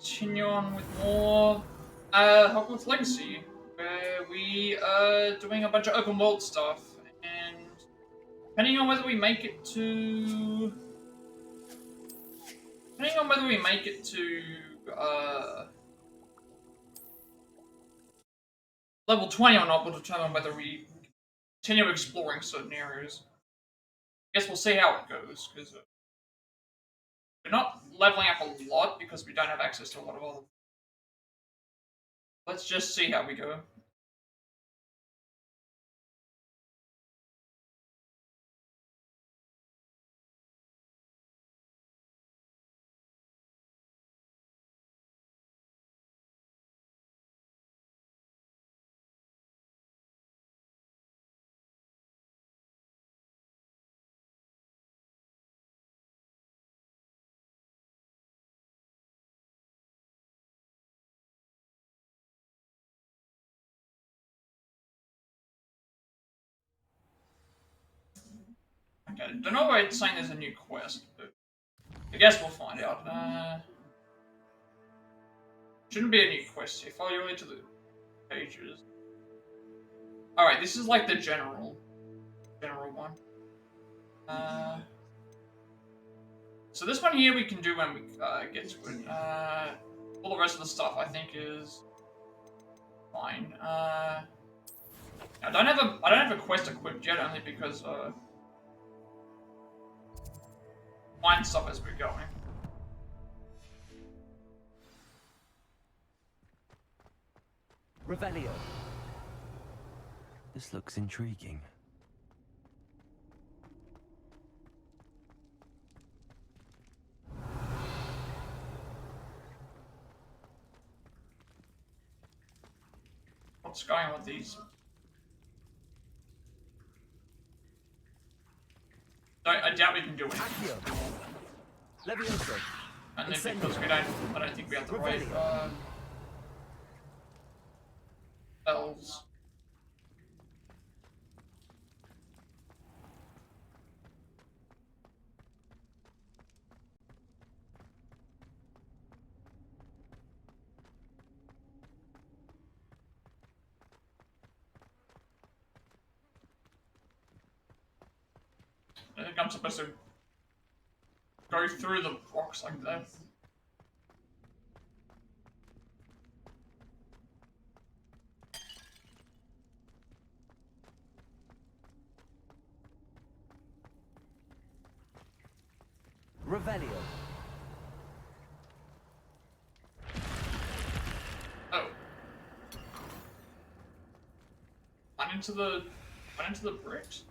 continue on with more Hogwarts Legacy, where we are doing a bunch of open world stuff, and depending on whether we make it to level 20 or not will determine whether we continue exploring certain areas. I guess we'll see how it goes, because we're not leveling up a lot because we don't have access to a lot of other. Let's just see how we go. Okay, I don't know why it's saying there's a new quest, but I guess we'll find out. Shouldn't be a new quest here. Follow your way to the pages. Alright, this is like the general one. So this one here we can do when we get to it. All the rest of the stuff I think is fine. I don't have a quest equipped yet, only because find stuff as we're going. Revelio. This looks intriguing. What's going on with these? I doubt we can do anything. Levioso. And then because I don't think we have the right spells. I think I'm supposed to go through the rocks like that. Revelio. Oh. Run into the bricks?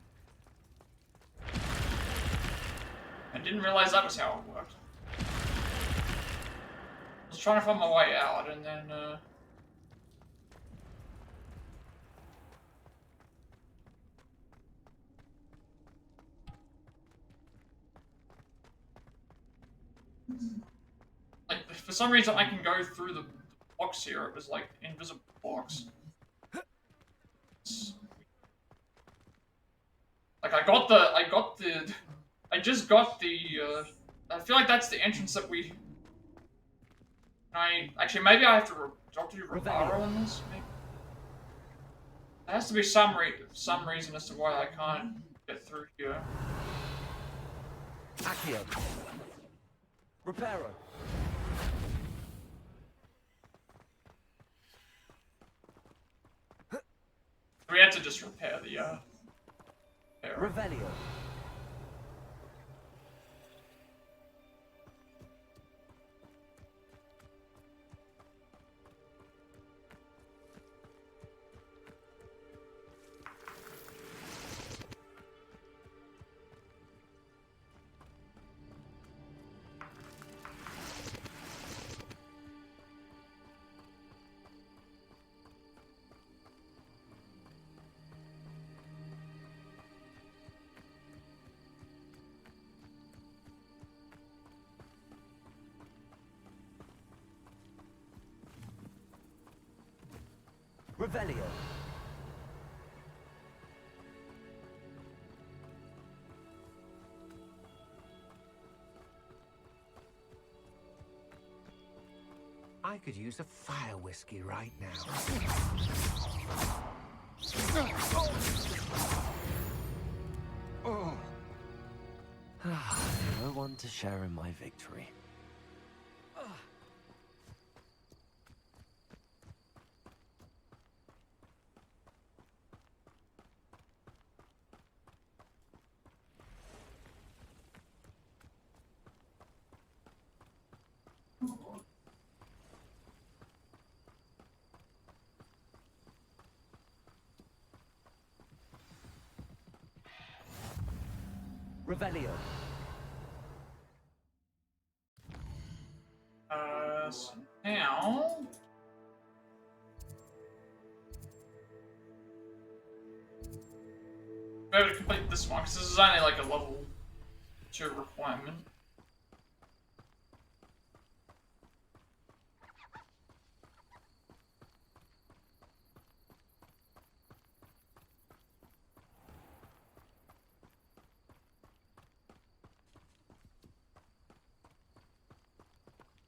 I didn't realize that was how it worked. I was trying to find my way out, and then, like, for some reason I can go through the box here. It was like invisible box. Like I just got the, I feel like that's the entrance that we... Actually, maybe I have to talk to Auror on this, maybe? There has to be some reason as to why I can't get through here. Accio. Reparo. We had to just repair the, Revelio. Revelio. I could use a fire whiskey right now. No one to share in my victory. Revelio. So now... Be able to complete this one, because this is only like a level 2 requirement.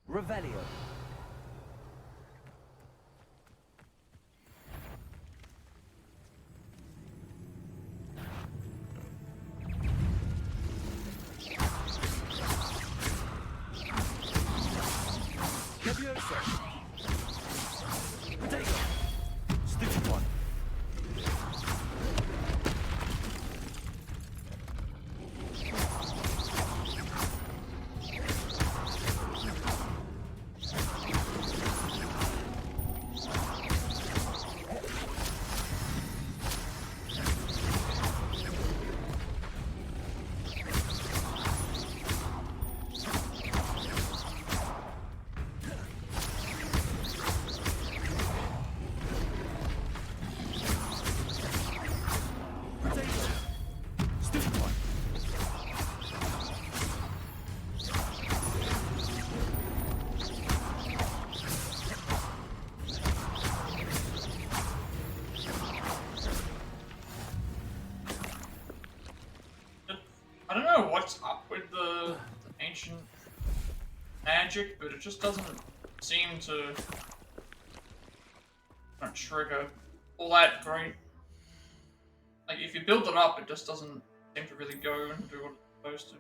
Revelio. Leviosa. Protego. Stupefy. I don't know what's up with the ancient magic, but it just doesn't seem to trigger all that great. Like, if you build it up, it just doesn't seem to really go and do what it's supposed to.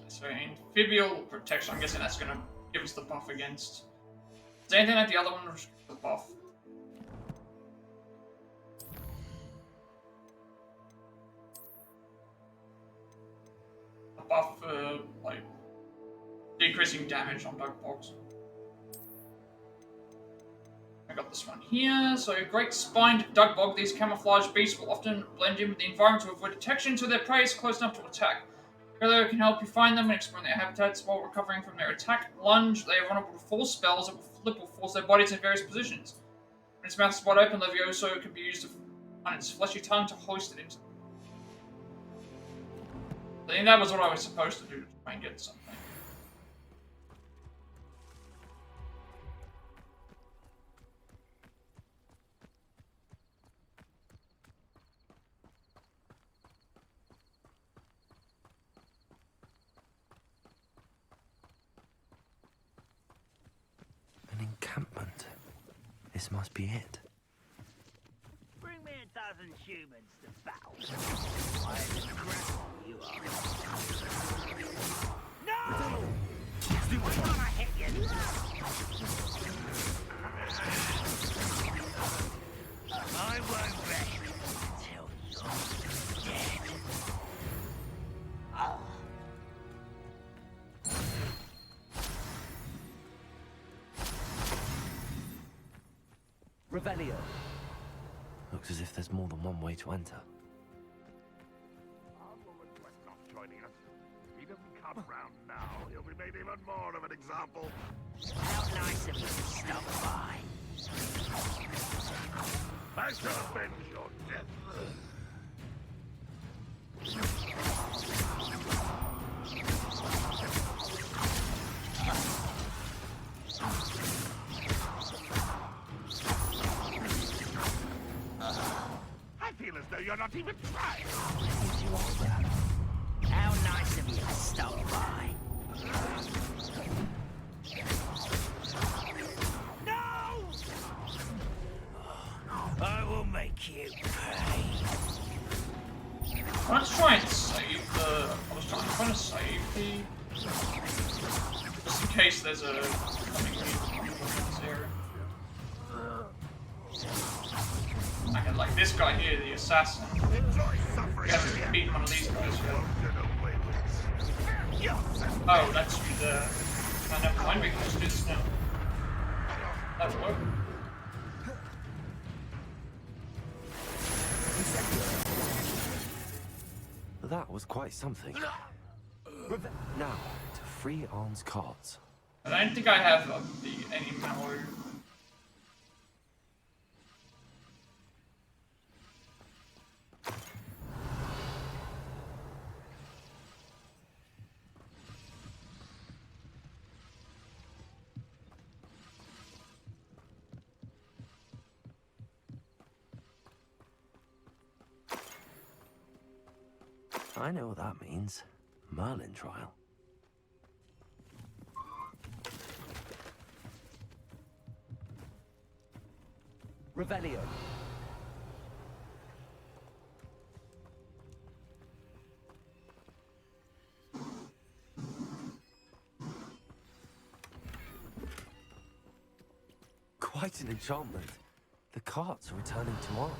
So amphibial protection, I'm guessing that's going to give us the buff against. Is there anything like the other one or just the buff? A buff for, like, decreasing damage on dog bogs. I got this one here. So, great spined dug bog. These camouflage beasts will often blend in with the environment to avoid detection so their prey is close enough to attack. Protego can help you find them and explore their habitats while recovering from their attack. Lunge, they are vulnerable to force spells that will flip or force their bodies in various positions. When its mouth is wide open, Levioso can be used on its fleshy tongue to hoist it into. I think that was what I was supposed to do to try and get something. Encampment. This must be it. Bring me 1,000 humans to battle. I'm incredible, you are. No! I wanna hit you. I won't rest until you're dead. Oh. Revelio. Looks as if there's more than one way to enter. Our woman was not joining us. If he doesn't come round now, he'll be made even more of an example. How nice of you to stop by. I shall avenge your death. not even try. You are there. How nice of you to stop by. No! I will make you pay. Let's try and save the. I was trying to save the. Just in case there's a coming in this area. Okay, like this guy here, the assassin. Enjoy suffering. We haven't beaten one of these guys yet. Get away with. Oh, that's you there. Oh, never mind, we can just do this now. That'll work. That was quite something. Now, to free Arn's cards. I don't think I have any mallow. I know what that means. Merlin trial. Revelio. Quite an enchantment. The carts are returning to Arn.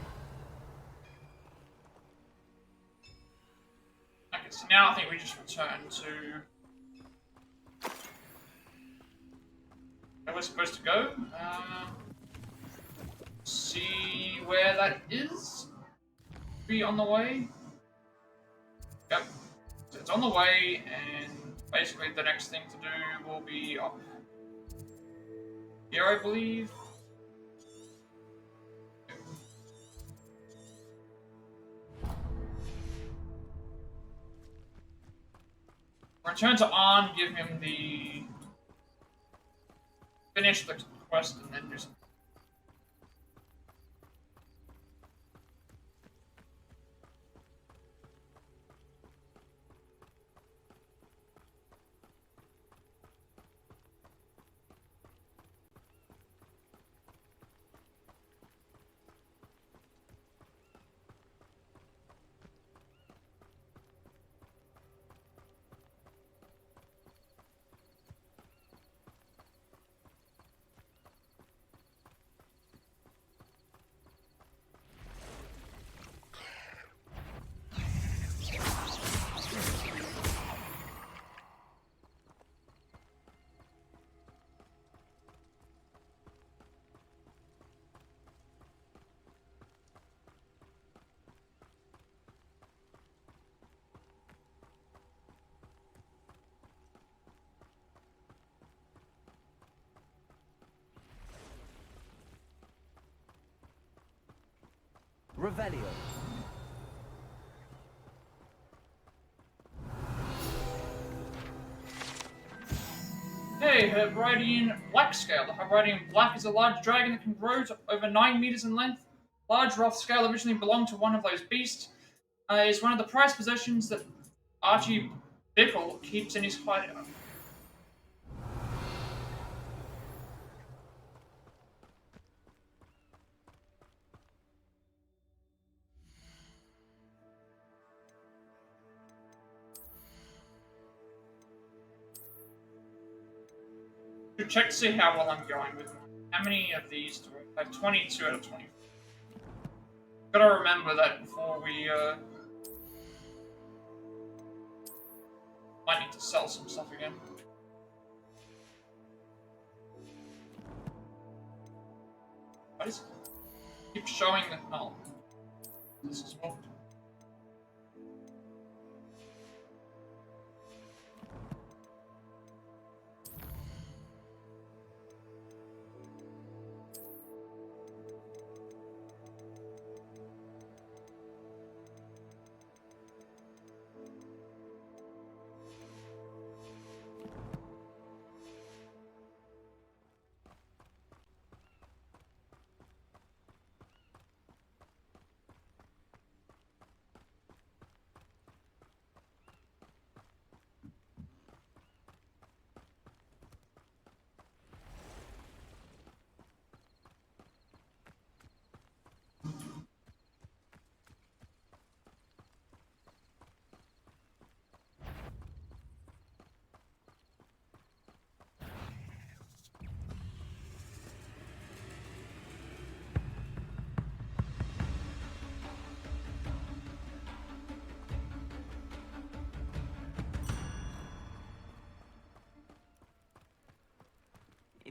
Okay, so now I think we just return to where we're supposed to go. See where that is. Be on the way. Yep. So it's on the way, and basically the next thing to do will be up here, I believe. Return to Arn, give him the finish the quest, and then do something. Revelio. Hey, Hebridean Black Scale. The Hebridean Black is a large dragon that can grow to over 9 meters in length. Large rough scale originally belonged to one of those beasts. Is one of the prized possessions that Archie Bickle keeps in his hideout. Check to see how well I'm going with them. How many of these do I have? 22 out of 20. Gotta remember that before we might need to sell some stuff again. What is it? Keep showing that. Oh, this is what.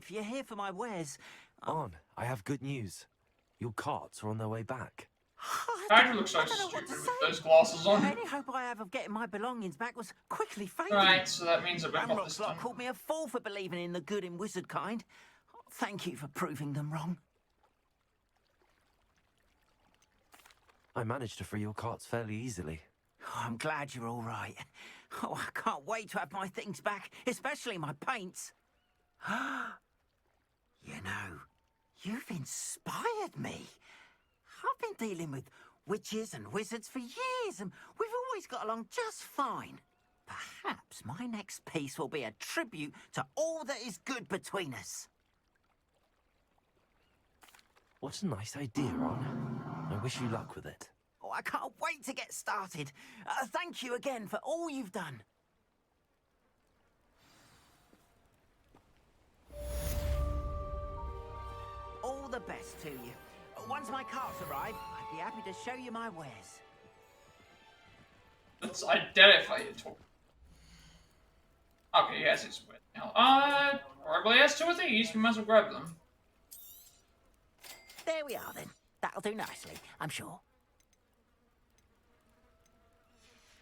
If you're here for my wares... On, I have good news. Your carts are on their way back. Andrew looks so I don't know what stupid to with say. those glasses on. Any hope I have of getting my belongings back was quickly fading. Right, so that means that we've got this Ramrock's lot done. called me a fool for believing in the good and wizard kind. Thank you for proving them wrong. I managed to free your carts fairly easily. Oh, I'm glad you're all right. Oh, I can't wait to have my things back, especially my paints. You know, you've inspired me. I've been dealing with witches and wizards for years, and we've always got along just fine. Perhaps my next piece will be a tribute to all that is good between us. What a nice idea, Ron. I wish you luck with it. Oh, I can't wait to get started. Thank you again for all you've done. All the best to you. Once my carts arrive, I'd be happy to show you my wares. Let's identify it. Okay, yes, it's wet now. Probably has two of these. We might as well grab them. There we are then. That'll do nicely, I'm sure.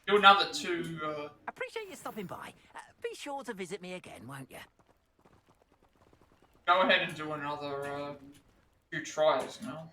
Do another two. Appreciate you stopping by. Be sure to visit me again, won't you? Go ahead and do another few trials now.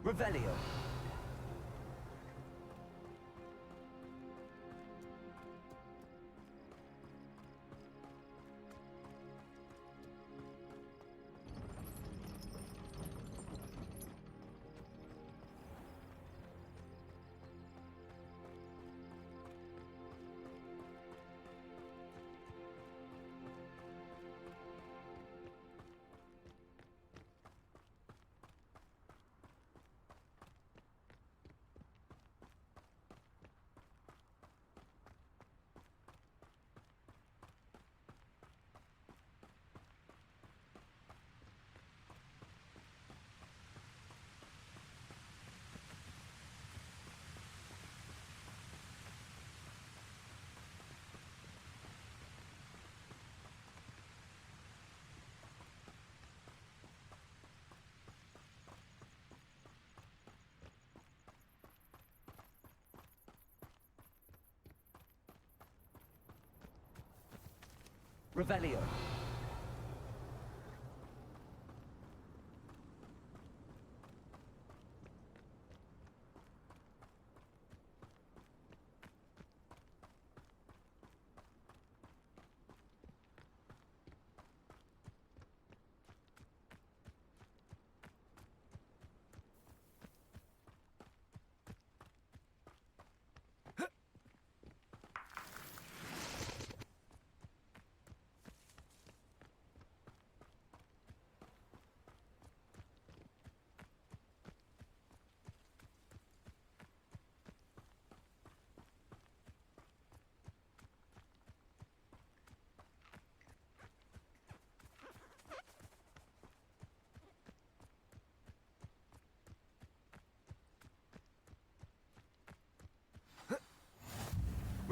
Revelio. Revelio.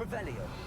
Revelio.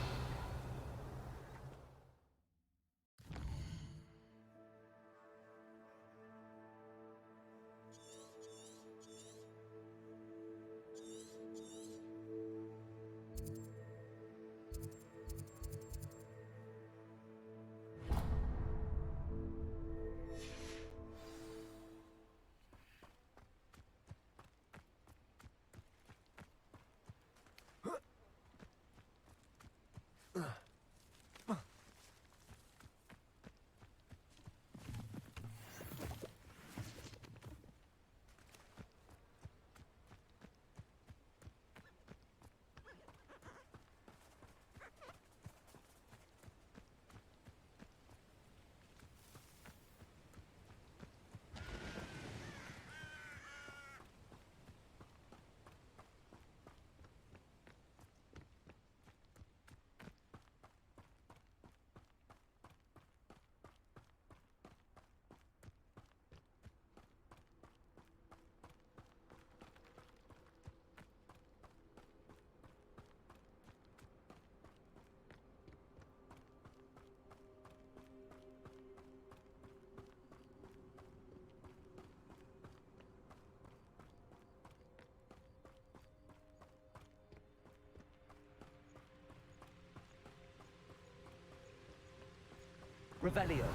Revelio.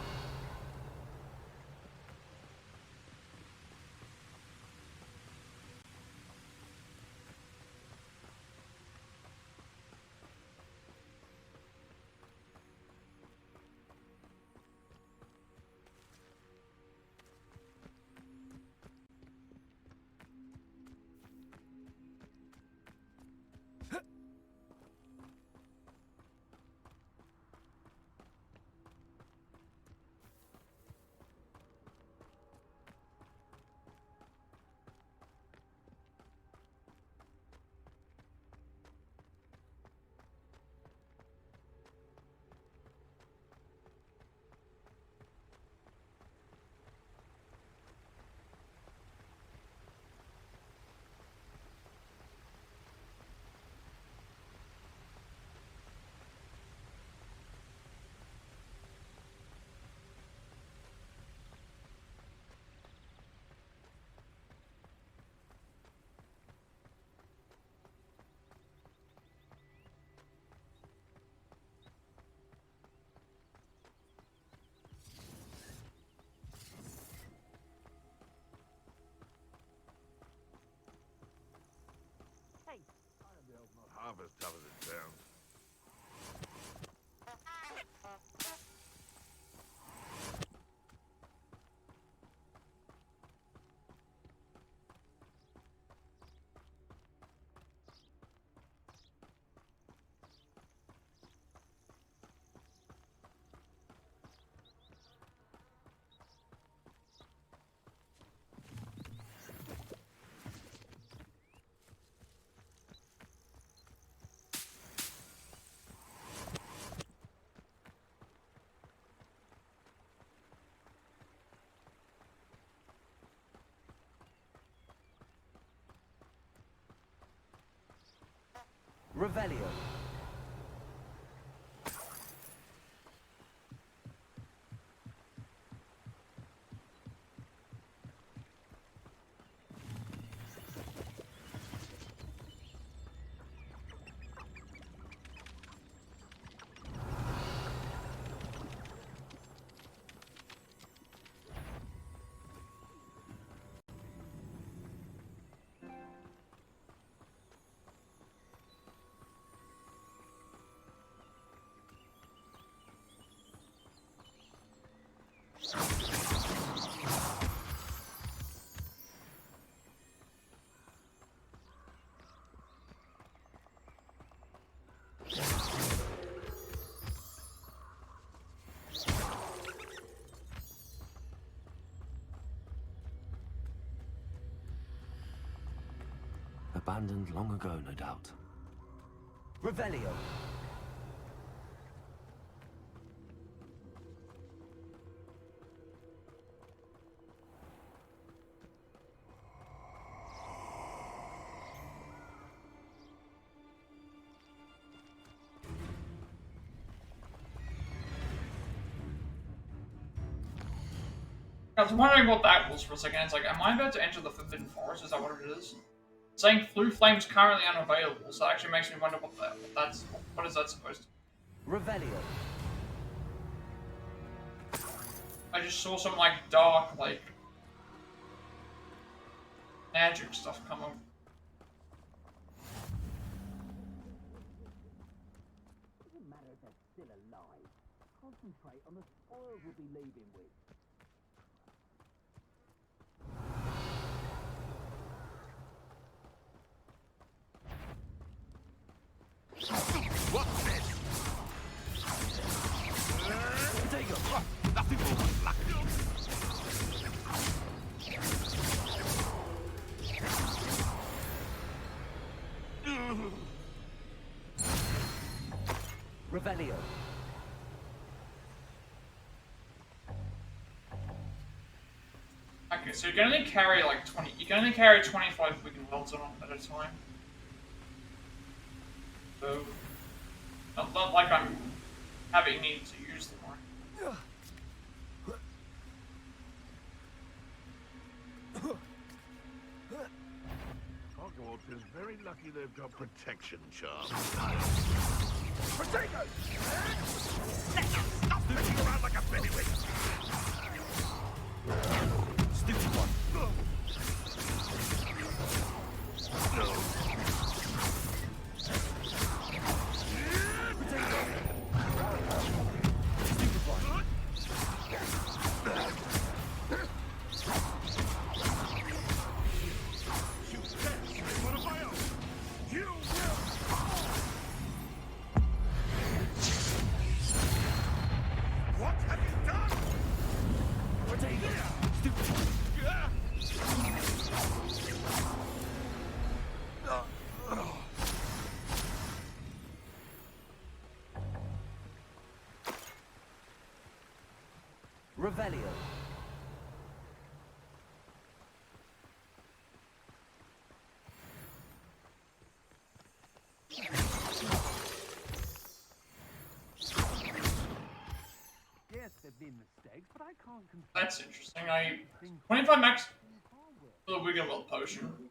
Half as tough as it sounds. Revelio. Abandoned long ago, no doubt. Revelio. I was wondering what that was for a second. It's like, am I about to enter the Forbidden Forest? Is that what it is? It's saying Blue Flame's currently unavailable, so that actually makes me wonder what is that supposed to be? Revelio. I just saw some, like, dark, like, magic stuff come up. Doesn't matter if they're still alive. Concentrate on the spoils we'll be leaving with. What's this? Protego. Nothing more than luck. Revelio. Okay, so you can only carry like 20. You can only carry 25 Wigan Welds on at a time. So, not like I'm having need to use them more. Hogwarts is very lucky they've got protection charms. Protego! Stop messing around like a pennywig! Stupid one. What have you done? Revelio. Yes, there've been mistakes, but I can't confirm. That's interesting. 25 max for the Wigan Weld potion.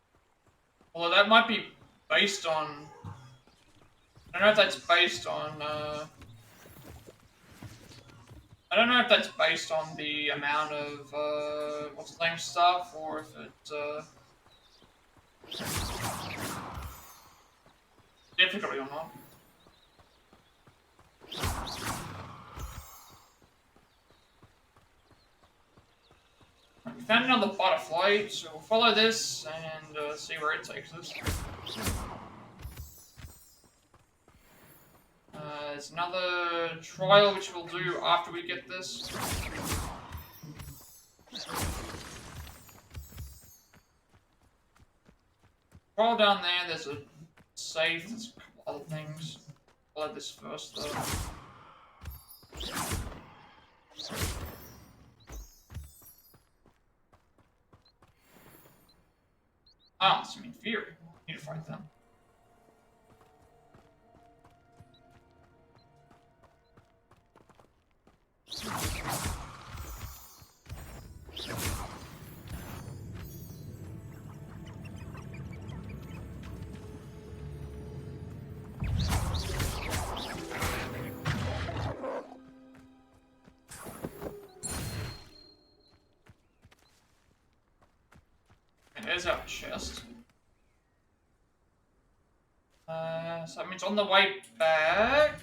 Although that might be based on. I don't know if that's based on. I don't know if that's based on the amount of what's the name stuff, or if it difficulty or not. We found another butterfly, so we'll follow this and see where it takes us. There's another trial which we'll do after we get this. Trial down there, there's a safe, there's a couple other things. Follow this first though. Ah, some inferior. Need to fight them. And there's our chest. So that means on the way back.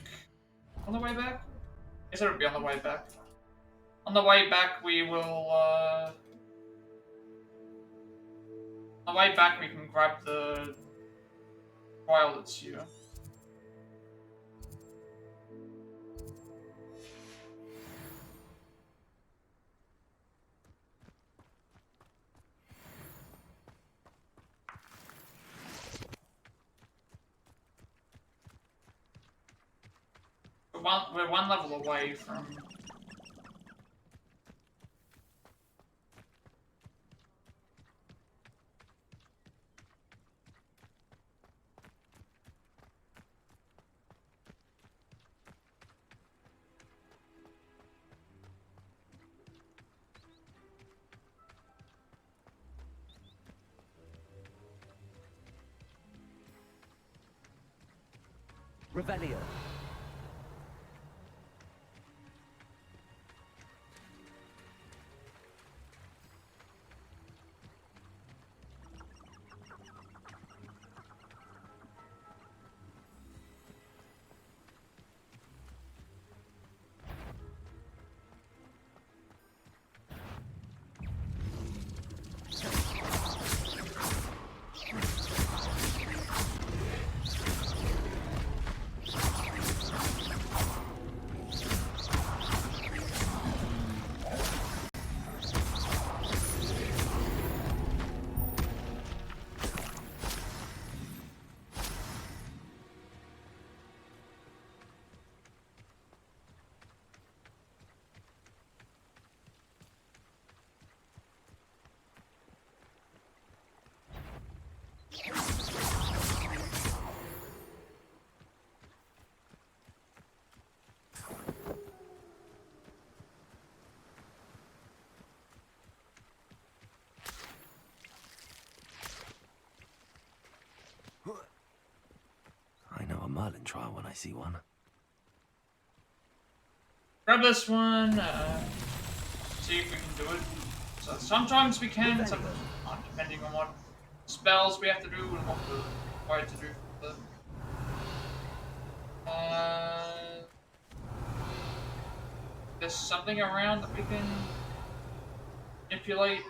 On the way back? I guess it would be on the way back. On the way back, we will. On the way back, we can grab the trial that's here. we're one level away from. Revelio. I know a Merlin trial when I see one. Grab this one. See if we can do it. So sometimes we can, sometimes not, depending on what spells we have to do and what we're required to do for them. There's something around that we can manipulate.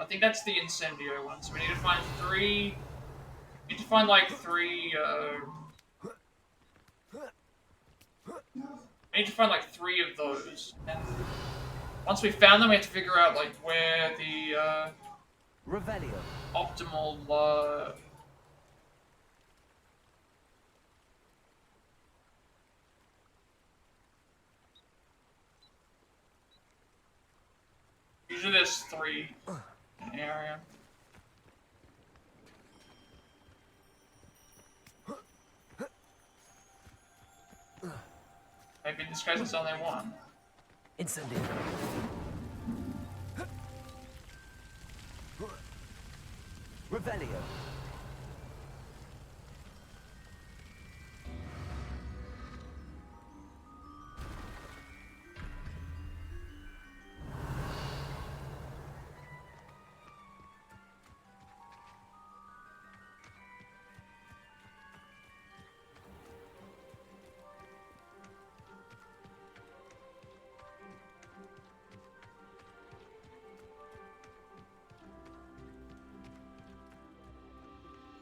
I think that's the incendio one. So we need to find three. We need to find like three. We need to find like three of those. And once we found them, we have to figure out like where the Revelio. optimal. Usually there's three in the area. Maybe in this case it's only one. Incendio. Revelio.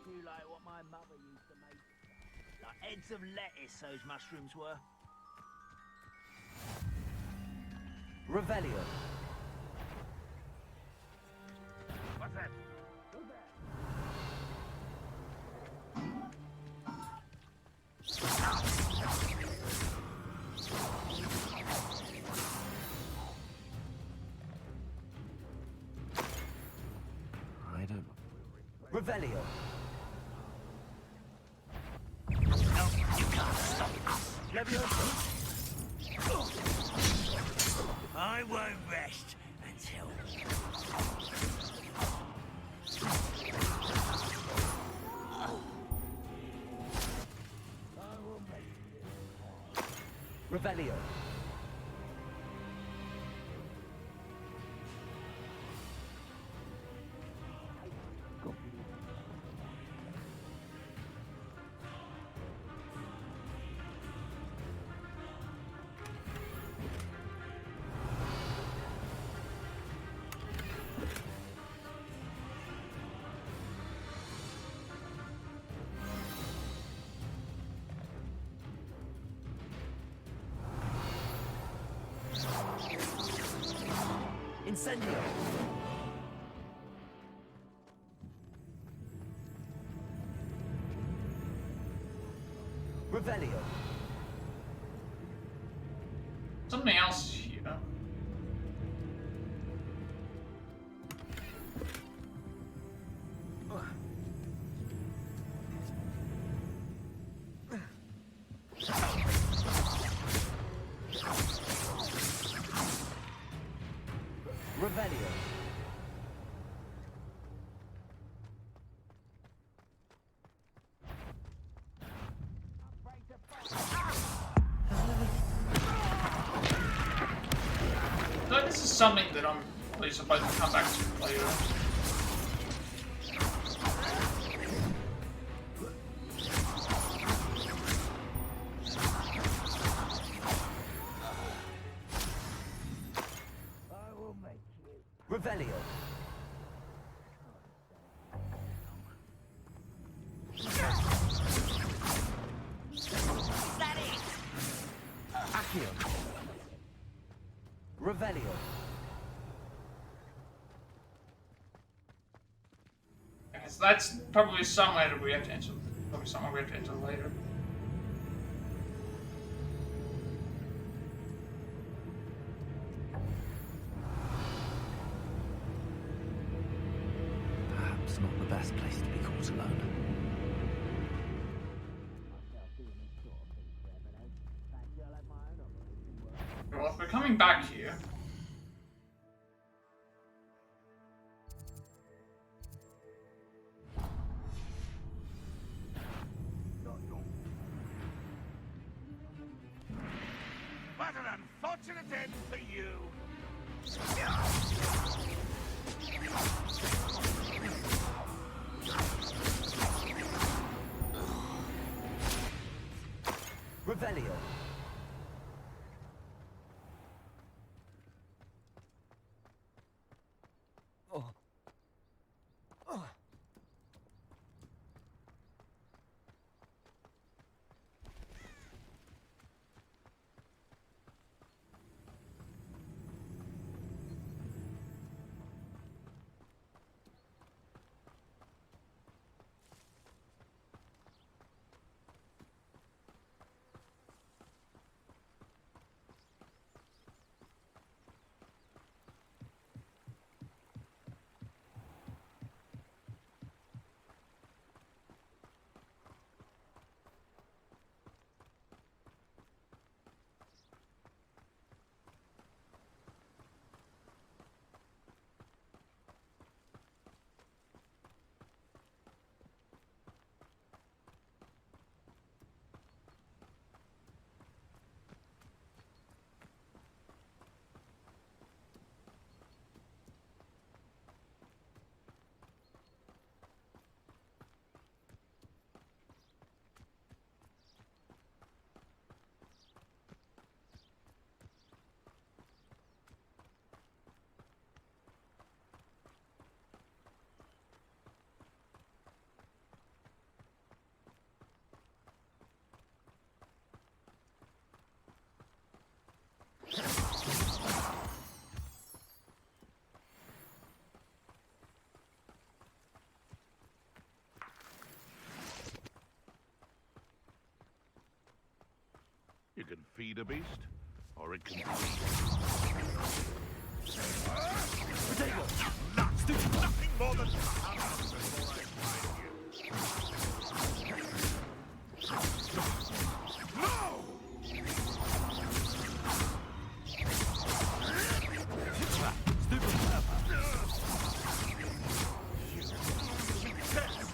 You like what my mother used to make? Like heads of lettuce, those mushrooms were. Revelio. What's that? I don't. Revelio. No, you can't stop us. I won't rest until. Revelio. Incendio. Revelio. Something else here. Revelio. So this is something that I'm probably supposed to come back to later. Revelio. Accio. Revelio. I guess that's probably somewhere that we have to enter. Probably somewhere we have to enter later. Perhaps not the best place to be caught alone. Well, if we're coming back here. What an unfortunate end for you! Revelio. Oh. Oh. You can feed a beast, or it can feed. Protego. Nothing more than no!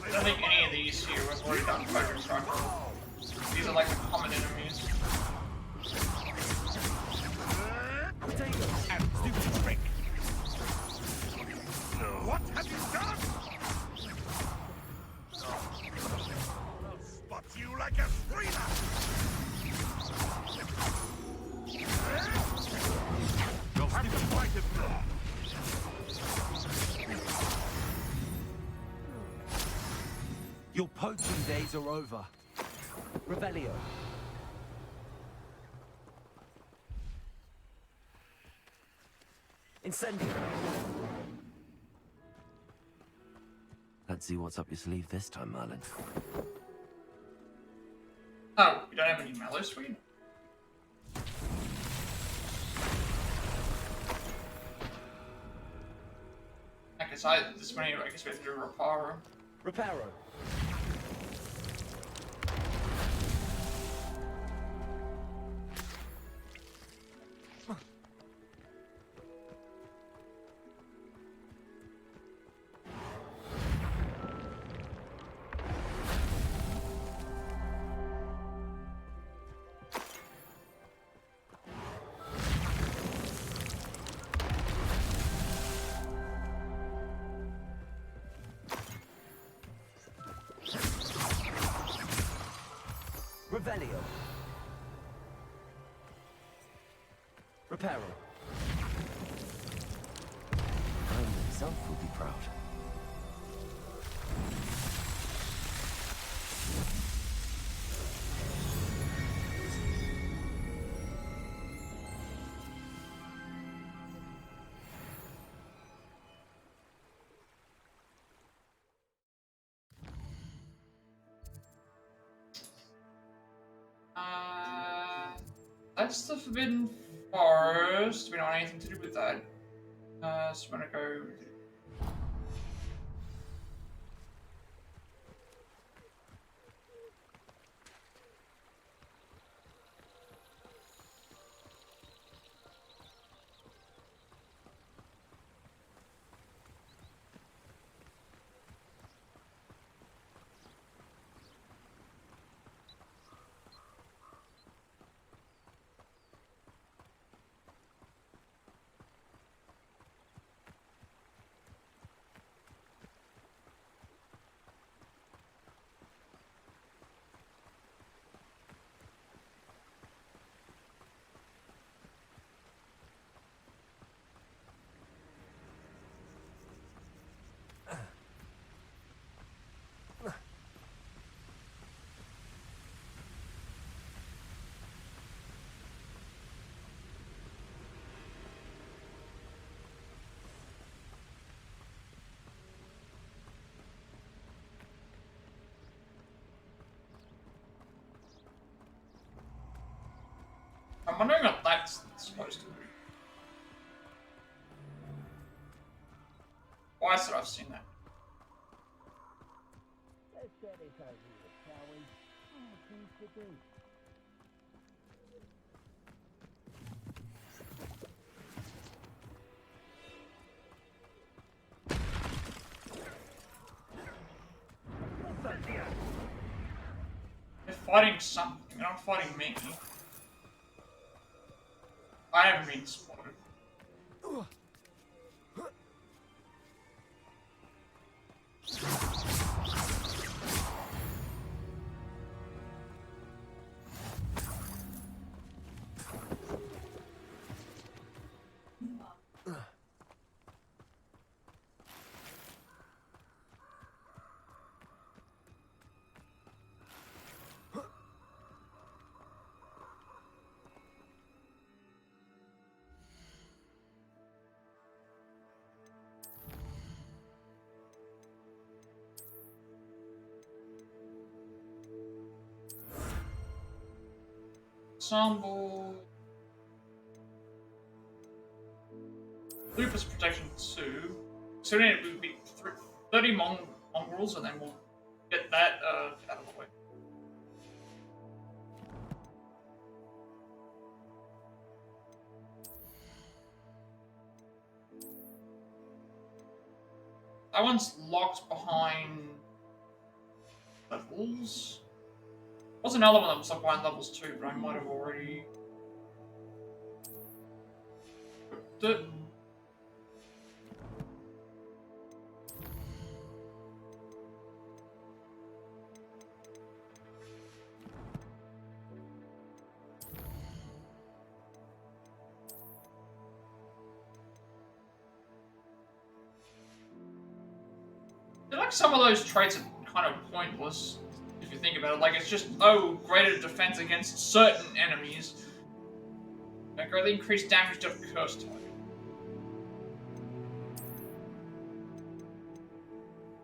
I don't think any of these here we've already done focus on. These are like the common enemies. Stupid trick. What have you done? I'll spot you like a screamer! You'll have to fight it now. Your poaching days are over. Revelio. Incendio. Let's see what's up your sleeve this time, Merlin. Oh, we don't have any mallow, sweet. I guess this one anyway, I guess we have to do Reparo. Reparo. Revelio. Reparo. I myself will be proud. That's the Forbidden Forest. We don't want anything to do with that. So I'm gonna go. I'm wondering what that's supposed to be. Why should I've seen that? Let's get this over with, shall we? Things to do. They're fighting something. They're not fighting me. I haven't been spotted. Ensemble. Lupus Protection 2. So it would be 30 mongrels, and then we'll get that out of the way. That one's locked behind levels. What's another one that was locked behind levels 2, but I might have already equipped it. I feel like some of those traits are kind of pointless. If you think about it, like it's just greater defense against certain enemies. Greatly increased damage to a cursed target.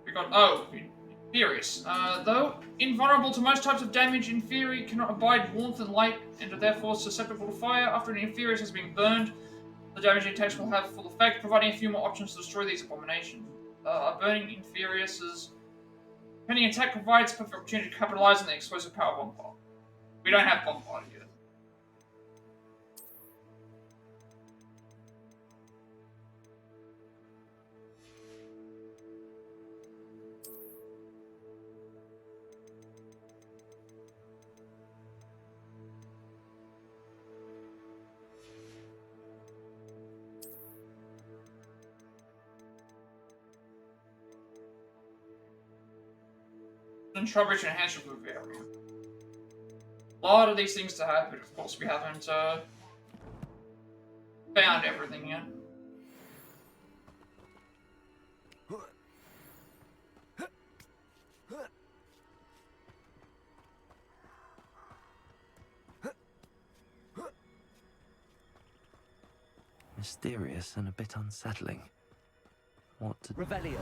We got Furious. Though invulnerable to most types of damage, Inferi cannot abide warmth and light and are therefore susceptible to fire. After an Inferious has been burned, the damage it takes will have full effect, providing a few more options to destroy these abominations. Burning Inferiouses. Pending attack provides perfect opportunity to capitalize on the explosive power of Bombard. We don't have Bombard yet. And shrubbery to enhance your move area. A lot of these things to have, but of course we haven't found everything yet. Mysterious and a bit unsettling. What to... Revelio.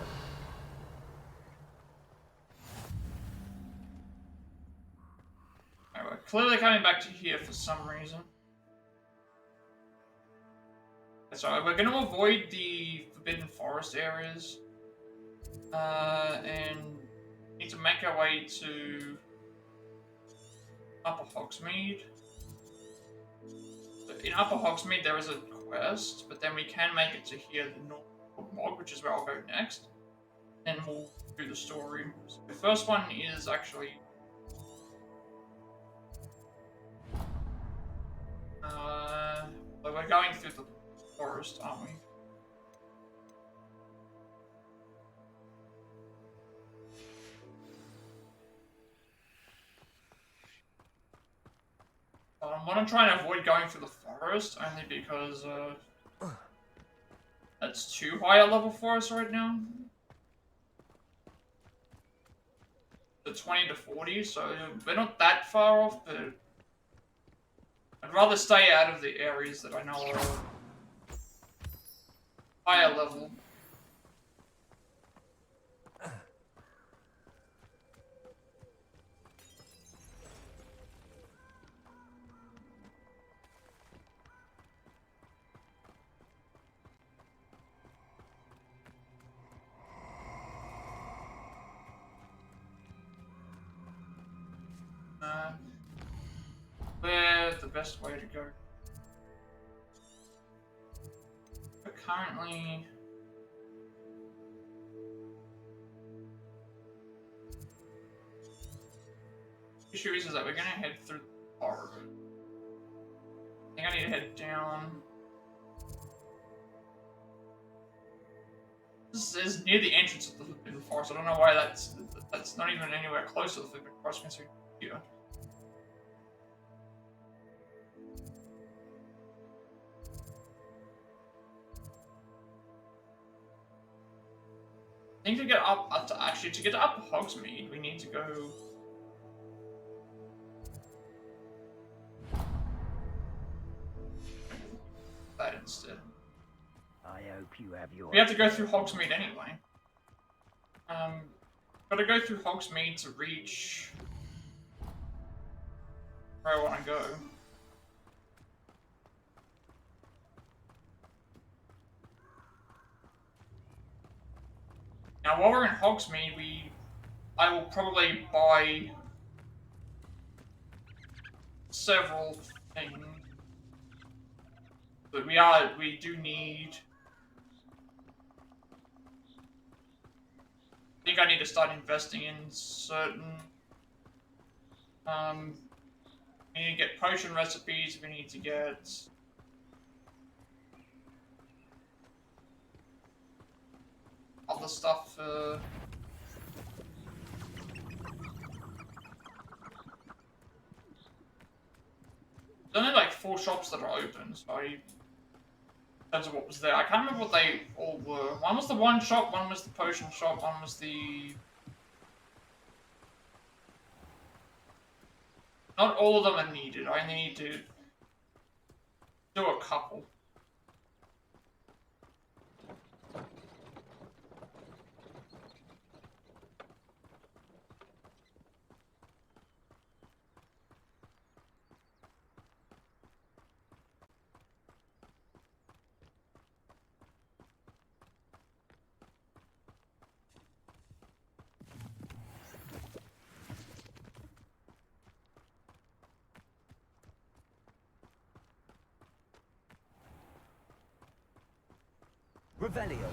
Alright, we're clearly coming back to here for some reason. So we're going to avoid the Forbidden Forest areas. And need to make our way to Upper Hogsmeade. In Upper Hogsmeade there is a quest, but then we can make it to here, the North Mog, which is where I'll go next. Then we'll do the story. So the first one is actually... but we're going through the forest, aren't we? I want to try and avoid going through the forest, only because that's too high a level for us right now. The 20 to 40, so we're not that far off, but I'd rather stay out of the areas that I know are higher level. Where's the best way to go? But currently... the issue is that we're gonna head through the forest. I think I need to head down. This is near the entrance of the Forbidden Forest. I don't know why that's not even anywhere close to the Forbidden Forest considering here. I think to get up, actually to get to Upper Hogsmeade, we need to go... that instead. I hope you have your... We have to go through Hogsmeade anyway. Gotta go through Hogsmeade to reach where I want to go. Now, while we're in Hogsmeade, I will probably buy several things. But we do need... I think I need to start investing in certain... we need to get potion recipes, we need to get... other stuff, There's only like 4 shops that are open, so in terms of what was there. I can't remember what they all were. One was the one shop, one was the potion shop, one was the... Not all of them are needed, I only need to do a couple. Revelio.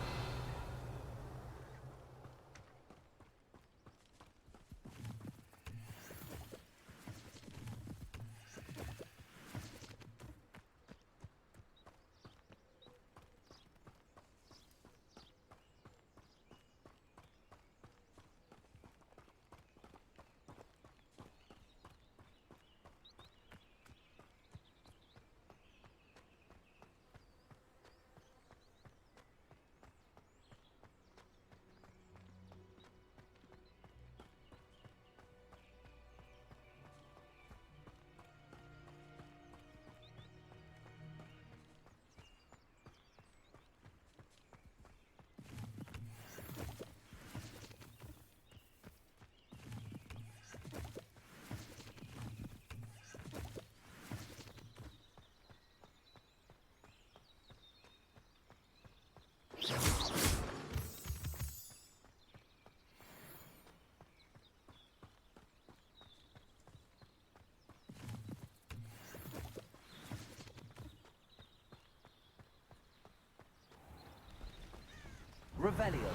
Revelio.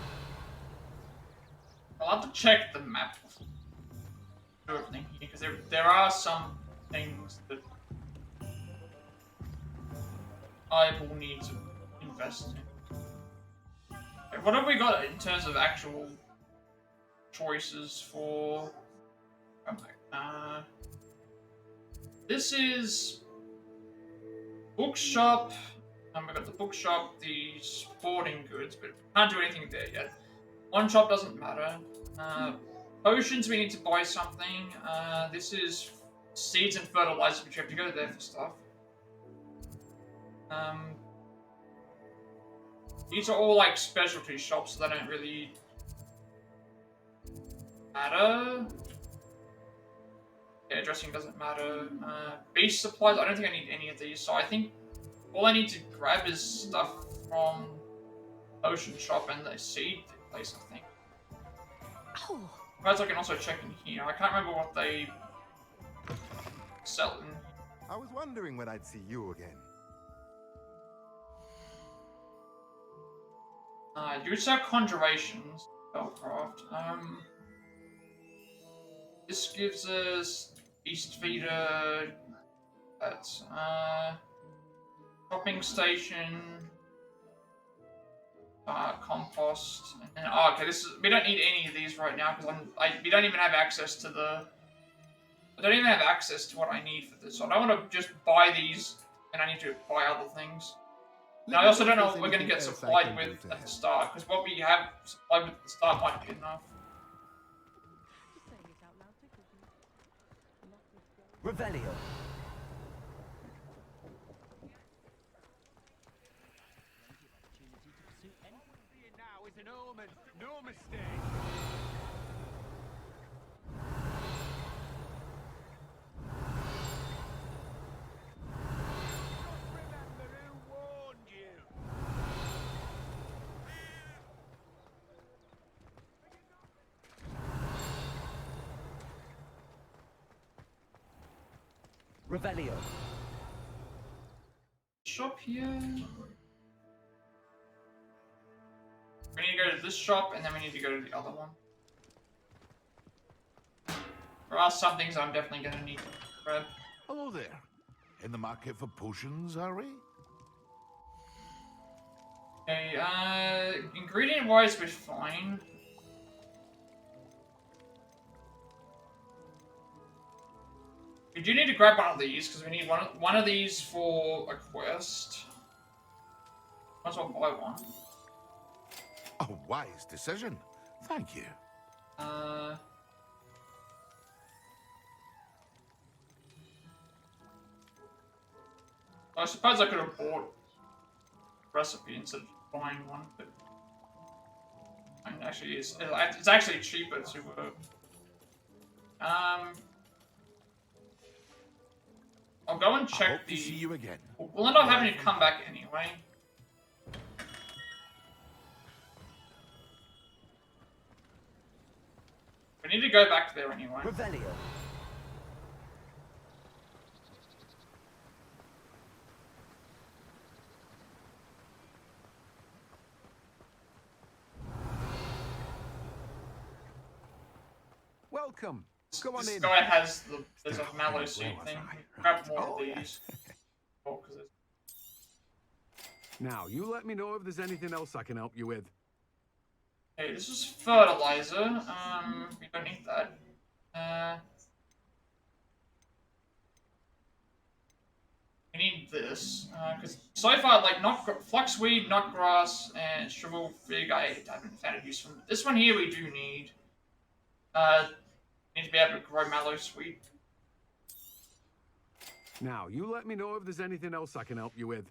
I'll have to check the map before I do everything here, because there are some things that I will need to invest in. Okay, what have we got in terms of actual choices for... this is bookshop, and we've got the bookshop, the sporting goods, but we can't do anything there yet. One shop doesn't matter. Potions, we need to buy something. This is seeds and fertilizers, which you have to go there for stuff. These are all like specialty shops, so they don't really matter. Yeah, dressing doesn't matter. Beast supplies, I don't think I need any of these, so I think all I need to grab is stuff from potion shop and the seed place, I think. Oh. Perhaps I can also check in here. I can't remember what they sell in. I was wondering when I'd see you again. You sell conjurations, spellcraft. This gives us East Feeder, that's shopping station, compost, and then, oh, okay, this is, we don't need any of these right now because we don't even have access to the, I don't even have access to what I need for this, so I don't want to just buy these and I need to buy other things. Now, I also don't know what we're going to get supplied with at the start, because what we have supplied with at the start might be enough. Revelio. Now is an omen, no mistake. Remember who warned you. Revelio. Shop here. We need to go to this shop, and then we need to go to the other one. There are some things I'm definitely going to need to grab. Hello there. In the market for potions, are we? Okay, ingredient-wise, we're fine. We do need to grab one of these, because we need one of these for a quest. Might as well buy one. A wise decision. Thank you. I suppose I could have bought a recipe instead of buying one, but and actually it's actually cheaper to I'll go and I check hope to see you again. We'll end up having to come back anyway. We need to go back there anyway. Revelio. welcome. Come on This in. guy has there's a Still, mallow where suit was thing. I? Grab more Oh, of yeah. these. Oh, 'cause it's- Now, you let me know if there's anything else I can help you with. Hey, this is fertilizer. We don't need that. We need this, because so far, like, fluxweed, knot grass, and shrivel fig, I haven't found a use for them. This one here we do need. Need to be able to grow mallow sweet. Now, you let me know if there's anything else I can help you with.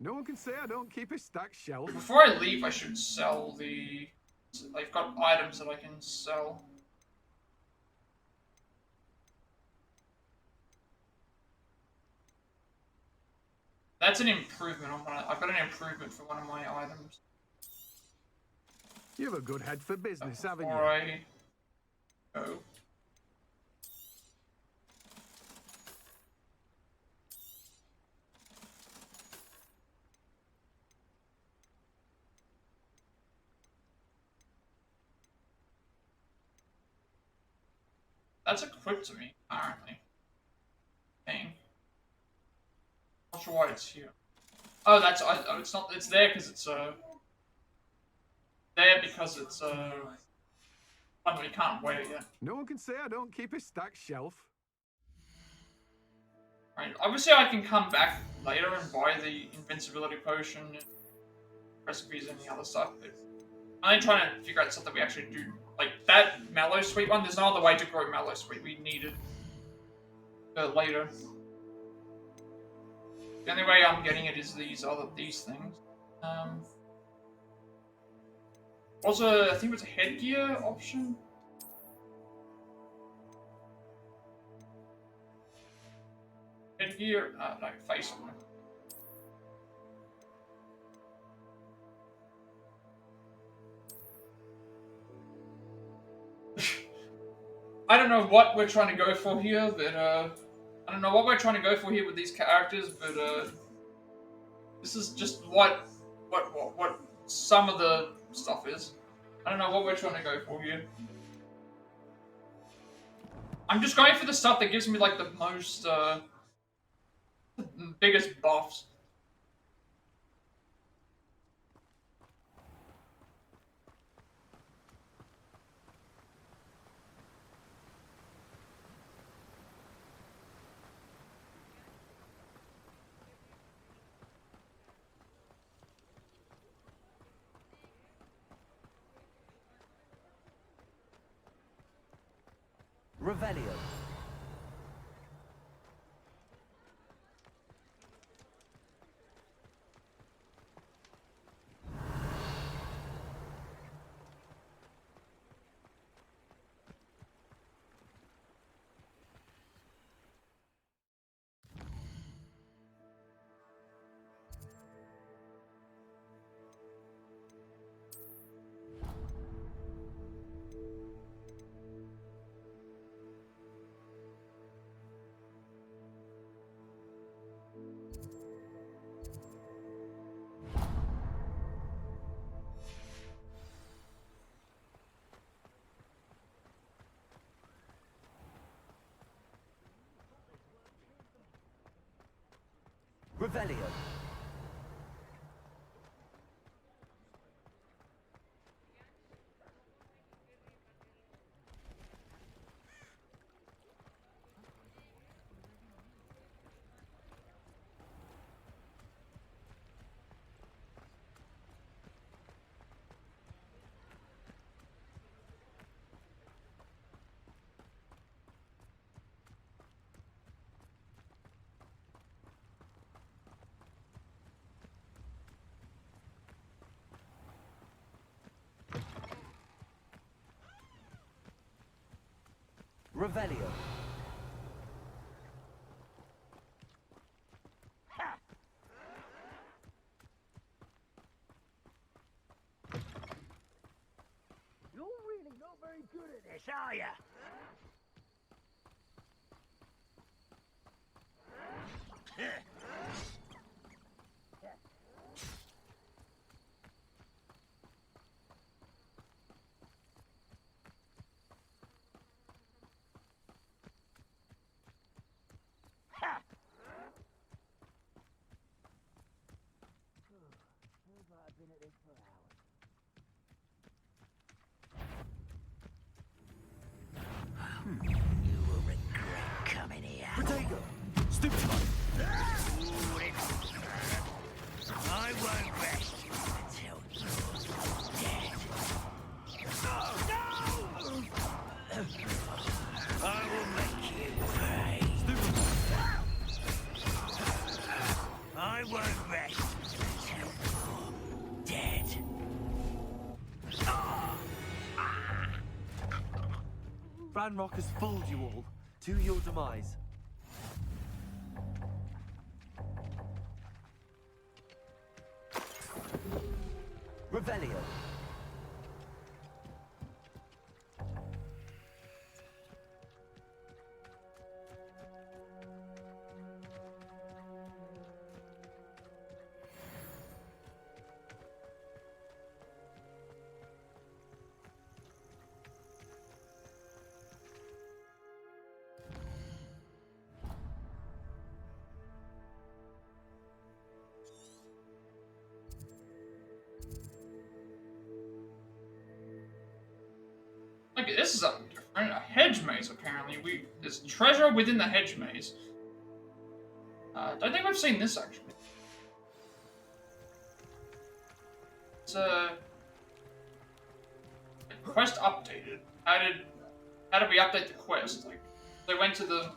No one can say I don't keep a stacked shelf. Before I leave, I should sell the. I've got items that I can sell. That's an improvement on one. I've got an improvement for one of my items. You have a good head for business, haven't you? Before I go. That's equipped to me, apparently. Thing. Not sure why it's here. Oh, that's oh, it's not. It's there because it's there because it's one we can't wear yet. No one can say I don't keep a stacked shelf. Right. Obviously, I can come back later and buy the invincibility potion, and recipes, and the other stuff. But I'm only trying to figure out stuff that we actually do. Like that mallow sweet one. There's no other way to grow mallow sweet. We need it later. The only way I'm getting it is these things. Also, I think it was a headgear option. Headgear, no, face armor. I don't know what we're trying to go for here, but I don't know what we're trying to go for here with these characters, but this is just what some of the stuff is. I don't know what we're trying to go for here. I'm just going for the stuff that gives me like the most biggest buffs. Revelio. Revelio. Revelio. You're really not very good at this, are you? Ranrock has fooled you all to your demise. Revelio. Like, this is a hedge maze, apparently. There's treasure within the hedge maze. Don't think I've seen this, actually. It's quest updated. How did we update the quest? Like, they went to the...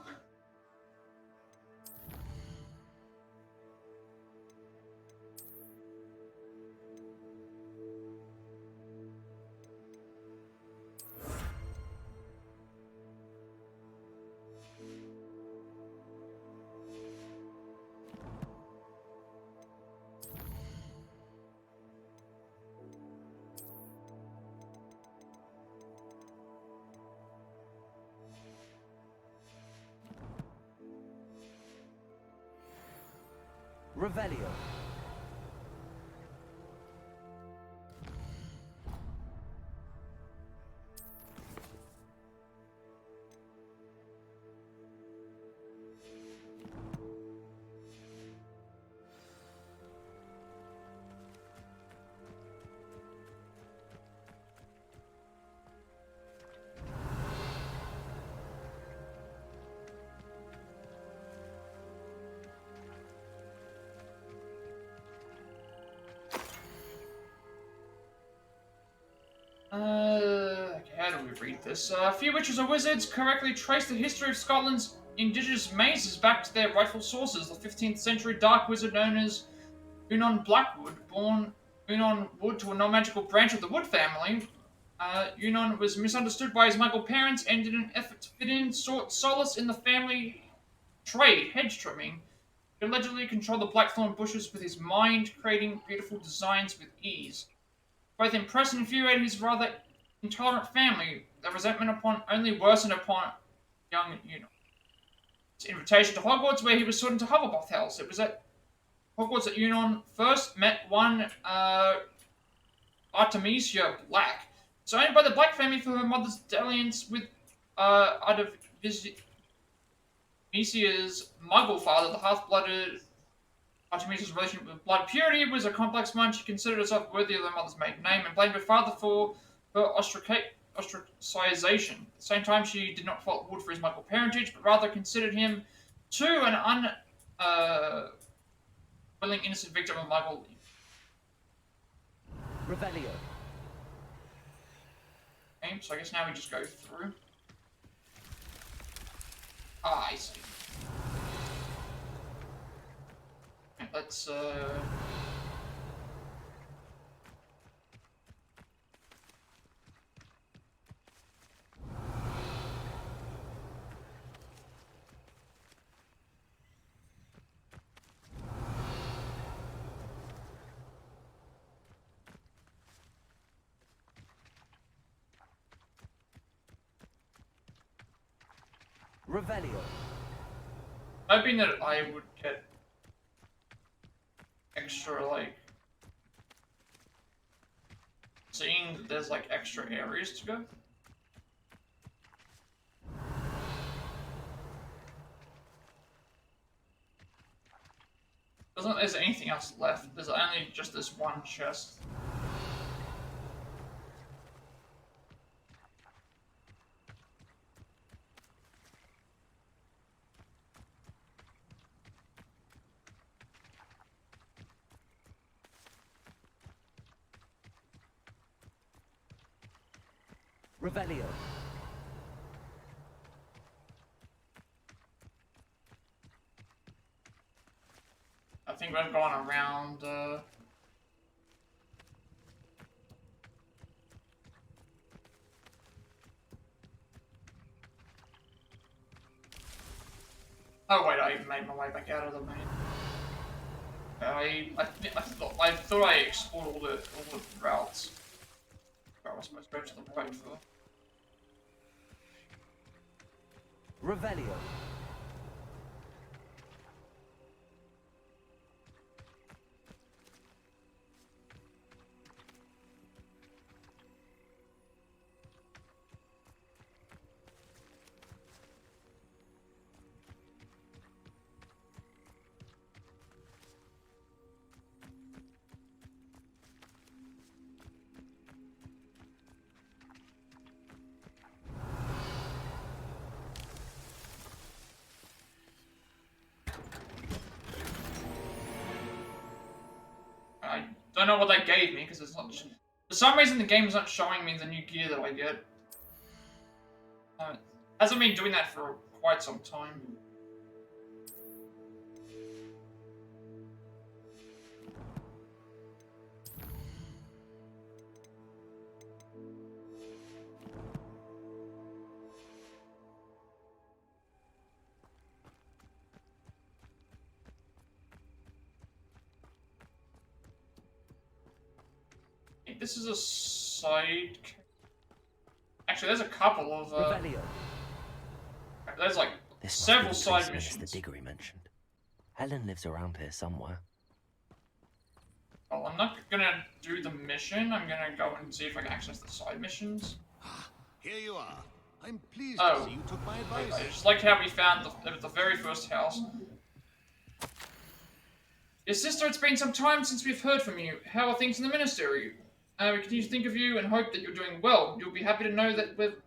Revelio. Okay, how do we read this? A few witches or wizards correctly trace the history of Scotland's indigenous mazes back to their rightful sources. The 15th century dark wizard known as Unon Blackwood, born Unon Wood to a non-magical branch of the Wood family. Unon was misunderstood by his Muggle parents and in an effort to fit in, sought solace in the family trade, hedge trimming. He allegedly controlled the blackthorn bushes with his mind, creating beautiful designs with ease. Both impressed and infuriated his rather intolerant family, their resentment only worsened upon young Unon. His invitation to Hogwarts, where he was sought into Hufflepuff House. It was at Hogwarts that Unon first met one Artemisia Black, disowned by the Black family for her mother's dalliance with Artemisia's Muggle father, the half-blooded. Artemisia's relationship with blood purity was a complex one. She considered herself worthy of her mother's maiden name and blamed her father for her ostracization. At the same time, she did not fault Wood for his Muggle parentage, but rather considered him too an unwilling innocent victim of Muggle. Revelio. Okay, so I guess now we just go through. Ah, I see. Let's Revelio. hoping that I would get extra, like, seeing that there's, like, extra areas to go. Doesn't look like there's anything else left. There's only just this one chest. Revelio. I think we're going around, Oh wait, I made my way back out of the main. I thought I explored all the routes. Where I was supposed to go to the right for. Revelio. I don't know what that gave me because it's not. For some reason, the game's not showing me the new gear that I get. Hasn't been doing that for quite some time. This is a side. Actually, there's a couple of. Revelio. There's like This must several be the side place missions. the digger he mentioned. Helen lives around here somewhere. Well, I'm not gonna do the mission. I'm gonna go and see if I can access the side missions. Here you are. I'm pleased Oh. to see you took my I advice. just like how we found the very first house. Your sister, it's been some time since we've heard from you. How are things in the ministry? We continue to think of you and hope that you're doing well. You'll be happy to know that we've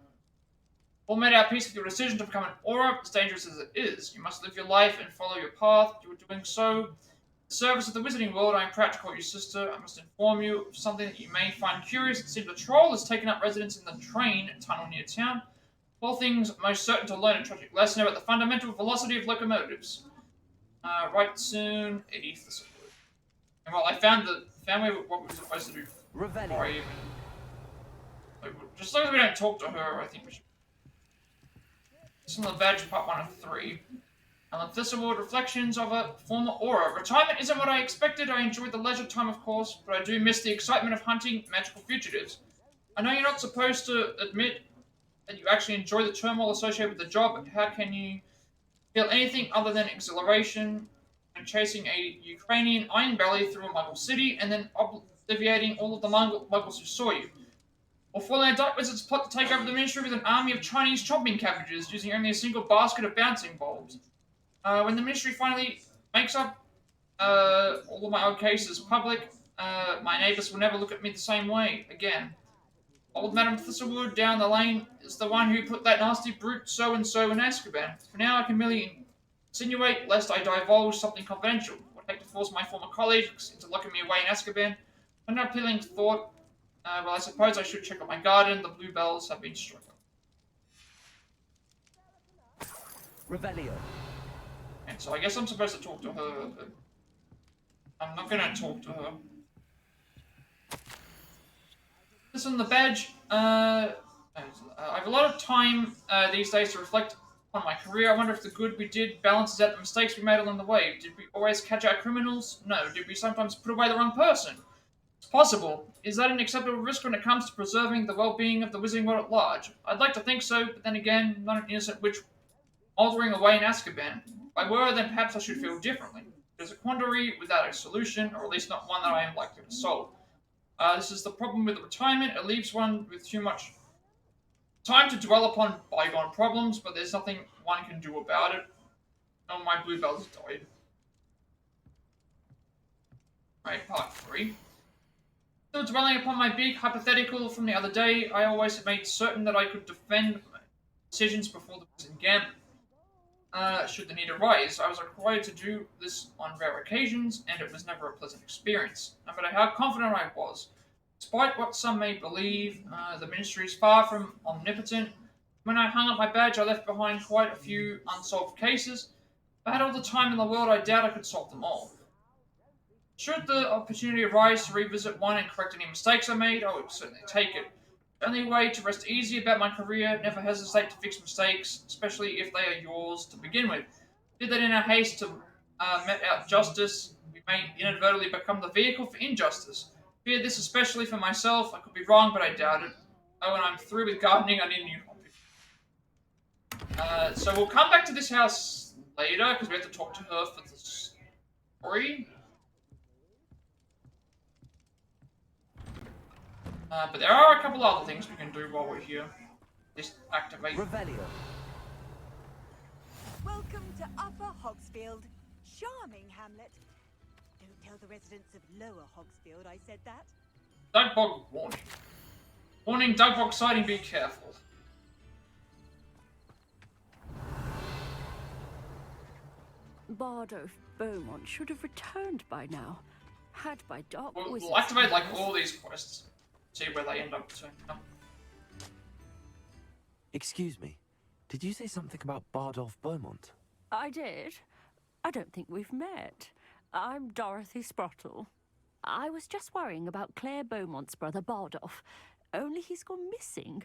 all made our peace with your decision to become an Auror, as dangerous as it is. You must live your life and follow your path. You are doing so. In the service of the wizarding world, I am proud to call you sister. I must inform you of something that you may find curious. It seems a troll has taken up residence in the train tunnel near town. All things most certain to learn a tragic lesson about the fundamental velocity of locomotives. Right soon, 80th this wood. And well, I found what we were supposed to do before I Revelio. even. Just as long as we don't talk to her, I think we should. This is on the badge part 1 of 3. And the Thistlewood reflections of a former Auror. Retirement isn't what I expected. I enjoyed the leisure time, of course, but I do miss the excitement of hunting magical fugitives. I know you're not supposed to admit that you actually enjoy the turmoil associated with the job, but how can you feel anything other than exhilaration and chasing a Ukrainian iron belly through a Muggle city and then obliviating all of the Muggles who saw you? Or following a dark wizard's plot to take over the ministry with an army of Chinese chopping cabbages using only a single basket of bouncing bulbs. When the ministry finally makes up all of my old cases public, my neighbours will never look at me the same way again. Old Madame Thistlewood down the lane is the one who put that nasty brute so-and-so in Azkaban. For now, I can merely insinuate lest I divulge something confidential. Would hate to force my former colleagues into locking me away in Azkaban. An appealing thought. Well, I suppose I should check on my garden. The bluebells have been struck. Revelio. And so I guess I'm supposed to talk to her, but I'm not gonna talk to her. This on the badge. I have a lot of time these days to reflect on my career. I wonder if the good we did balances out the mistakes we made along the way. Did we always catch our criminals? No. Did we sometimes put away the wrong person? It's possible. Is that an acceptable risk when it comes to preserving the well-being of the wizarding world at large? I'd like to think so, but then again, not an innocent witch altering away in Azkaban. If I were, then perhaps I should feel differently. There's a quandary without a solution, or at least not one that I am likely to solve. This is the problem with retirement. It leaves one with too much time to dwell upon bygone problems, but there's nothing one can do about it. Oh, my bluebells died. Right, part 3. Still dwelling upon my big hypothetical from the other day, I always made certain that I could defend my decisions before the encampment. Should the need arise, I was required to do this on rare occasions, and it was never a pleasant experience, no matter how confident I was. Despite what some may believe, the ministry is far from omnipotent. When I hung up my badge, I left behind quite a few unsolved cases. If I had all the time in the world, I doubt I could solve them all. Should the opportunity arise to revisit one and correct any mistakes I made, I would certainly take it. The only way to rest easy about my career, never hesitate to fix mistakes, especially if they are yours to begin with. Did that in our haste to met out justice, we may inadvertently become the vehicle for injustice. Fear this especially for myself. I could be wrong, but I doubt it. Oh, when I'm through with gardening, I need a new hobby. So we'll come back to this house later, because we have to talk to her for the story. But there are a couple other things we can do while we're here. Just activate. Revelio. Welcome to Upper Hogsfield. Charming hamlet. Don't tell the residents of Lower Hogsfield I said that. Dugbog warning. Warning, Dugbog sighting, be careful. Bardo Beaumont should have returned by now. Had by dark We'll activate like all these quests. See where they end up soon. Excuse me. Did you say something about Bardolph Beaumont? I did. I don't think we've met. I'm Dorothy Sprottle. I was just worrying about Claire Beaumont's brother Bardolph. Only he's gone missing.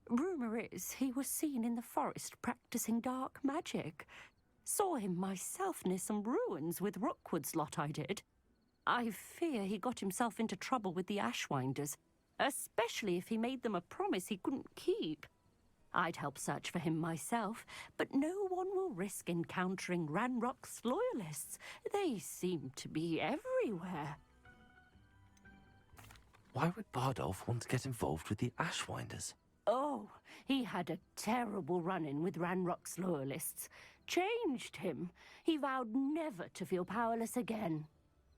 Rumour is he was seen in the forest practicing dark magic. Saw him myself near some ruins with Rookwood's lot I did. I fear he got himself into trouble with the Ashwinders, especially if he made them a promise he couldn't keep. I'd help search for him myself, but no one will risk encountering Ranrock's Loyalists. They seem to be everywhere. Why would Bardolph want to get involved with the Ashwinders? Oh, he had a terrible run-in with Ranrock's Loyalists. Changed him. He vowed never to feel powerless again.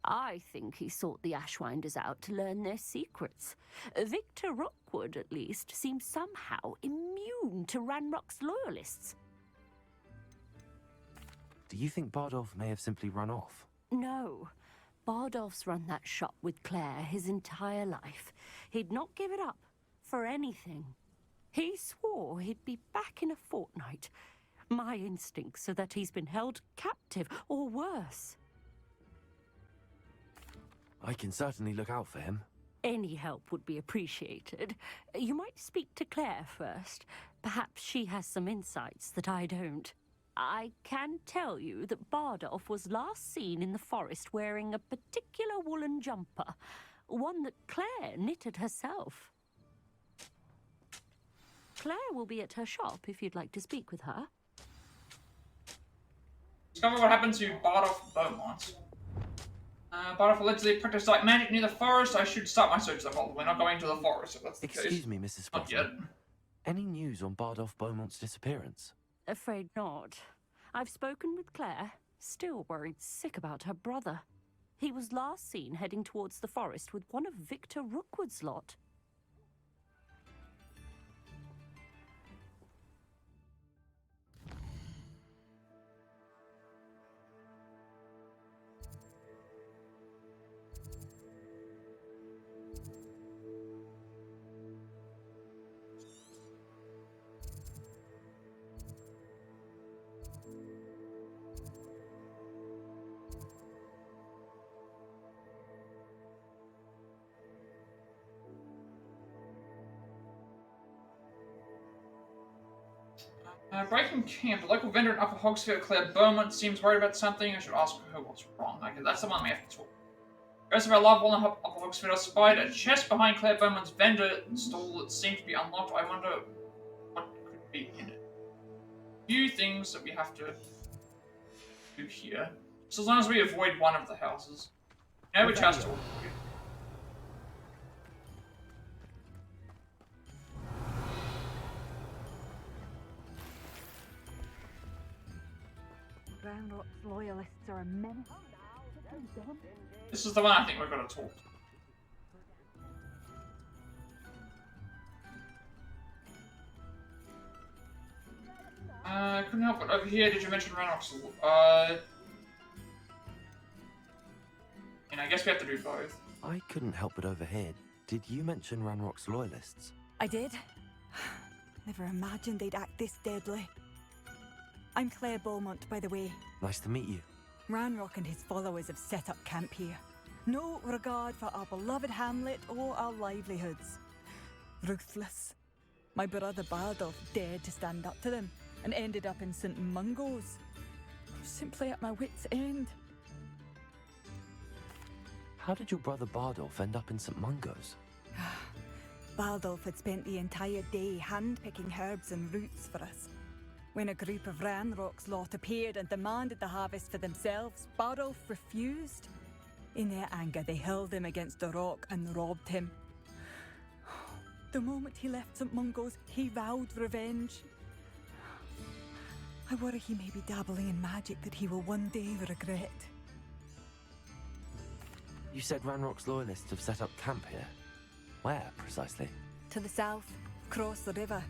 I think he sought the Ashwinders out to learn their secrets. Victor Rookwood, at least, seems somehow immune to Ranrock's Loyalists. Do you think Bardolph may have simply run off? No. Bardolph's run that shop with Claire his entire life. He'd not give it up for anything. He swore he'd be back in a fortnight. My instincts are that he's been held captive, or worse. I can certainly look out for him. Any help would be appreciated. You might speak to Claire first. Perhaps she has some insights that I don't. I can tell you that Bardolph was last seen in the forest wearing a particular woolen jumper, one that Claire knitted herself. Claire will be at her shop if you'd like to speak with her. Discover what happened to Bardolph Beaumont. Bardolph allegedly practiced like magic near the forest. I should start my search though. Well, we're not going to the forest, if that's the case. Excuse me, Mrs. Not Sprottle. yet. Any news on Bardolph Beaumont's disappearance? Afraid not. I've spoken with Claire. Still worried sick about her brother. He was last seen heading towards the forest with one of Victor Rookwood's lot. Breaking camp. The local vendor in Upper Hogsfield, Claire Beaumont, seems worried about something. I should ask her what's wrong. Okay, that's the one we have to talk. The rest of our loved one in Upper Hogsfield, I spied a chest behind Claire Beaumont's vendor stall that seemed to be unlocked. I wonder what could be in it. Few things that we have to do here. So as long as we avoid one of the houses. You know which house to avoid. Ranrock's Loyalists are a menace. This is the one I think we're going to talk. Couldn't help but over here. Did you mention Ranrock's? And I guess we have to do both. I couldn't help but overhear. Did you mention Ranrock's Loyalists? I did. Never imagined they'd act this deadly. I'm Claire Beaumont, by the way. Nice to meet you. Ranrock and his followers have set up camp here. No regard for our beloved hamlet or our livelihoods. Ruthless. My brother Bardolph dared to stand up to them and ended up in St. Mungo's. Simply at my wit's end. How did your brother Bardolph end up in St. Mungo's? Bardolph had spent the entire day hand-picking herbs and roots for us. When a group of Ranrock's lot appeared and demanded the harvest for themselves, Bardolph refused. In their anger, they hurled him against a rock and robbed him. The moment he left St. Mungo's, he vowed revenge. I worry he may be dabbling in magic that he will one day regret. You said Ranrock's Loyalists have set up camp here. Where, precisely? To the south, across the river.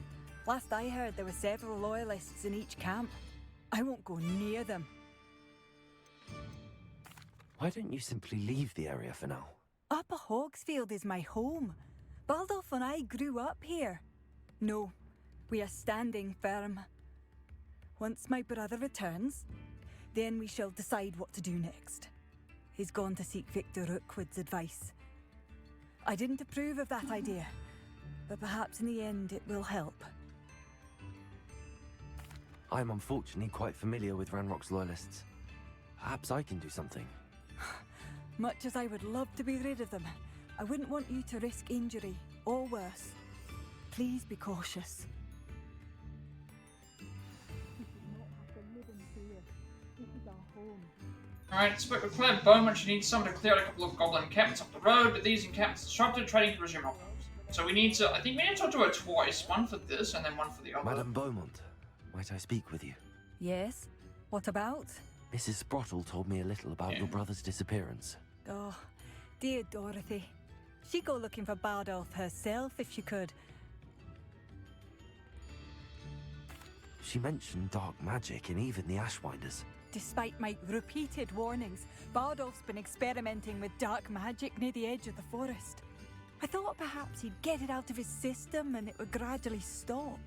Last I heard, there were several Loyalists in each camp. I won't go near them. Why don't you simply leave the area for now? Upper Hogsfield is my home. Bardolph and I grew up here. No, we are standing firm. Once my brother returns, then we shall decide what to do next. He's gone to seek Victor Rookwood's advice. I didn't approve of that idea, but perhaps in the end it will help. I'm unfortunately quite familiar with Ranrock's Loyalists. Perhaps I can do something. Much as I would love to be rid of them, I wouldn't want you to risk injury, or worse. Please be cautious. Alright, spoke with Claire Bowman. She needs someone to clear out a couple of goblin encampments up the road, but these encampments are disrupted, trading to resume operations. So we need to, I think we need to talk to her twice. One for this and then one for the other. Madame Beaumont, might I speak with you? Yes? What about? Mrs. Sprottle told me a little about your brother's disappearance. Oh, dear Dorothy. She'd go looking for Bardolph herself if she could. She mentioned dark magic and even the Ashwinders. Despite my repeated warnings, Bardolph's been experimenting with dark magic near the edge of the forest. I thought perhaps he'd get it out of his system and it would gradually stop.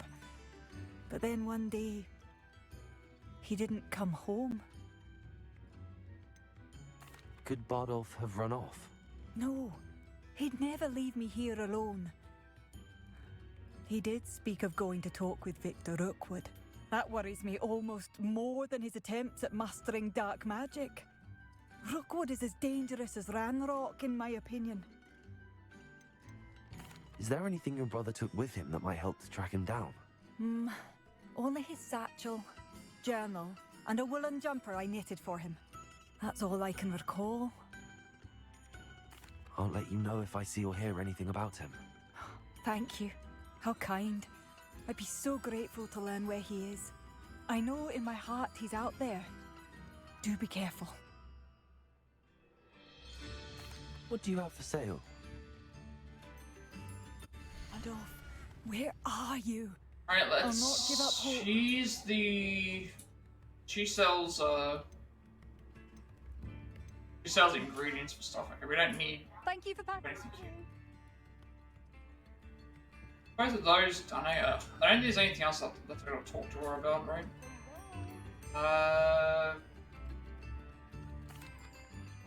But then one day, he didn't come home. Could Bardolph have run off? No, he'd never leave me here alone. He did speak of going to talk with Victor Rookwood. That worries me almost more than his attempts at mastering dark magic. Rookwood is as dangerous as Ranrock, in my opinion. Is there anything your brother took with him that might help to track him down? Only his satchel, journal, and a woolen jumper I knitted for him. That's all I can recall. I'll let you know if I see or hear anything about him. Thank you. How kind. I'd be so grateful to learn where he is. I know in my heart he's out there. Do be careful. What do you have for sale? Adolf, where are you? Alright, let's... I'll not give up hope. She sells, She sells ingredients for stuff. Okay, we don't need Thank you for packing. anything here. Both of those done. I don't think there's anything else that I gotta talk to her about, right?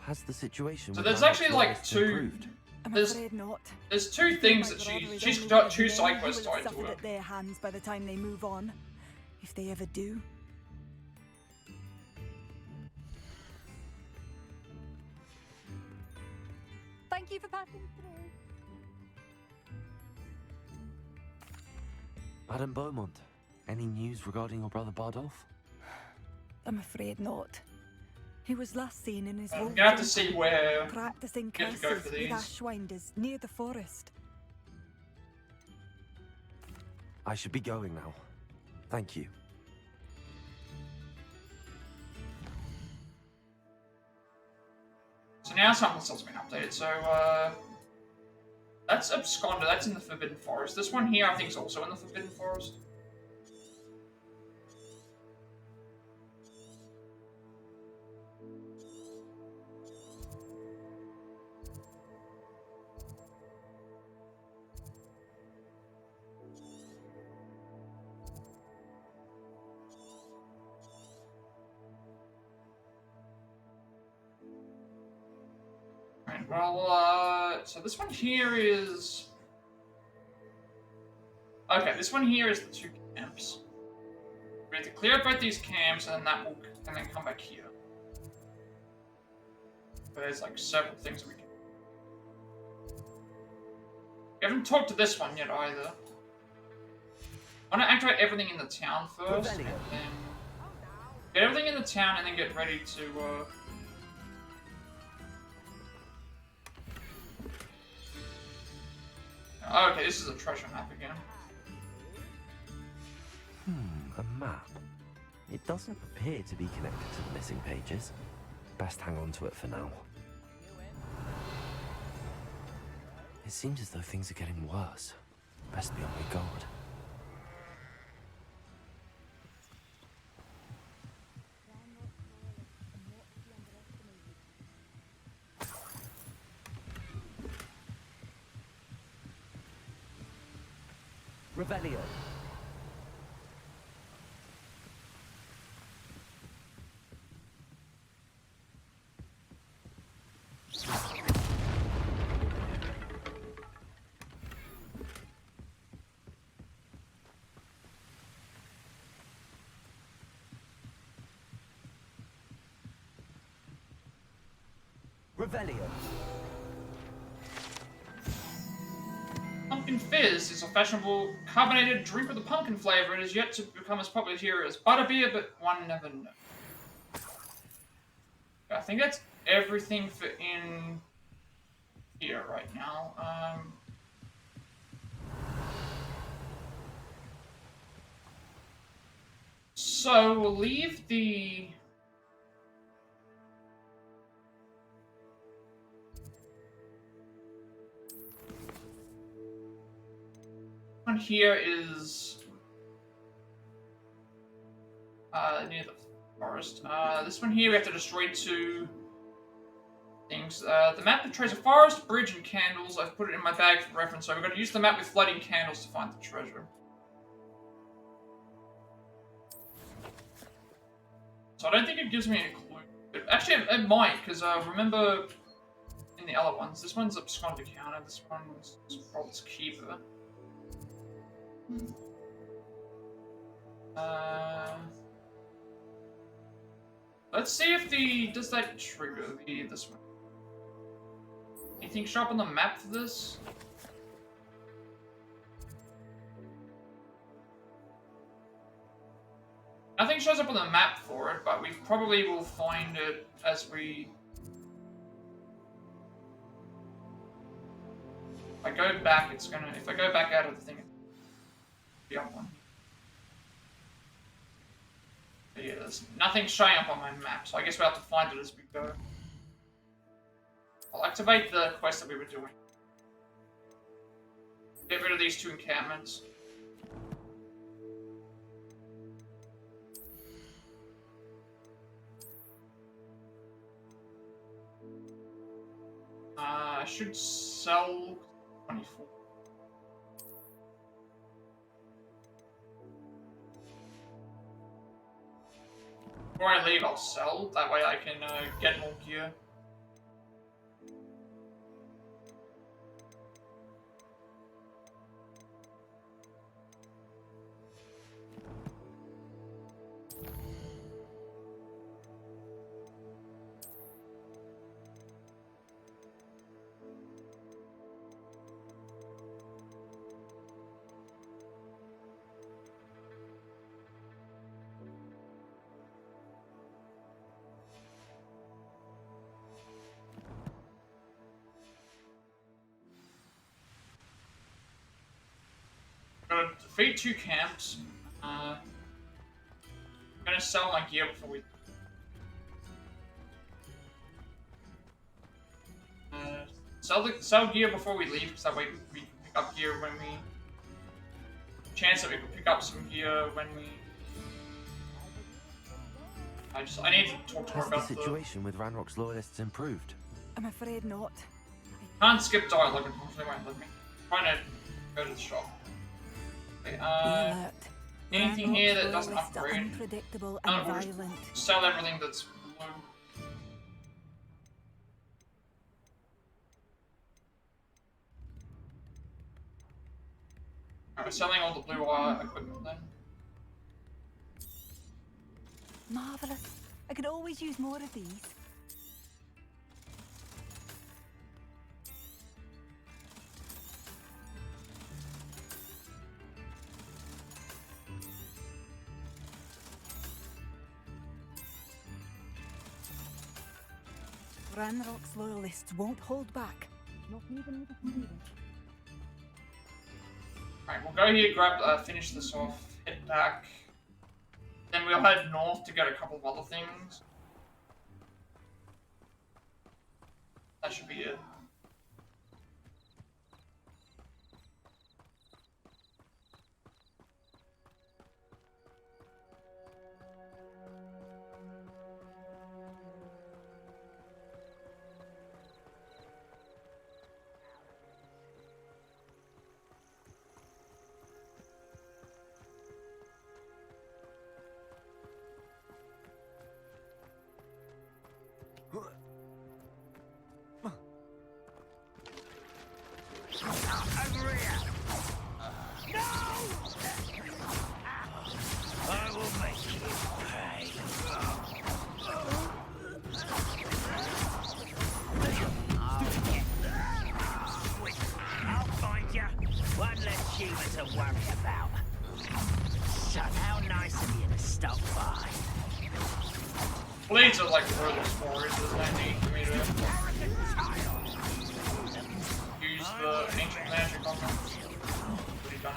Has the situation So with there's Ranrock's actually like Loyalists two. improved? I'm There's afraid not. there's two things that she's got two side quests tied tied to her. at their hands by the time they move on, if they ever do. Thank you for passing through. Madame Beaumont, any news regarding your brother Bardolph? I'm afraid not. He was last seen in his I'm wool gonna have to jumper, see where practicing you have to go curses for with these. Ashwinders near the forest. I should be going now. Thank you. So now something else has been updated. So that's Absconder. That's in the Forbidden Forest. This one here, I think, is also in the Forbidden Forest. Right, well, so this one here is... Okay, this one here is the two camps. We have to clear up both these camps, and then that will and then come back here. But there's like several things we can. We haven't talked to this one yet either. I want to activate everything in the town first, and then get everything in the town, and then get ready to. Okay, this is a treasure map again. A map. It doesn't appear to be connected to the missing pages. Best hang on to it for now. It seems as though things are getting worse. Best be on my guard. Revelio. Revelio. Pumpkin Fizz is a fashionable carbonated drink with a pumpkin flavor. It is yet to become as popular here as butterbeer, but one never knows. I think that's everything for in here right now. So we'll leave the. One here is near the forest. This one here we have to destroy 2 things. The map portrays a forest, bridge, and candles. I've put it in my bag for reference, so we're going to use the map with flooding candles to find the treasure. So I don't think it gives me any clue. Actually, it might, because remember in the other ones, this one's absconded counter, this one's Rob's keeper. Let's see if does that trigger this one? Anything show up on the map for this? Nothing shows up on the map for it, but we probably will find it as we. If I go back, it's gonna. If I go back out of the thing. The other one. But yeah, there's nothing showing up on my map, so I guess we'll have to find it as we go. I'll activate the quest that we were doing. Get rid of these 2 encampments. I should sell 24. Before I leave, I'll sell. That way I can get more gear. I'm gonna defeat 2 camps. I'm gonna sell my gear before we. Sell gear before we leave, because that way we can pick up gear when we. Chance that we can pick up some gear when we. I need to talk to her Has about the situation with Ranrock's loyalists improved? I'm afraid not. Can't skip dialogue, unfortunately, won't let me. I'm trying to go to the shop. Okay, Be alert. anything here that doesn't Loyalists are upgrade? unpredictable No, and we'll just violent. sell everything that's blue. Alright, we're selling all the blue wire equipment then. Marvellous. I could always use more of these. Ranrock's loyalists won't hold back. Not even with a fever. Alright, we'll go here, grab, finish this off, head back. Then we'll head north to get a couple of other things. That should be it. Over here! No! I will make you pay. I'll find you. One less human to worry about. So how nice of you to stop by. Blades are like furthest warriors, there's no need for me to use the ancient magic on them. Pretty done.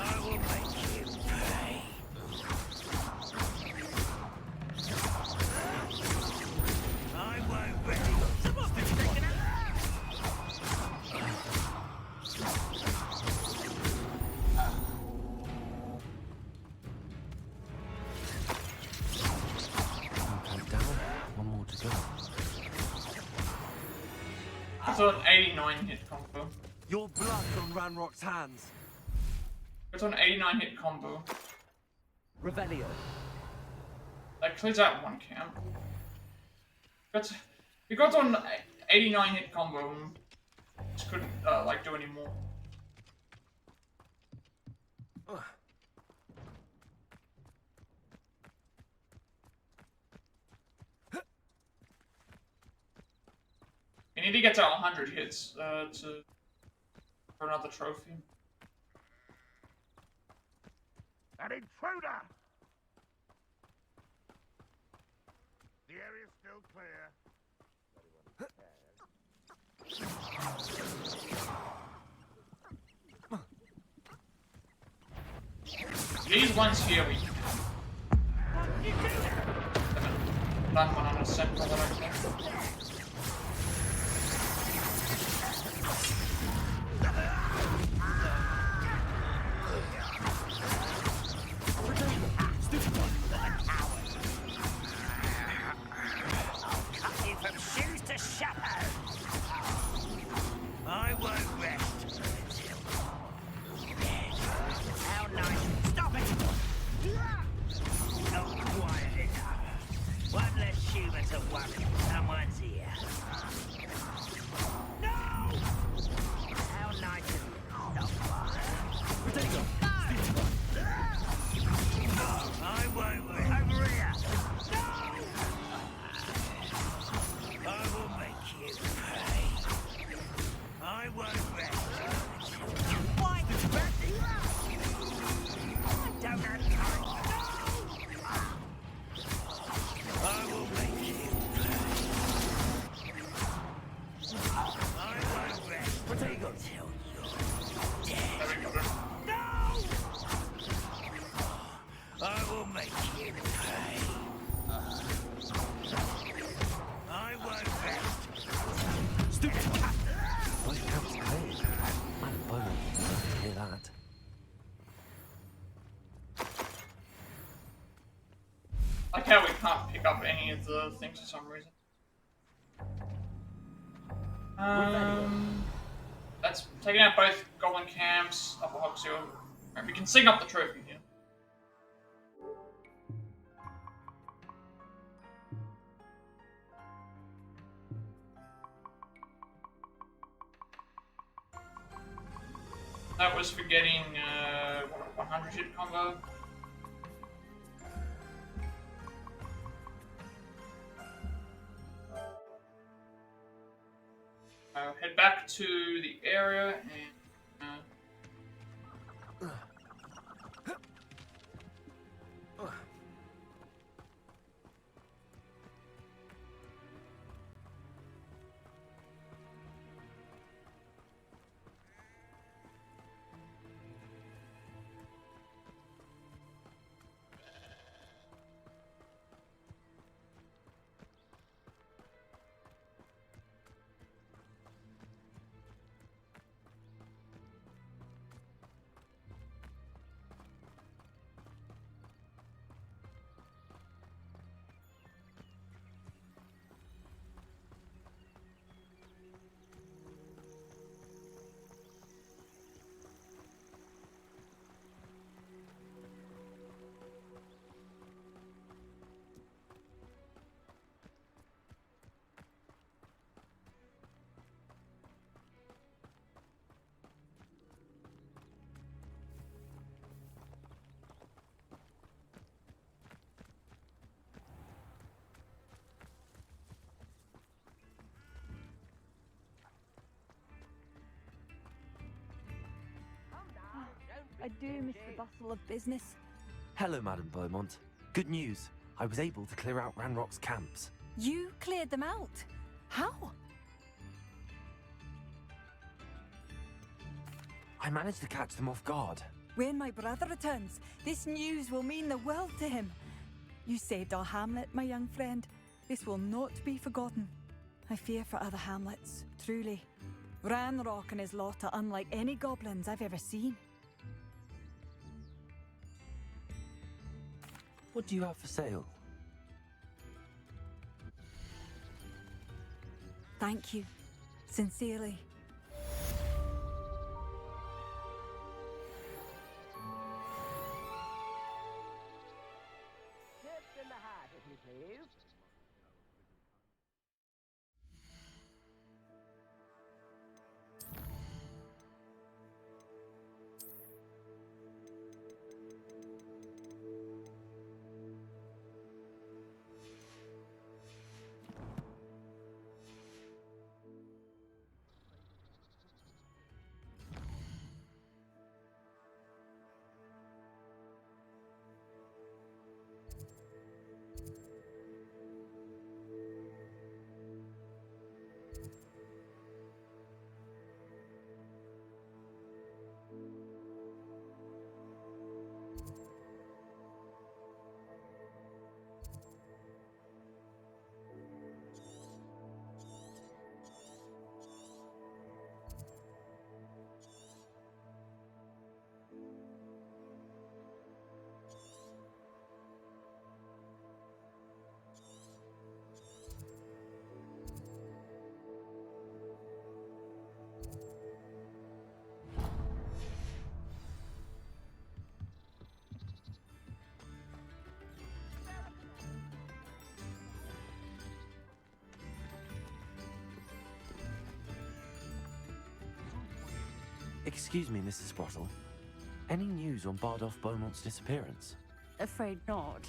I will make you pay. I won't ready. Someone's been taken out. Okay, down. One more to go. It's an 89 hit combo. Your blood on Ranrock's hands. It's an 89 hit combo. Revelio. That clears out one camp. We got on 89 hit combo and just couldn't like do any more. You need to get to 100 hits for another trophy. An intruder! The area's still clear. These ones here we done 100% for what I think. Shoes to shadow. I won't rest until dead. How nice. Stop it! Not quiet enough. One less human to worry. Someone's here. No! How nice of you. Stop by. Protego. I won't rest. Over here. I will make you pay. I won't rest. Why the mercy? I don't have time. I will make you pay. I won't rest. Protego till you're dead. No! I will make you pay. I won't rest. Stupefy. Well, it comes clear. My opponent will love to hear that. Like how we can't pick up any of the things for some reason. That's taking out both goblin camps, Upper Hogsfield. Right, we can sing up the trophy here. That was for getting 100 hit combo. Head back to the area and. I do miss the bustle of business. Hello, Madam Beaumont. Good news. I was able to clear out Ranrock's camps. You cleared them out? How? I managed to catch them off guard. When my brother returns, this news will mean the world to him. You saved our hamlet, my young friend. This will not be forgotten. I fear for other hamlets, truly. Ranrock and his lot are unlike any goblins I've ever seen. What do you have for sale? Thank you. Sincerely. Tips in the hat, if you please. Excuse me, Mrs. Sprottle. Any news on Bardolph Beaumont's disappearance? Afraid not.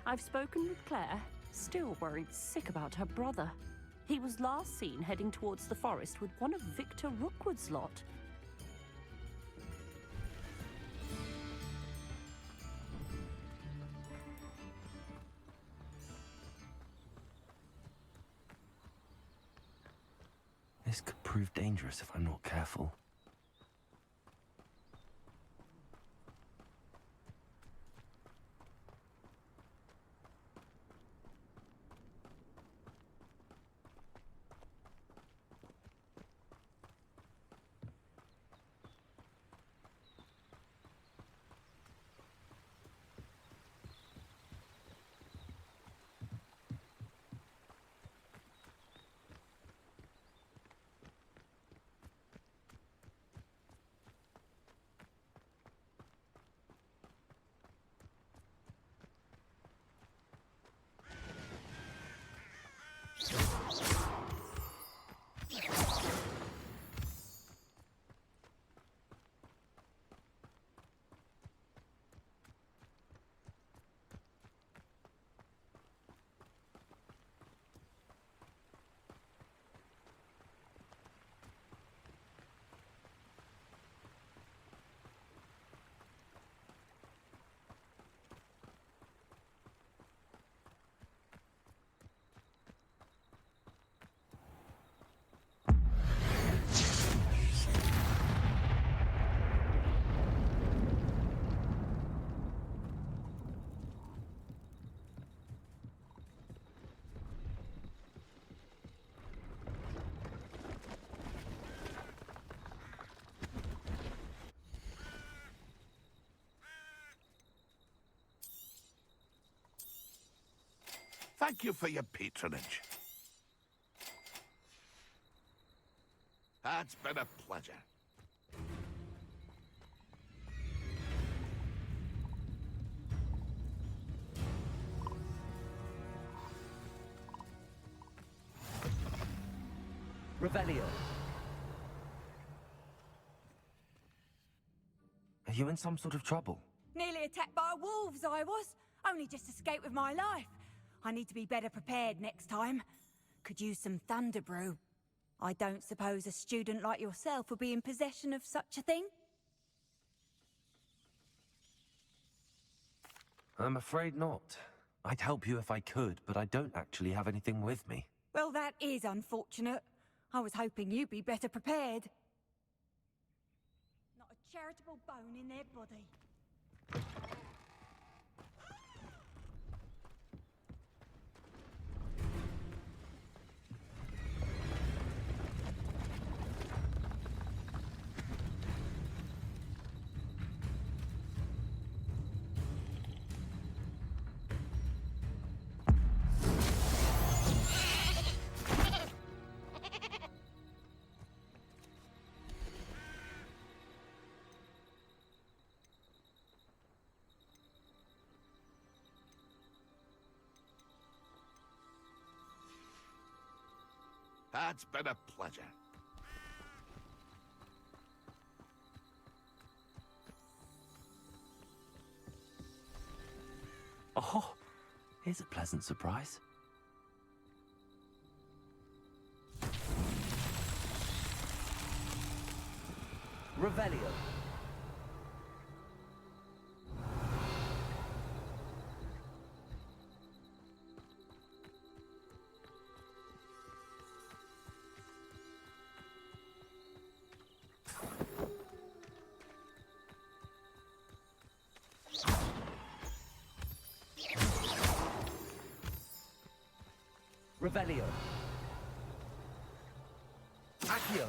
I've spoken with Claire, still worried sick about her brother. He was last seen heading towards the forest with one of Victor Rookwood's lot. This could prove dangerous if I'm not careful. Thank you for your patronage. It's been a pleasure. Revelio. Are you in some sort of trouble? Nearly attacked by wolves, I was. Only just escaped with my life. I need to be better prepared next time. Could use some thunder brew. I don't suppose a student like yourself would be in possession of such a thing? I'm afraid not. I'd help you if I could, but I don't actually have anything with me. Well, that is unfortunate. I was hoping you'd be better prepared. Not a charitable bone in their body. It's been a pleasure. Oh, here's a pleasant surprise. Revelio. Revelio. Accio.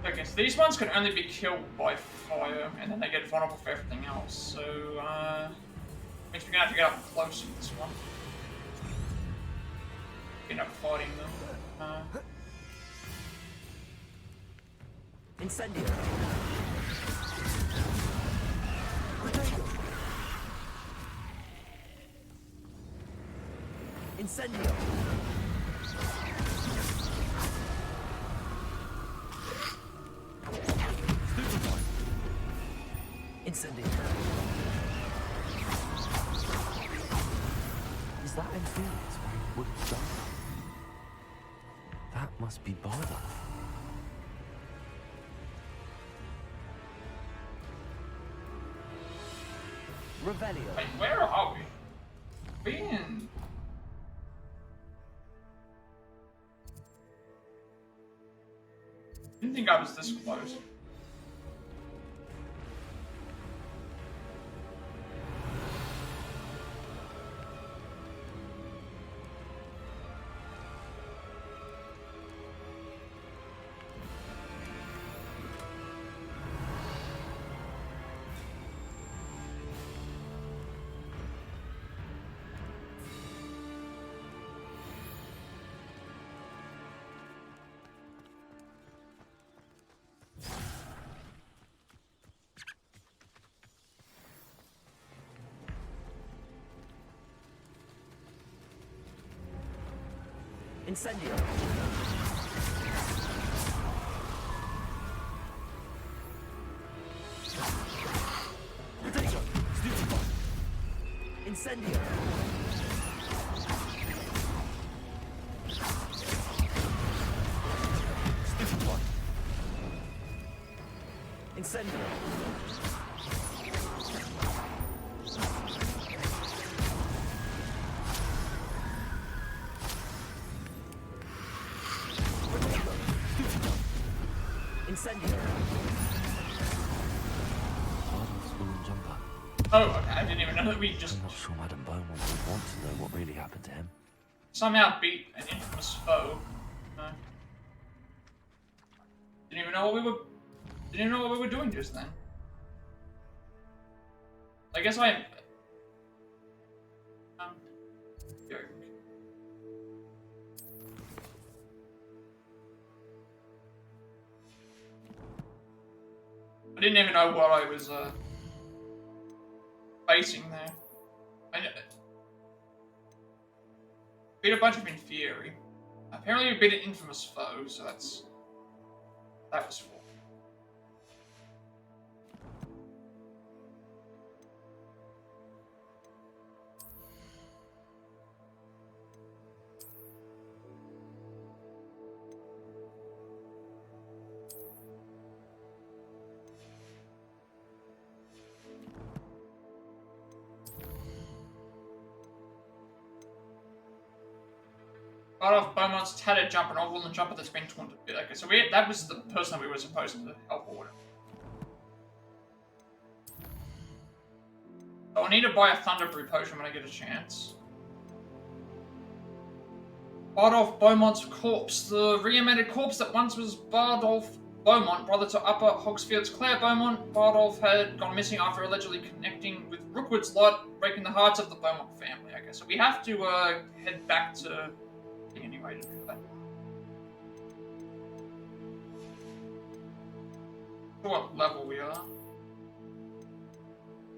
Okay, so these ones can only be killed by fire, and then they get vulnerable for everything else. So, means we're gonna have to get up close with this one. End up fighting them. Incendio. Incendio. Stupefy. Incendio. Is that Inferior's wearing wooden stuff? That must be Barda. Revelio. Wait, where are we? Being. Didn't think I was this close. Incendio. Protego. Stupefy. Incendio. Stupefy. Incendio. Incendio. Jumper. Oh, okay. I didn't even know that we just I'm not sure Madam Beaumont would want to know what really happened to him. somehow beat an infamous foe. Didn't even know what we were doing just then. I guess I. Here. I didn't even know what I was facing there. I beat a bunch of inferi. Apparently we beat an infamous foe, so that was cool. Part of Beaumont's tattered jumper, an old woolen jumper that's been torn to bits. Okay, so that was the person that we were supposed to help or whatever. So I need to buy a Thunder Brew potion when I get a chance. Bardolph Beaumont's corpse. The reanimated corpse that once was Bardolph Beaumont, brother to Upper Hogsfield's Claire Beaumont. Bardolph had gone missing after allegedly connecting with Rookwood's lot, breaking the hearts of the Beaumont family. Okay, so we have to head back to... anyway to do that. What level we are?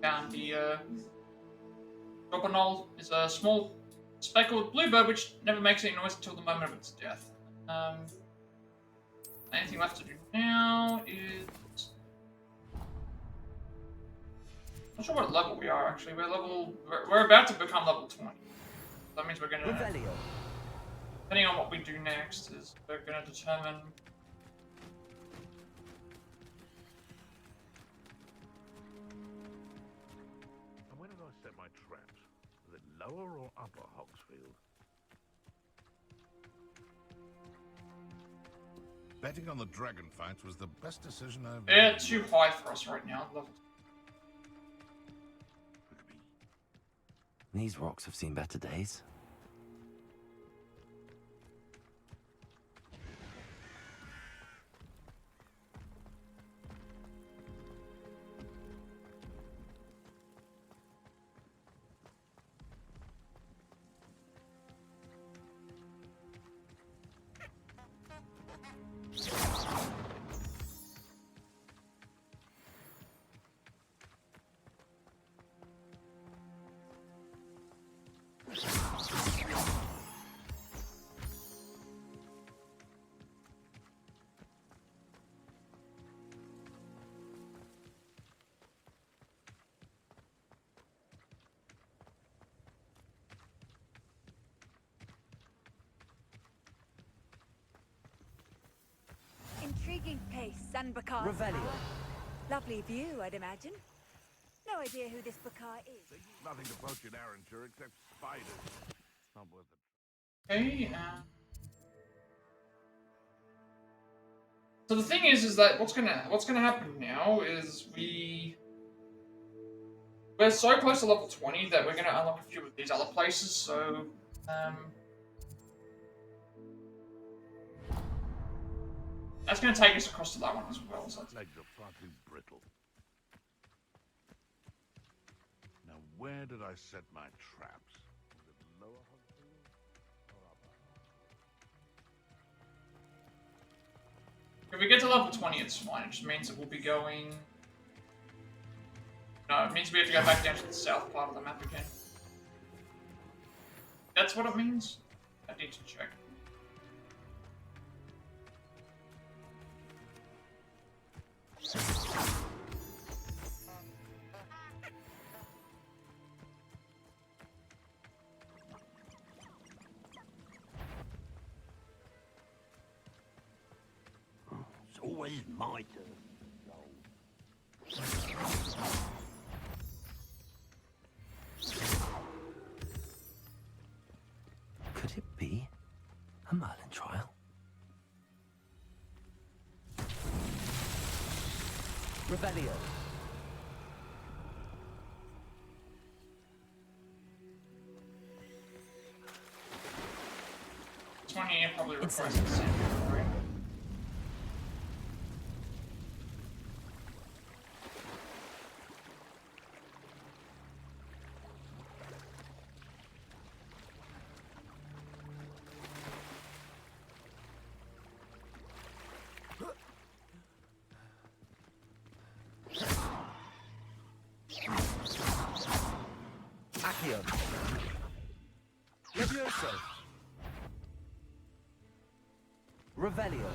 Down the Robinol is a small speckled bluebird which never makes any noise until the moment of its death. Anything left to do now is not sure what level we are actually. We're about to become level 20. That means we're gonna Revelio. depending on what we do next, is we're going to determine... And where did I set my traps? Was it Lower or Upper Hogsfield? Betting on the dragon fights was the best decision I've They're too high for us right now. Level. These rocks have seen better days. Intriguing pace, Sanbakar. Revelio. Lovely view, I'd imagine. No idea who this Bakar is. Nothing to poach in Arranshire except spiders. Not worth it. Okay, so the thing is that what's gonna happen now is we're so close to level 20 that we're gonna unlock a few of these other places. So that's gonna take us across to that one as well. So Legs are far too brittle. Now, where did I set my traps? Was it Lower Hogsfield or Upper? if we get to level 20, it's fine. It just means that we'll be going. No, it means we have to go back down to the south part of the map again. That's what it means? I need to check. It's always my turn. Could it be a Merlin trial? Revelio. This one here probably requires Insanity. insanity, right? Accio. Levioso. Revelio.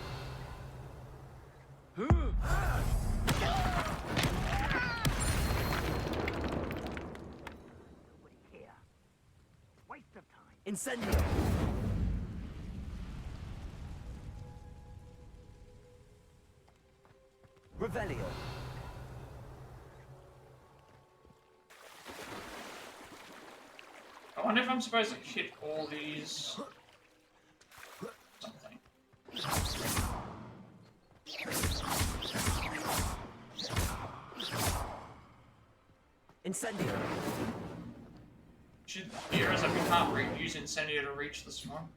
Nobody here. Waste of time. Incendio. Revelio. I wonder if I'm supposed to hit all these... something. Incendio. Should here is that we can't use Incendio to reach this one.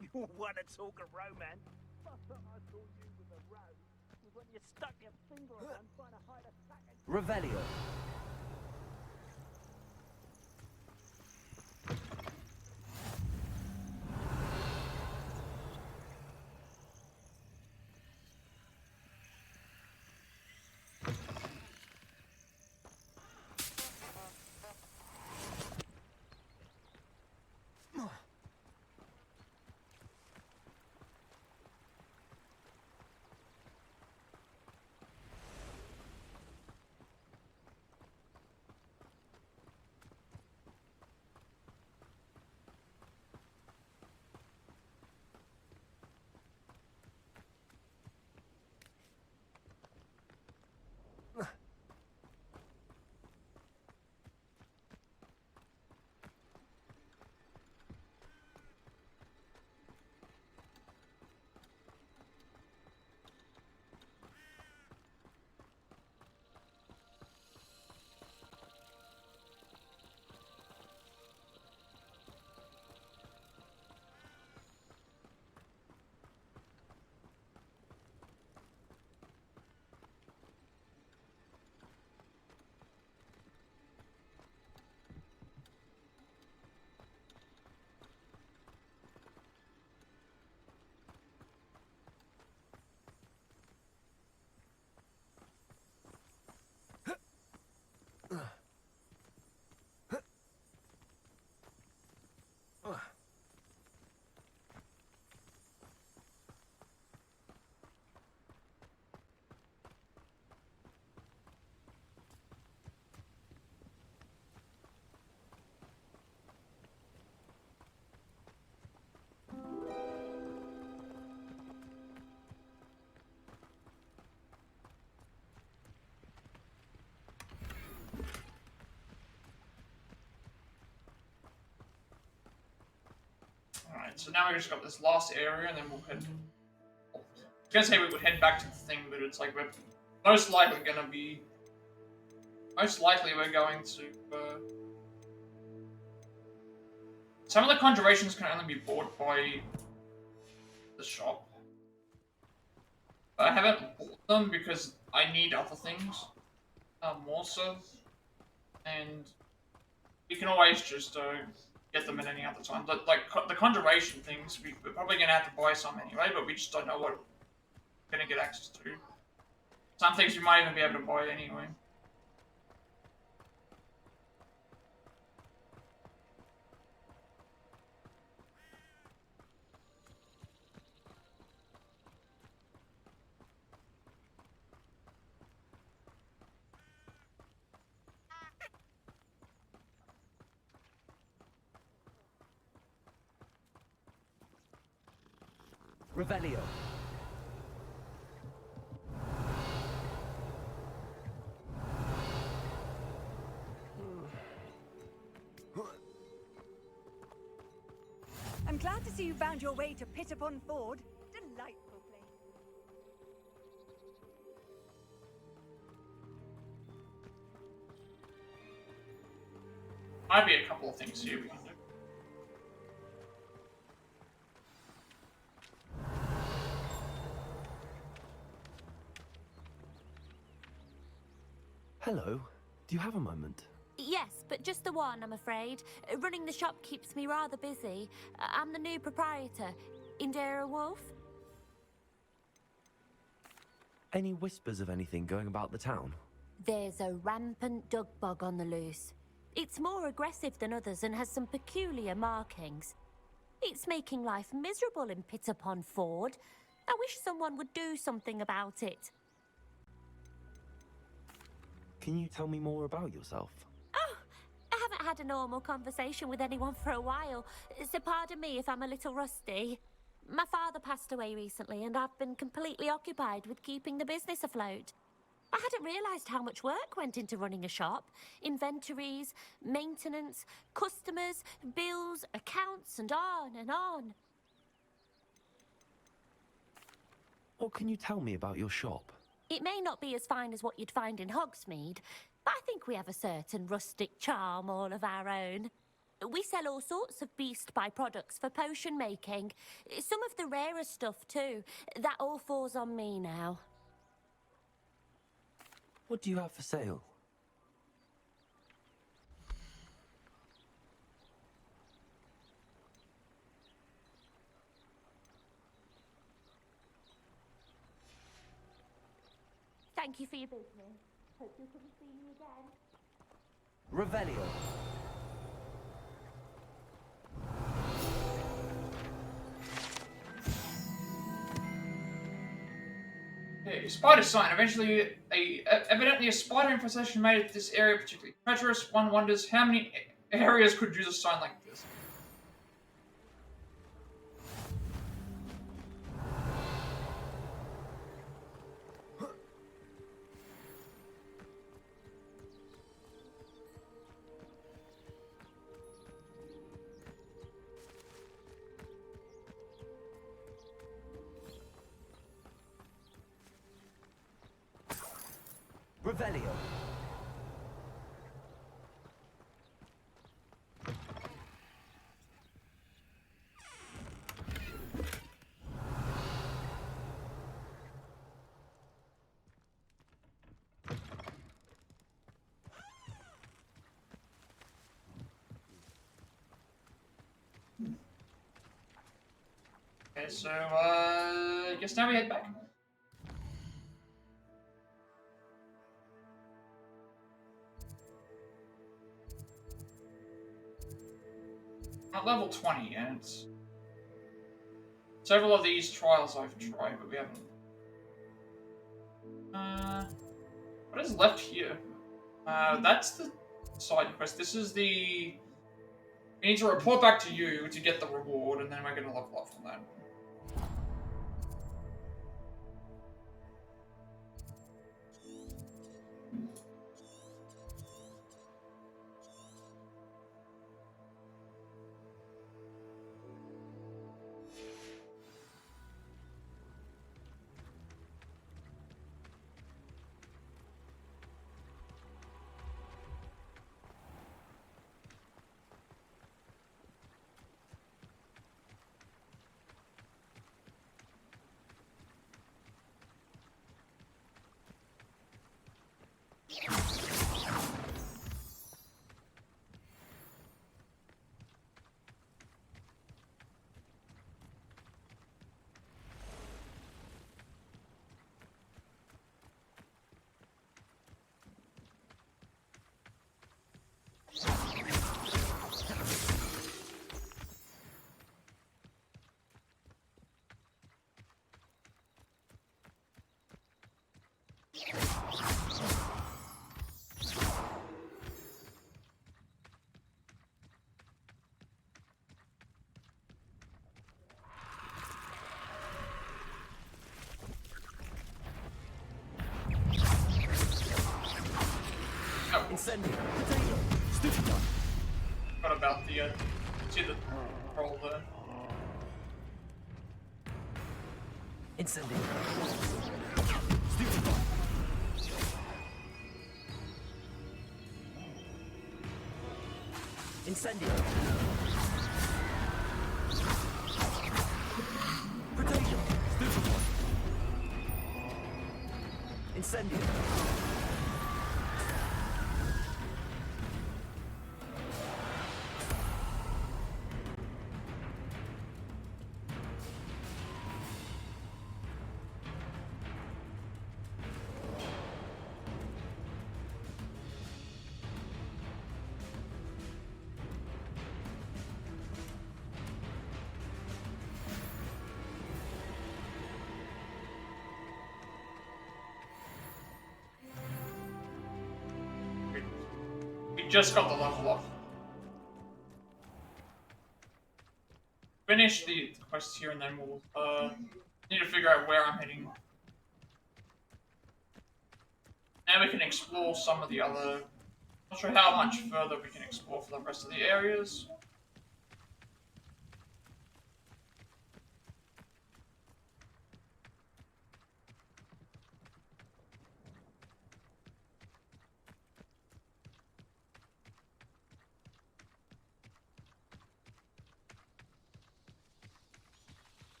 You want to talk a romance? First time I saw you with a rose was when you stuck your finger on one trying to hide a sack and... Revelio. Alright, so now we just got this last area, and then we'll head... I was gonna say we would head back to the thing, but it's like we're most likely gonna be... Most likely we're going to... Some of the conjurations can only be bought by the shop. But I haven't bought them because I need other things. More so. And you can always just get them at any other time. But like the conjuration things, we're probably gonna have to buy some anyway, but we just don't know what we're gonna get access to. Some things we might even be able to buy anyway. Revelio. I'm glad to see you found your way to Pitupon Ford. Delightful place. Might be a couple of things here we can do. Hello. Do you have a moment? Yes, but just the one, I'm afraid. Running the shop keeps me rather busy. I'm the new proprietor, Indira Wolf. Any whispers of anything going about the town? There's a rampant dug bug on the loose. It's more aggressive than others and has some peculiar markings. It's making life miserable in Pitupon Ford. I wish someone would do something about it. Can you tell me more about yourself? Oh, I haven't had a normal conversation with anyone for a while, so pardon me if I'm a little rusty. My father passed away recently, and I've been completely occupied with keeping the business afloat. I hadn't realised how much work went into running a shop. Inventories, maintenance, customers, bills, accounts, and on and on. What can you tell me about your shop? It may not be as fine as what you'd find in Hogsmeade, but I think we have a certain rustic charm all of our own. We sell all sorts of beast by products for potion making. Some of the rarer stuff too. That all falls on me now. What do you have for sale? Thank you for your business. Hope you'll come and see me again. Revelio. Okay, spider sign. Eventually, evidently a spider infestation made this area particularly treacherous. One wonders how many areas could use a sign like this. Revelio. Okay, so I guess now we head back. At level 20, and it's several of these trials I've tried, but we haven't. What is left here? That's the side quest. This is the. We need to report back to you to get the reward, and then we're gonna level up from that. Incendio. Protego. Stupefy. Forgot about the see the roll there. Incendio. Stupefy. Incendio. Protego. Stupefy. Incendio. We just got the level up. Finish the quests here and then we'll need to figure out where I'm heading. Now we can explore some of the other... Not sure how much further we can explore for the rest of the areas.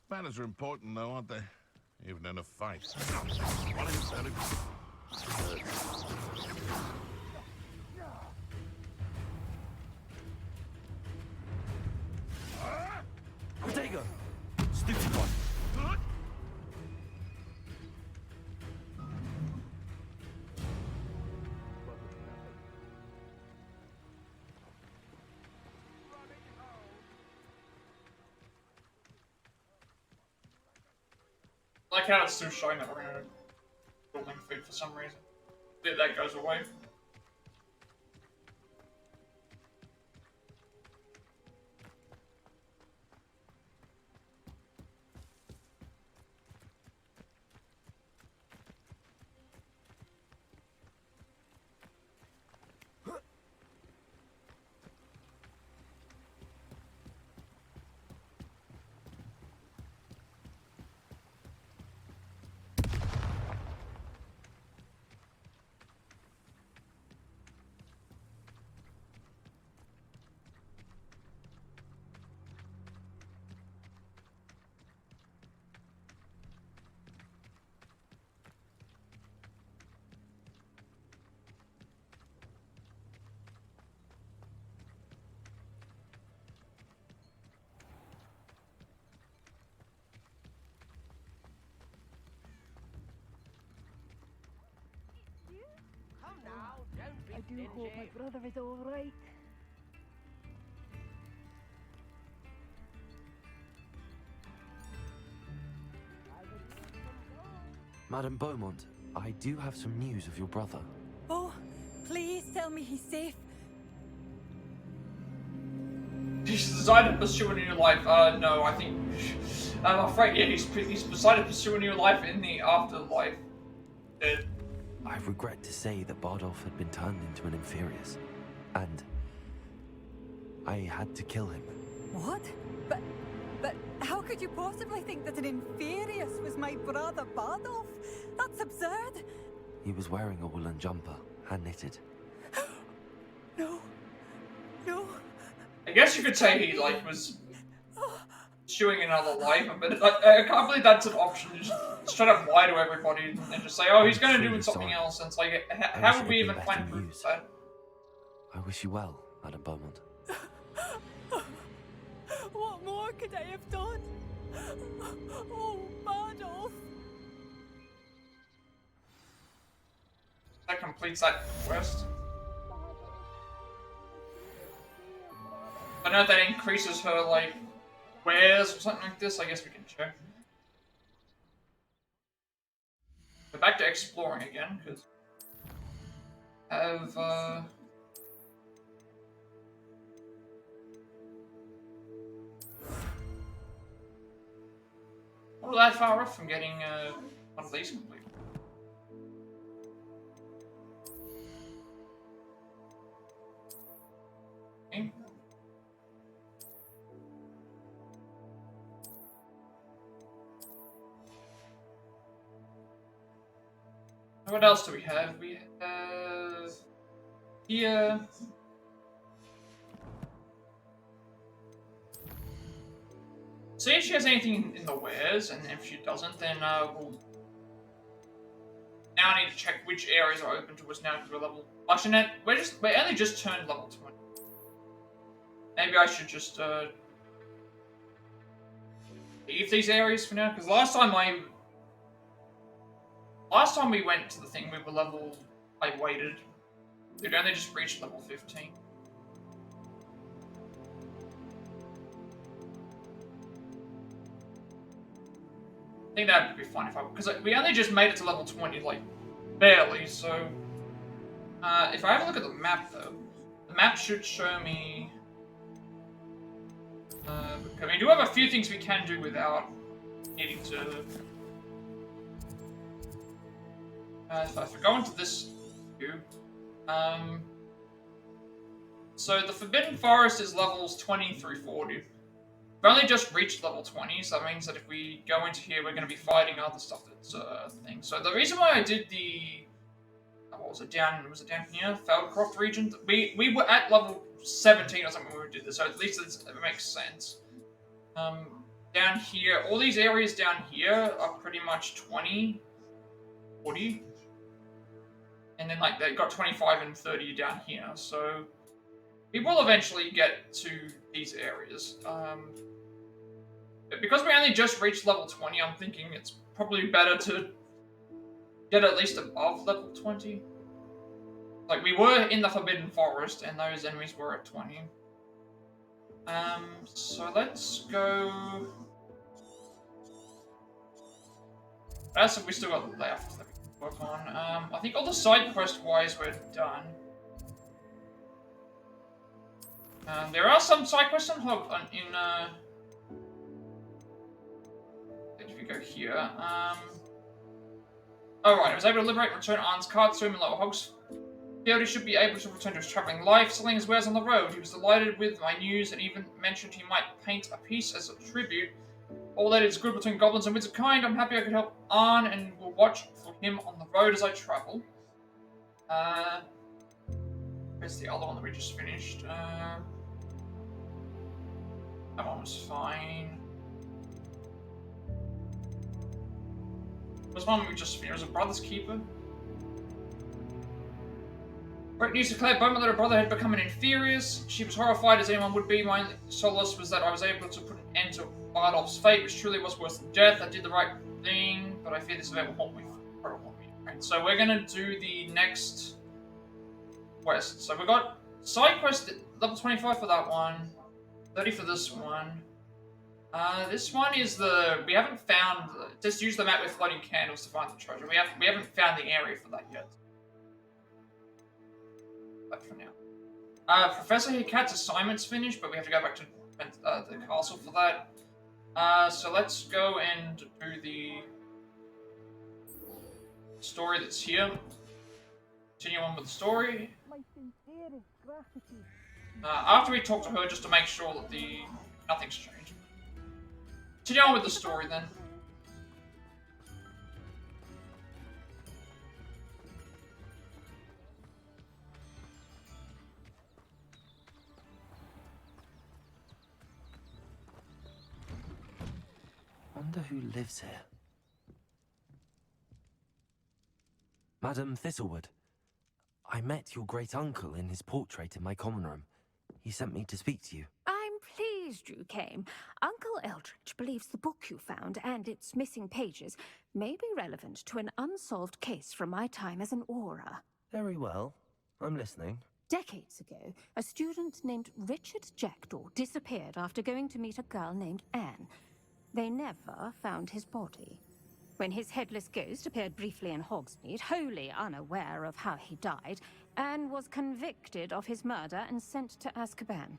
Manners are important, though, aren't they? Even in a fight. What is that? Protego. Stupefy. I like how it's still showing that we're in a building feed for some reason. That goes away. I do hope my brother is all right. Madame Beaumont, I do have some news of your brother. Oh, please tell me he's safe. He's decided to pursue a new life. No, I think... I'm afraid, yeah, he's decided to pursue a new life in the afterlife. Dead. I regret to say that Bardolph had been turned into an Inferius, and I had to kill him. What? But how could you possibly think that an Inferius was my brother Bardolph? That's absurd. He was wearing a woolen jumper, hand-knitted. No. I guess you could say he, like, was pursuing another life, but I can't believe that's an option. Just straight up lie to everybody and just say, oh, he's going to do something else. And it's like, how would we even find proof of that? I wish you well, Madame Beaumont. What more could I have done? Oh, Bardolph. That completes that quest. I know if that increases her, like, wares or something like this. I guess we can check. Go back to exploring again, because have Not that far off from getting one of these complete. Okay. What else do we have? We have here. See if she has anything in the wares, and if she doesn't, then we'll now need to check which areas are open to us now because we're level. Actually, no, we only just turned level 20. Maybe I should just leave these areas for now because last time we went to the thing, we were level. I waited. We'd only just reached level 15. I think that would be fine if because we only just made it to level 20, like barely. So if I have a look at the map, though, the map should show me. We do have a few things we can do without needing to. If I go into this view, so the Forbidden Forest is levels 20 through 40. We've only just reached level 20, so that means that if we go into here, we're going to be fighting other stuff that's thing. So the reason why I did the what was it down here, Feldcroft region? We were at level 17 or something when we did this, so at least it makes sense. Down here, all these areas down here are pretty much 20, 40. And then, like, they've got 25 and 30 down here, so we will eventually get to these areas. But because we only just reached level 20, I'm thinking it's probably better to get at least above level 20. Like, we were in the Forbidden Forest, and those enemies were at 20. So let's go. That's what we still got left that we can work on. I think all the side quest wise we're done. There are some side quests on if we go here. Alright, I was able to liberate and return Arn's cart to him in Lower Hogsfield. He should be able to return to his travelling life, selling his wares on the road. He was delighted with my news and even mentioned he might paint a piece as a tribute. All that is good between goblins and wizard kind. I'm happy I could help Arn and will watch for him on the road as I travel. Where's the other one that we just finished? That one was fine. Was one we just finished? Was it Brother's Keeper? Great news declared Bowman that her brother had become an inferiors. She was horrified as anyone would be. My only solace was that I was able to put an end to Bardolph's fate, which truly was worse than death. I did the right thing, but I fear this event will haunt me. Right, so we're going to do the next quest. So we've got side quest level 25 for that one, 30 for this one. This one is we haven't found, just use the map with floating candles to find the treasure. We haven't found the area for that yet. But for now. Professor Hicat's assignment's finished, but we have to go back to the castle for that. So let's go and do the story that's here. Continue on with the story. After we talk to her, just to make sure that nothing's changed. Continue on with the story then. Wonder who lives here. Madam Thistlewood, I met your great-uncle in his portrait in my common room. He sent me to speak to you. I'm pleased you came. Uncle Eldridge believes the book you found and its missing pages may be relevant to an unsolved case from my time as an Auror. Very well. I'm listening. Decades ago, a student named Richard Jackdaw disappeared after going to meet a girl named Anne. They never found his body. When his headless ghost appeared briefly in Hogsmeade, wholly unaware of how he died, Anne was convicted of his murder and sent to Azkaban.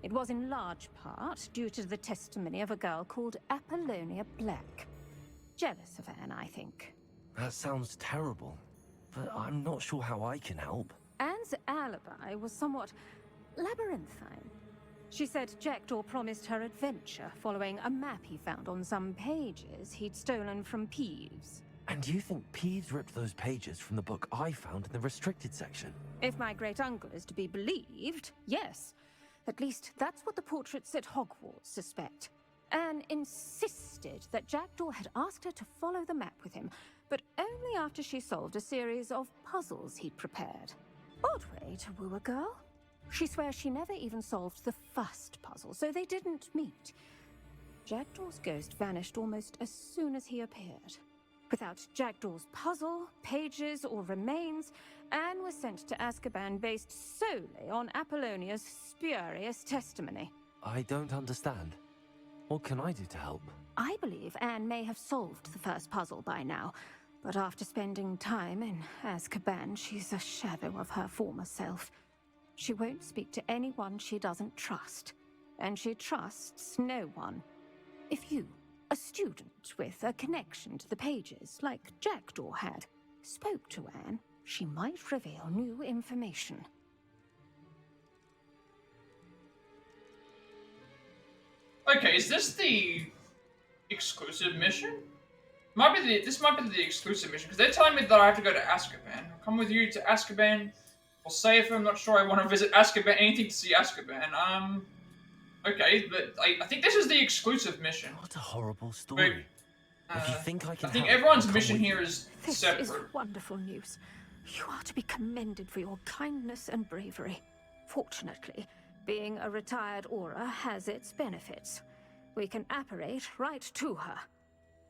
It was in large part due to the testimony of a girl called Apollonia Black. jealous of Anne, I think. That sounds terrible, but I'm not sure how I can help. Anne's alibi was somewhat labyrinthine. She said Jackdaw promised her adventure following a map he found on some pages he'd stolen from Peeves. And you think Peeves ripped those pages from the book I found in the restricted section? If my great-uncle is to be believed, yes. At least that's what the portraits at Hogwarts suspect. Anne insisted that Jackdaw had asked her to follow the map with him, but only after she solved a series of puzzles he'd prepared. Odd way to woo a girl. She swears she never even solved the first puzzle, so they didn't meet. Jackdaw's ghost vanished almost as soon as he appeared. Without Jackdaw's puzzle, pages, or remains, Anne was sent to Azkaban based solely on Apollonia's spurious testimony. I don't understand. What can I do to help? I believe Anne may have solved the first puzzle by now, but after spending time in Azkaban, she's a shadow of her former self. She won't speak to anyone she doesn't trust, and she trusts no one. If you, a student with a connection to the pages, like Jackdaw had, spoke to Anne, she might reveal new information. Okay, is this the exclusive mission? This might be the exclusive mission, because they're telling me that I have to go to Azkaban. I'll come with you to Azkaban. Or safe, I'm not sure I want to visit Azkaban, anything to see Azkaban. Okay, but I think this is the exclusive mission. What a horrible story. If you think I can I think help, everyone's I'll come mission with here you. is This separate. is wonderful news. You are to be commended for your kindness and bravery. Fortunately, being a retired Auror has its benefits. We can apparate right to her.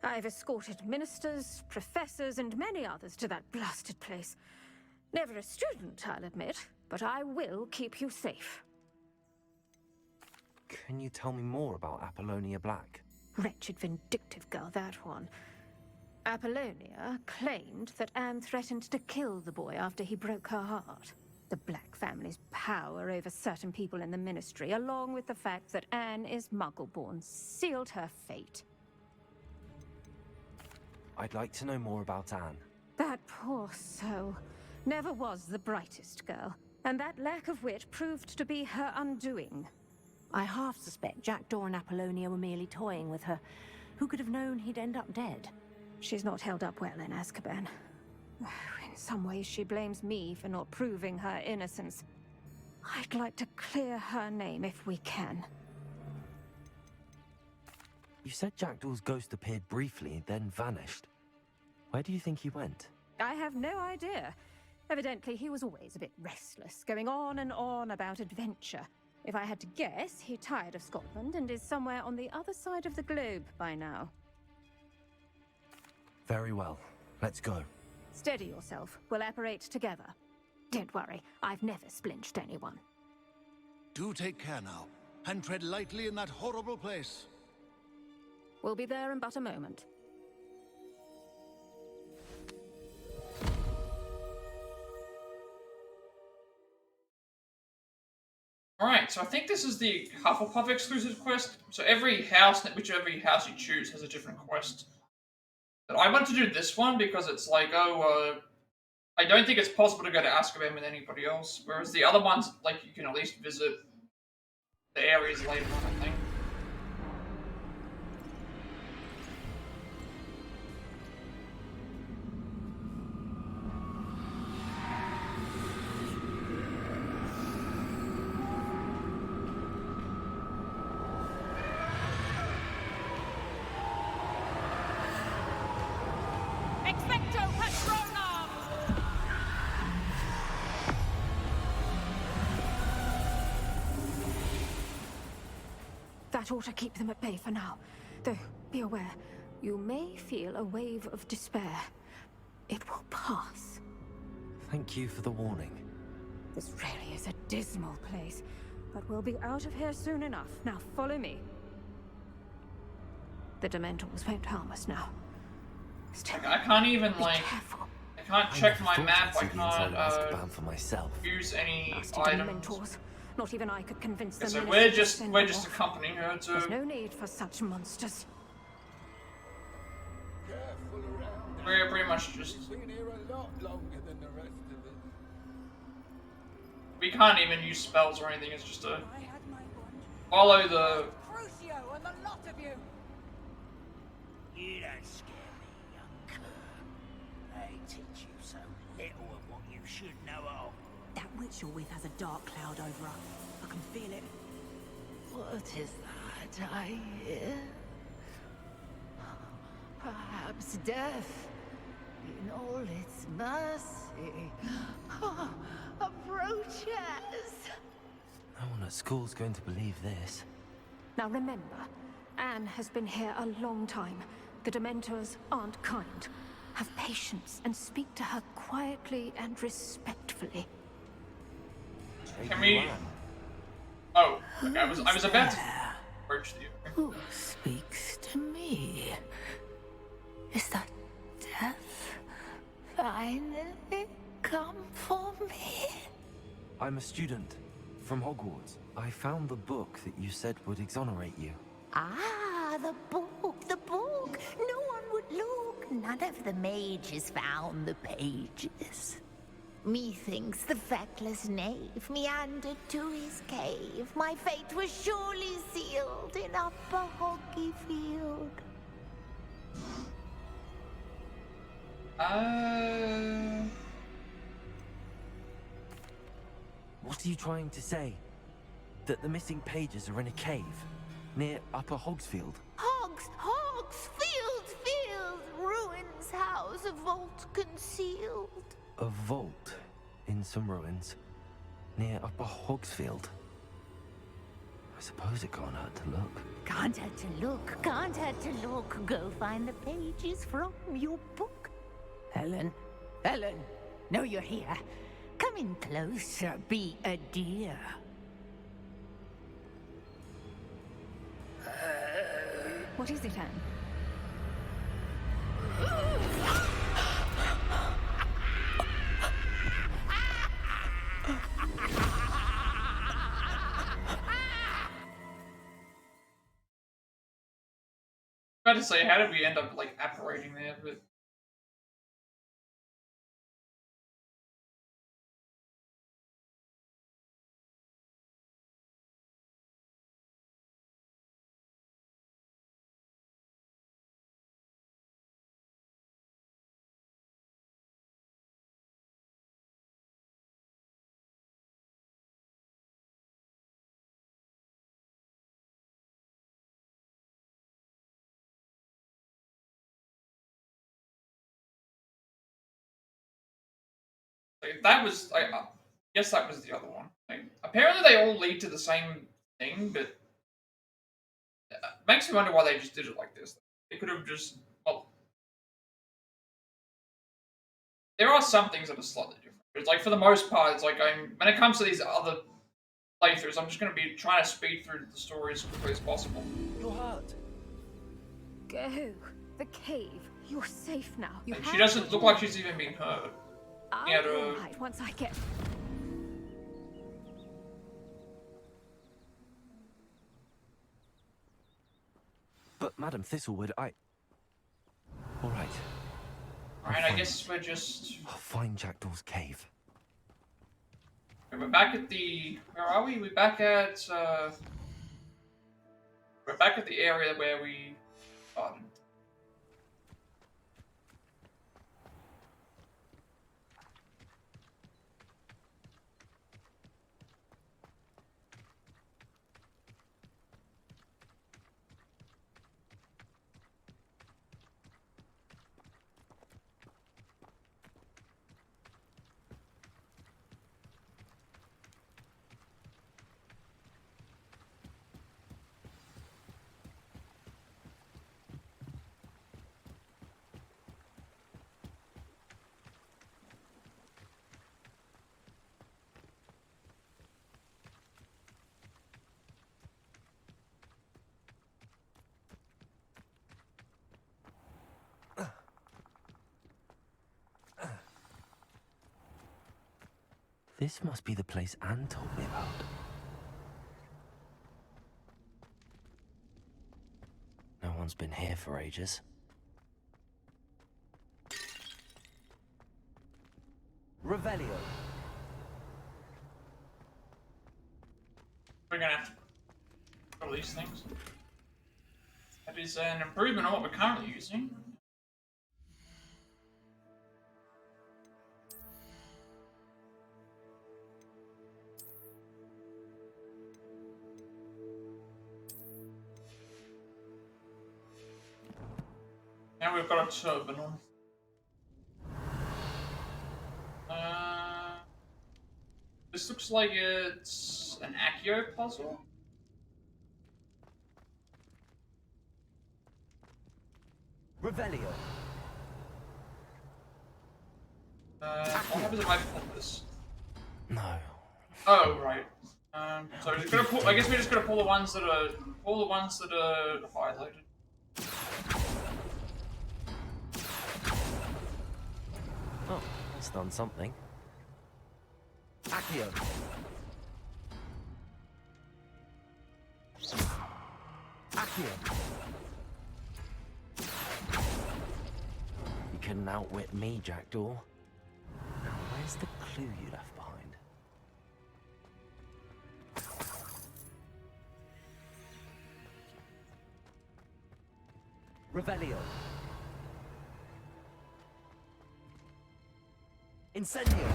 I've escorted ministers, professors, and many others to that blasted place. Never a student, I'll admit, but I will keep you safe. Can you tell me more about Apollonia Black? Wretched, vindictive girl, that one. Apollonia claimed that Anne threatened to kill the boy after he broke her heart. The Black family's power over certain people in the Ministry, along with the fact that Anne is Muggle-born, sealed her fate. I'd like to know more about Anne. That poor soul never was the brightest girl, and that lack of wit proved to be her undoing. I half suspect Jackdaw and Apollonia were merely toying with her. Who could have known he'd end up dead? She's not held up well in Azkaban. In some ways, she blames me for not proving her innocence. I'd like to clear her name if we can. You said Jackdaw's ghost appeared briefly, then vanished. Where do you think he went? I have no idea. Evidently, he was always a bit restless, going on and on about adventure. If I had to guess, he tired of Scotland and is somewhere on the other side of the globe by now. Very well. Let's go. Steady yourself. We'll apparate together. Don't worry, I've never splinched anyone. Do take care now, and tread lightly in that horrible place. We'll be there in but a moment. Alright, so I think this is the Hufflepuff exclusive quest. So every house, whichever house you choose, has a different quest. But I want to do this one because it's like, I don't think it's possible to go to Azkaban with anybody else. Whereas the other ones, like, you can at least visit the areas later on, I think. That ought to keep them at bay for now. Though, be aware, you may feel a wave of despair. It will pass. Thank you for the warning. This really is a dismal place, but we'll be out of here soon enough. Now follow me. The Dementors won't harm us now. Still, I can't even, be like, careful. I can't check my map, I I'd see the inside can't, of Azkaban for myself. use any Nasty items. Dementors. Not even I could convince them. So we're just accompanying her There's to... no need for such monsters. We're pretty much just... We can't even use spells or anything, it's just a... Follow the... Crucio and the lot of you! You don't scare me, young cur. They teach you so little of what you should know of. That witch you're with has a dark cloud over her. I can feel it. What is that I hear? Perhaps death, in all its mercy, approaches. No one at school's going to believe this. Now remember, Anne has been here a long time. The Dementors aren't kind. Have patience and speak to her quietly and respectfully. Can we... Oh, okay, I was about to approach you. Who speaks to me? Is that death finally come for me? I'm a student from Hogwarts. I found the book that you said would exonerate you. Ah, the book, the book. No one would look. None of the mages found the pages. Methinks the feckless knave meandered to his cave. My fate was surely sealed in Upper Hogsfield. What are you trying to say? That the missing pages are in a cave near Upper Hogsfield? Hogsfield, ruins house, a vault concealed. A vault in some ruins near Upper Hogsfield. I suppose it can't hurt to look. Can't hurt to look, can't hurt to look. Go find the pages from your book. Helen, know you're here. Come in closer, be a dear. What is it, Anne? About to say, how did we end up like apparating there? But like, that was, I guess that was the other one. Like, apparently they all lead to the same thing, but it makes me wonder why they just did it like this. They could have just, well, there are some things that are slightly different. It's like, for the most part, it's like, when it comes to these other playthroughs, I'm just going to be trying to speed through the story as quickly as possible. Your heart. Go. The cave. You're safe now. You And she doesn't look like she's even been hurt. I'll be all right once I get... But Madam Thistlewood, Alright. Alright, I guess we're just... I'll find Jackdaw's cave. We're back at the... Where are we? We're back at the area where we started. This must be the place Anne told me about. No one's been here for ages. We're gonna have to cover these things. That is an improvement on what we're currently using. Now we've got a turban on. This looks like it's an Accio puzzle. Revelio. What happens if I pull this? No. Oh, right. So we're just gonna pull, I guess we're just gonna pull the ones that are highlighted. Oh, that's done something. Accio. Accio. You couldn't outwit me, Jackdaw. Now, where's the clue you left behind? Revelio. Incendio.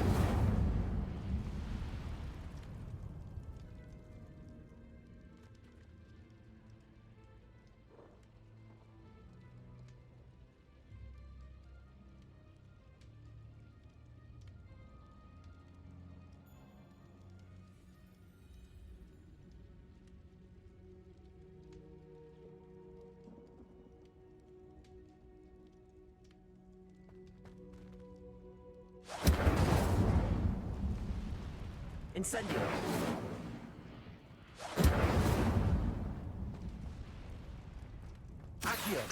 Incendio. Accio.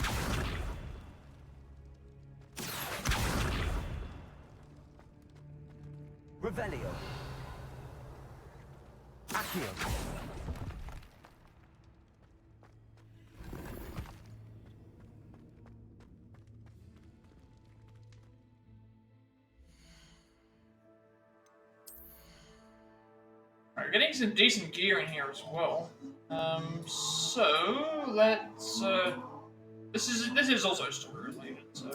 Revelio. Accio. We're getting some decent gear in here as well. So let's. This is also story related. So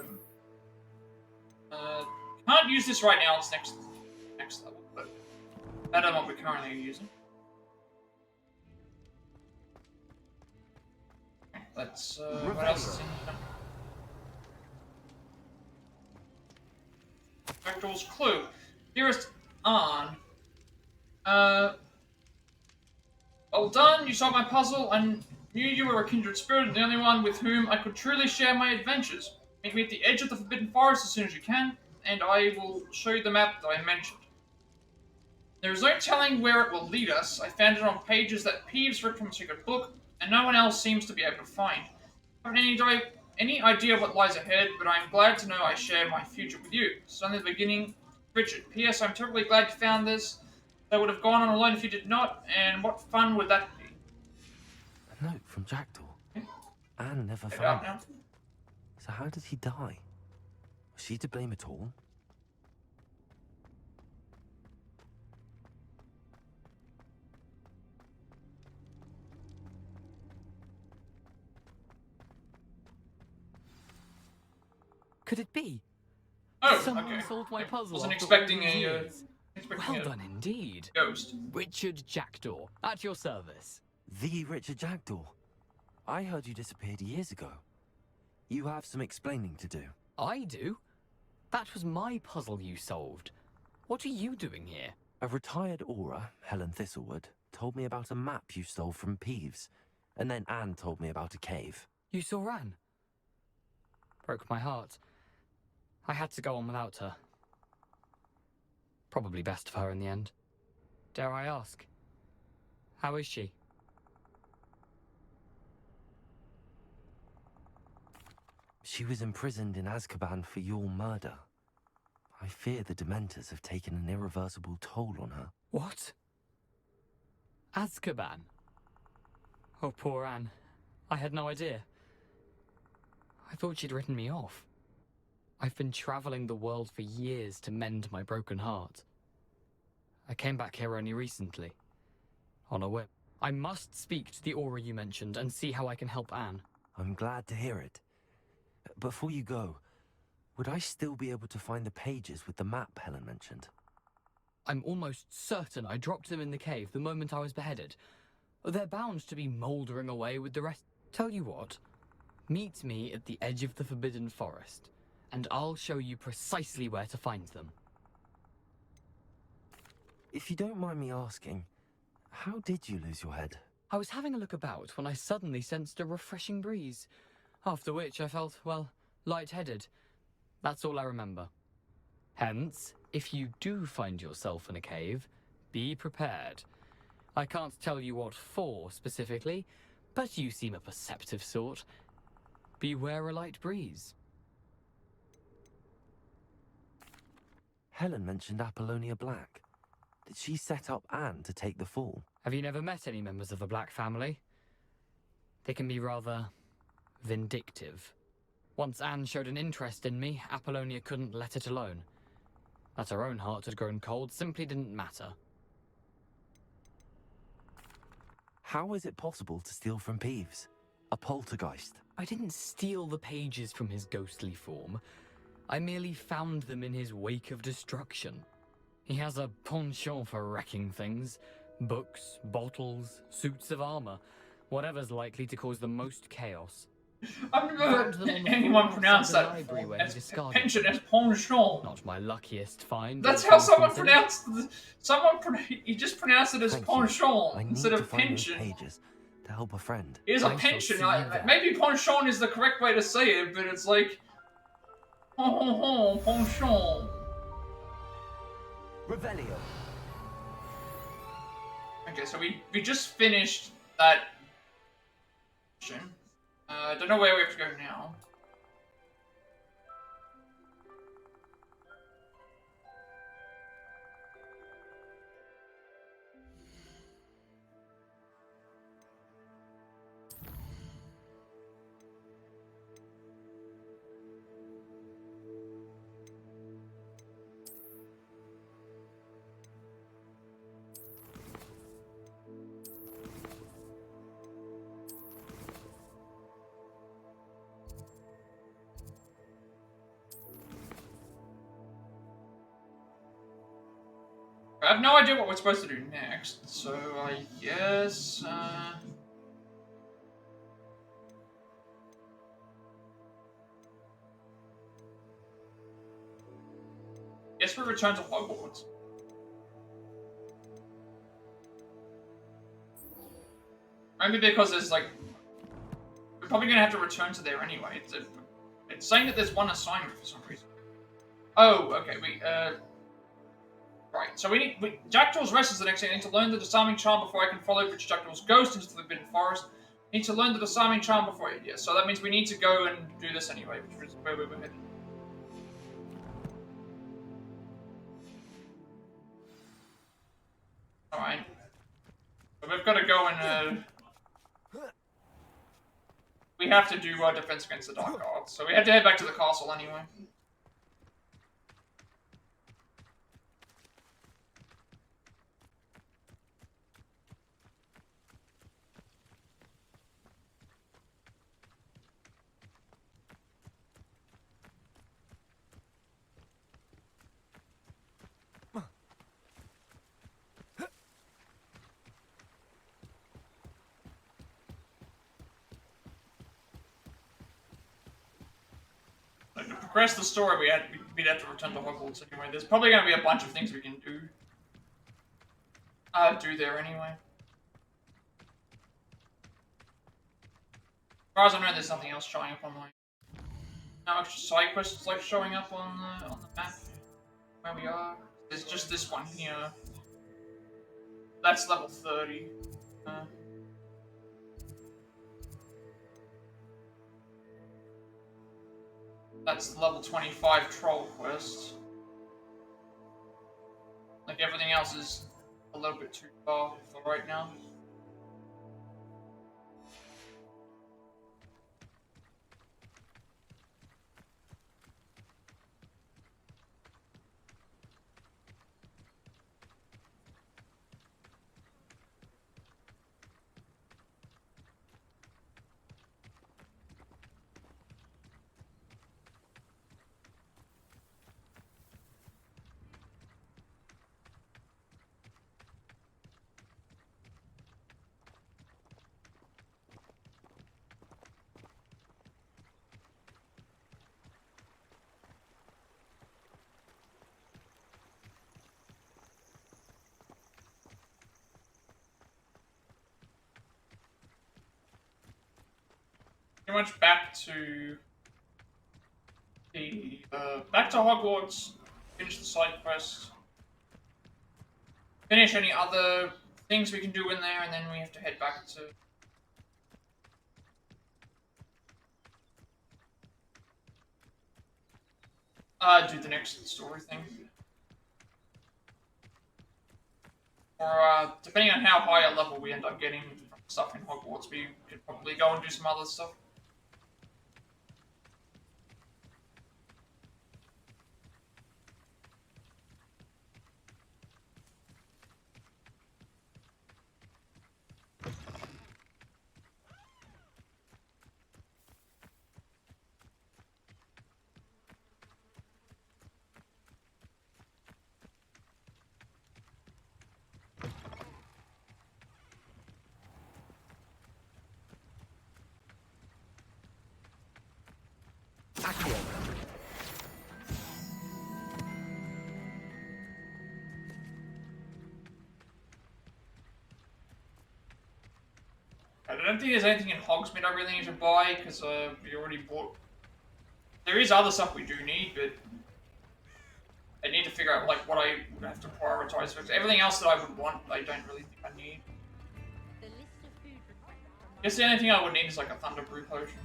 can't use this right now. It's next level, but better than what we're currently using. Okay, let's. What else is in here? Jackdaw's clue. Dearest Anne. Well done, you solved my puzzle. I knew you were a kindred spirit and the only one with whom I could truly share my adventures. Meet me at the edge of the Forbidden Forest as soon as you can, and I will show you the map that I mentioned. There is no telling where it will lead us. I found it on pages that Peeves ripped from a secret book, and no one else seems to be able to find. I haven't any idea what lies ahead, but I am glad to know I share my future with you. It's only the beginning. Richard, P.S. I'm terribly glad you found this. I would have gone on alone if you did not, and what fun would that be? A note from Jackdaw. Okay. Anne never found it. So how did he die? Was she to blame at all? Could it be? Oh, Someone okay. solved my puzzle. Wasn't after expecting all these a, years. expecting Well a done indeed. ghost. Richard Jackdaw, at your service. The Richard Jackdaw. I heard you disappeared years ago. You have some explaining to do. I do? That was my puzzle you solved. What are you doing here? A retired Auror, Helen Thistlewood, told me about a map you stole from Peeves, and then Anne told me about a cave. You saw Anne? Broke my heart. I had to go on without her. Probably best of her in the end. Dare I ask? How is she? She was imprisoned in Azkaban for your murder. I fear the Dementors have taken an irreversible toll on her. What? Azkaban? Oh, poor Anne. I had no idea. I thought she'd written me off. I've been traveling the world for years to mend my broken heart. I came back here only recently, on a whim. I must speak to the Auror you mentioned and see how I can help Anne. I'm glad to hear it. Before you go, would I still be able to find the pages with the map Helen mentioned? I'm almost certain I dropped them in the cave the moment I was beheaded. They're bound to be mouldering away with the rest. Tell you what, meet me at the edge of the Forbidden Forest, and I'll show you precisely where to find them. If you don't mind me asking, how did you lose your head? I was having a look about when I suddenly sensed a refreshing breeze, after which I felt, well, lightheaded. That's all I remember. Hence, if you do find yourself in a cave, be prepared. I can't tell you what for specifically, but you seem a perceptive sort. Beware a light breeze. Helen mentioned Apollonia Black. Did she set up Anne to take the fall? Have you never met any members of the Black family? They can be rather vindictive. Once Anne showed an interest in me, Apollonia couldn't let it alone. That her own heart had grown cold simply didn't matter. How is it possible to steal from Peeves? A poltergeist? I didn't steal the pages from his ghostly form. I merely found them in his wake of destruction. He has a penchant for wrecking things. Books, bottles, suits of armor. Whatever's likely to cause the most chaos. I've never heard anyone pronounce that before. Pension as penchant. Not my luckiest find. That's how someone pronounced he just pronounced it as penchant instead of pension. Pages to help a friend. It is a pension. Maybe penchant is the correct way to say it, but it's like penchant. Revelio. Okay, so we just finished that mission. I don't know where we have to go now. I have no idea what we're supposed to do next, so I guess, guess we return to Hogwarts. Maybe because there's like, we're probably gonna have to return to there anyway. It's saying that there's one assignment for some reason. Oh, okay, right, so Jackdaw's Rest is the next thing. I need to learn the disarming charm before I can follow Rich Jackdaw's ghost into the Forbidden Forest. I need to learn the disarming charm before so that means we need to go and do this anyway, which is where we were headed. Alright. So we've got to go and, we have to do our defense against the Dark Arts, so we have to head back to the castle anyway. To progress the story, we'd have to return to Hogwarts anyway. There's probably going to be a bunch of things we can do. Do there anyway. As far as I know, there's nothing else showing up on my. No extra side quests like showing up on the map where we are. There's just this one here. That's level 30. That's the level 25 troll quest. Like everything else is a little bit too far for right now. pretty much back to the back to Hogwarts. Finish the side quest. Finish any other things we can do in there, and then we have to head back to. Do the next story thing. Or, depending on how high a level we end up getting from stuff in Hogwarts, we could probably go and do some other stuff. I don't think there's anything in Hogsmeade I really need to buy, because we already bought... There is other stuff we do need, but... I need to figure out like what I would have to prioritize. Because everything else that I would want, I don't really think I need. I guess the only thing I would need is like a Thunder Brew potion.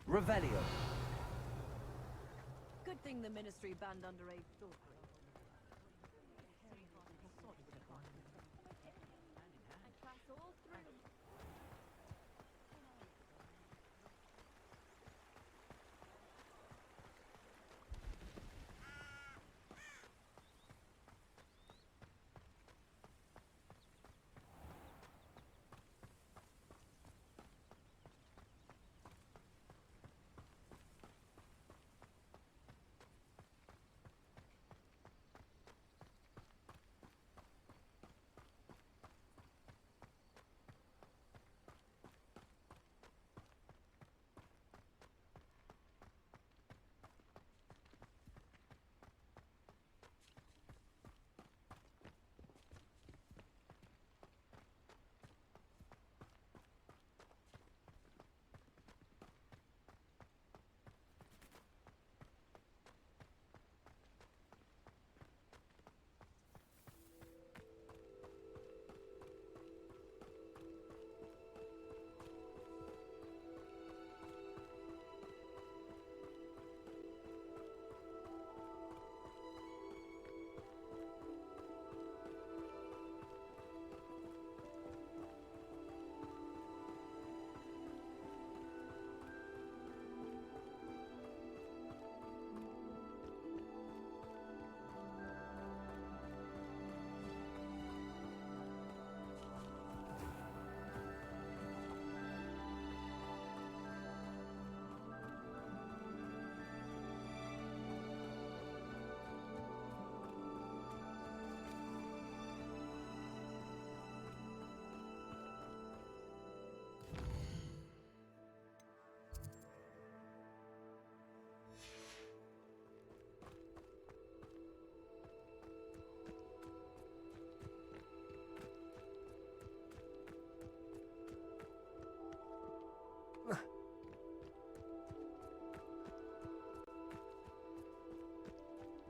Revelio. Good thing the Ministry banned underage talk.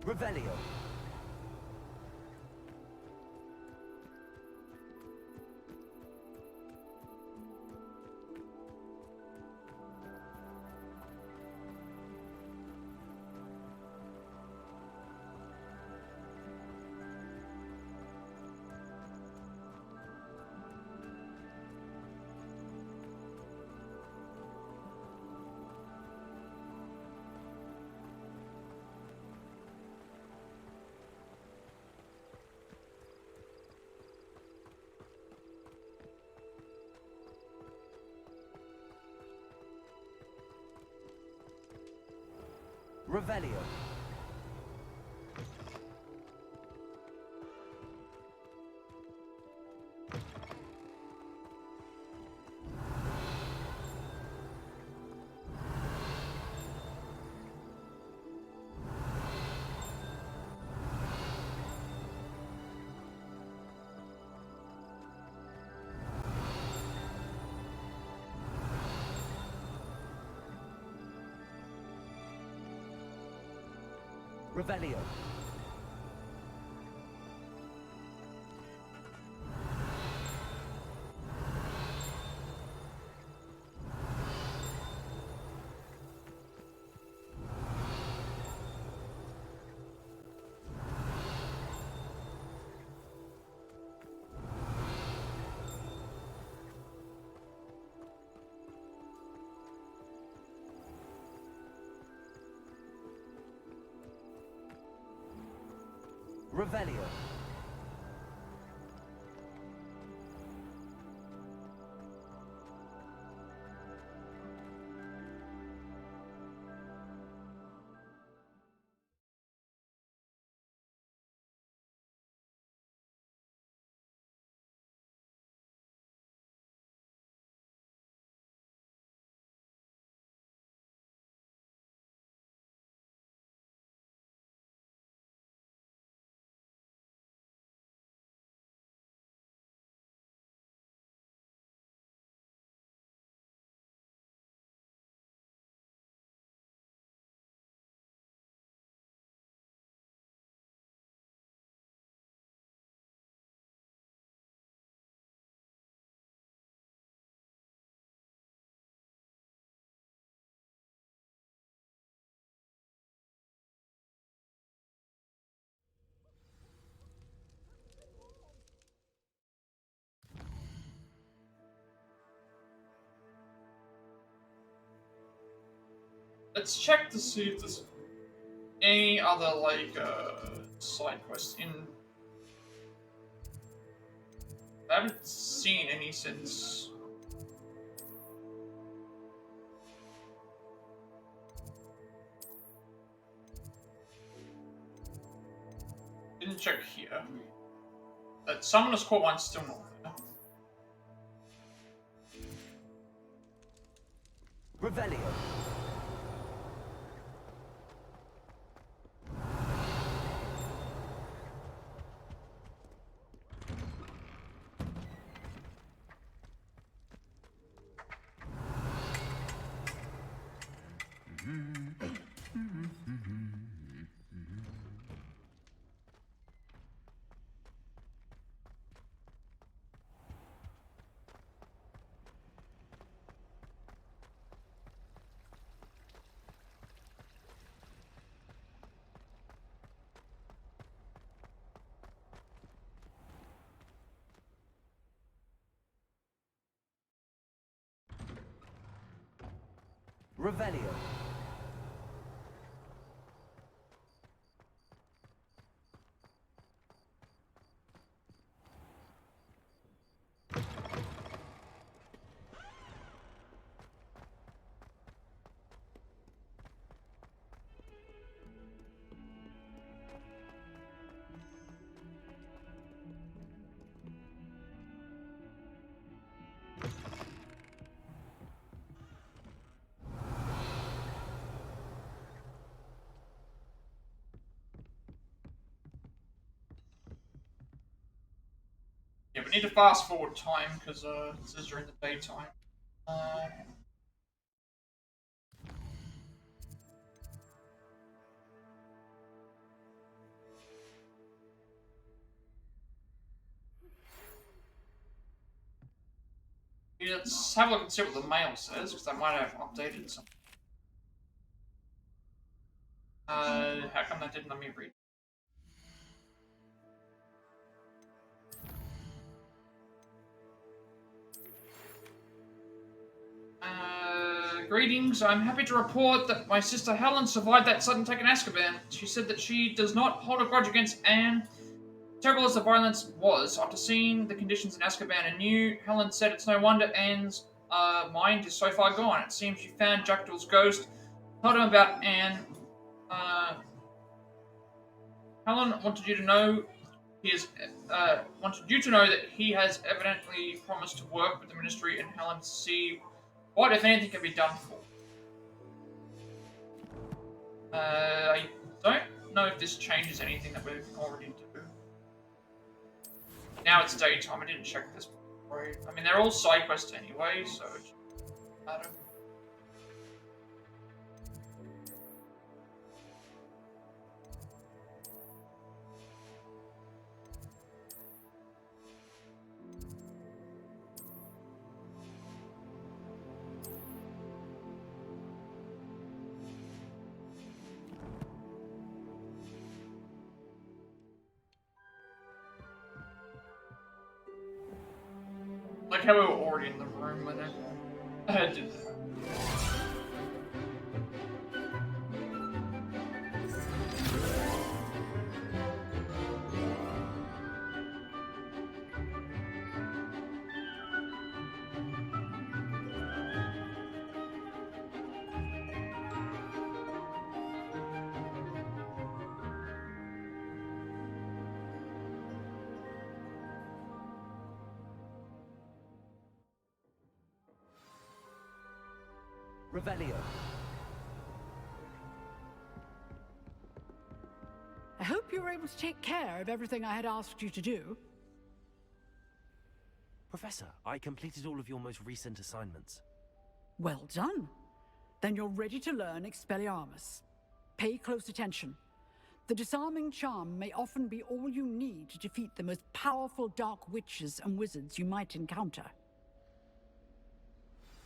Revelio. Revelio. Revelio. Revelio. Let's check to see if there's any other, like, side quests in... I haven't seen any since... Didn't check here. That Summoner's Court one's still not there. Revelio. Revelio. Yeah, we need to fast forward time because this is during the daytime. Yeah, let's have a look and see what the mail says because they might have updated something. How come they didn't let me read? Greetings. I'm happy to report that my sister Helen survived that sudden attack in Azkaban. She said that she does not hold a grudge against Anne. Terrible as the violence was, after seeing the conditions in Azkaban anew, Helen said it's no wonder Anne's mind is so far gone. It seems she found Jackdaw's ghost, told him about Anne. Helen wanted you to know that he has evidently promised to work with the Ministry and Helen to see what, if anything, can be done for. I don't know if this changes anything that we've already do. Now it's daytime. I didn't check this before. I mean, they're all side quests anyway, so it doesn't matter. how we were already in the room when I did that. Revelio. I hope you were able to take care of everything I had asked you to do. Professor, I completed all of your most recent assignments. Well done. Then you're ready to learn Expelliarmus. Pay close attention. The disarming charm may often be all you need to defeat the most powerful dark witches and wizards you might encounter.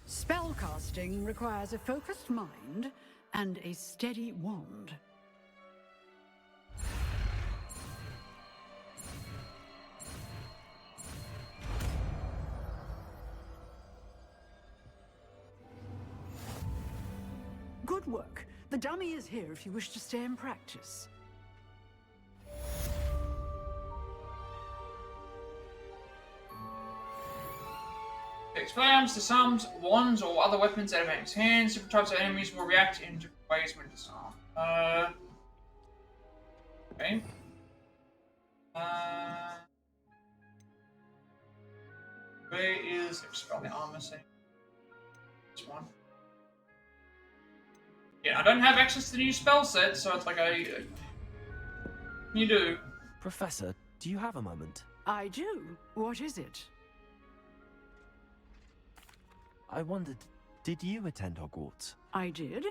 Spellcasting requires a focused mind and a steady wand. Good work. The dummy is here if you wish to stay and practice. Expelliarmus disarms wands or other weapons out of enemy's hands. Different types of enemies will react in different ways when disarmed. Okay. Where is Expelliarmus? This one. Yeah, I don't have access to the new spell set, so it's like you do. Professor, do you have a moment? I do. What is it? I wondered, did you attend Hogwarts? I did.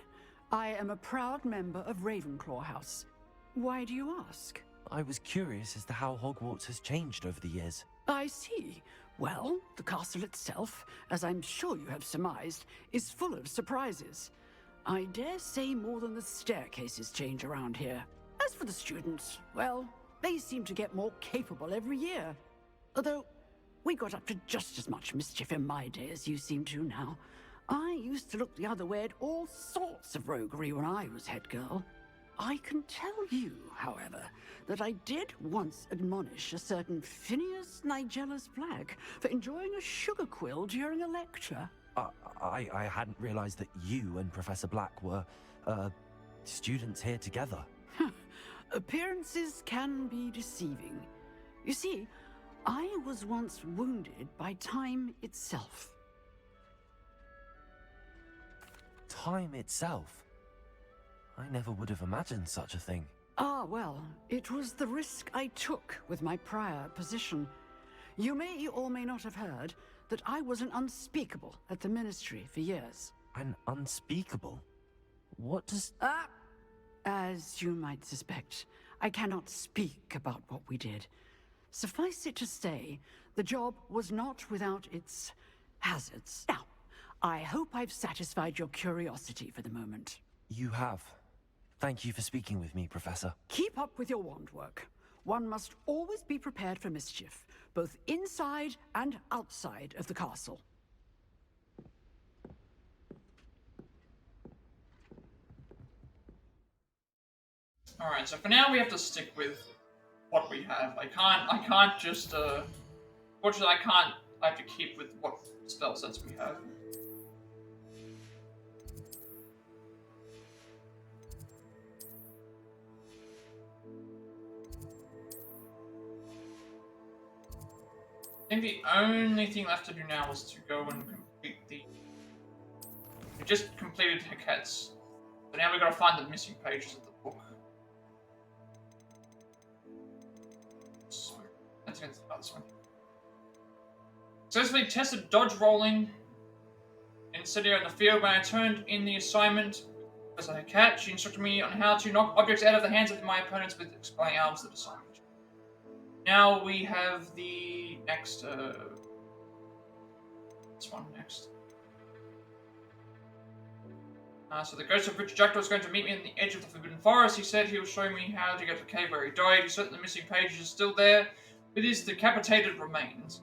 I am a proud member of Ravenclaw House. Why do you ask? I was curious as to how Hogwarts has changed over the years. I see. Well, the castle itself, as I'm sure you have surmised, is full of surprises. I dare say more than the staircases change around here. As for the students, well, they seem to get more capable every year. Although, we got up to just as much mischief in my day as you seem to now. I used to look the other way at all sorts of roguery when I was head girl. I can tell you, however, that I did once admonish a certain Phineas Nigellus Black for enjoying a sugar quill during a lecture. I hadn't realized that you and Professor Black were, students here together. Appearances can be deceiving. You see, I was once wounded by time itself. Time itself? I never would have imagined such a thing. Ah, well, it was the risk I took with my prior position. You may or may not have heard that I was an unspeakable at the Ministry for years. An unspeakable? What does... As you might suspect, I cannot speak about what we did. Suffice it to say, the job was not without its hazards. Now, I hope I've satisfied your curiosity for the moment. You have. Thank you for speaking with me, Professor. Keep up with your wand work. One must always be prepared for mischief, both inside and outside of the castle. Alright, so for now we have to stick with what we have. I can't just, fortunately I have to keep with what spell sets we have. I think the only thing left to do now is to go and complete the... We just completed Hecat's, so now we've got to find the missing pages of the book. That's this one. Successfully tested dodge rolling in City on the field. When I turned in the assignment as a cat, she instructed me on how to knock objects out of the hands of my opponents with Expelliarmus the assignment. Now we have the next, this one next. So the ghost of Richard Jackdaw is going to meet me on the edge of the Forbidden Forest. He said he will show me how to get to the cave where he died. He said the missing page is still there with his decapitated remains.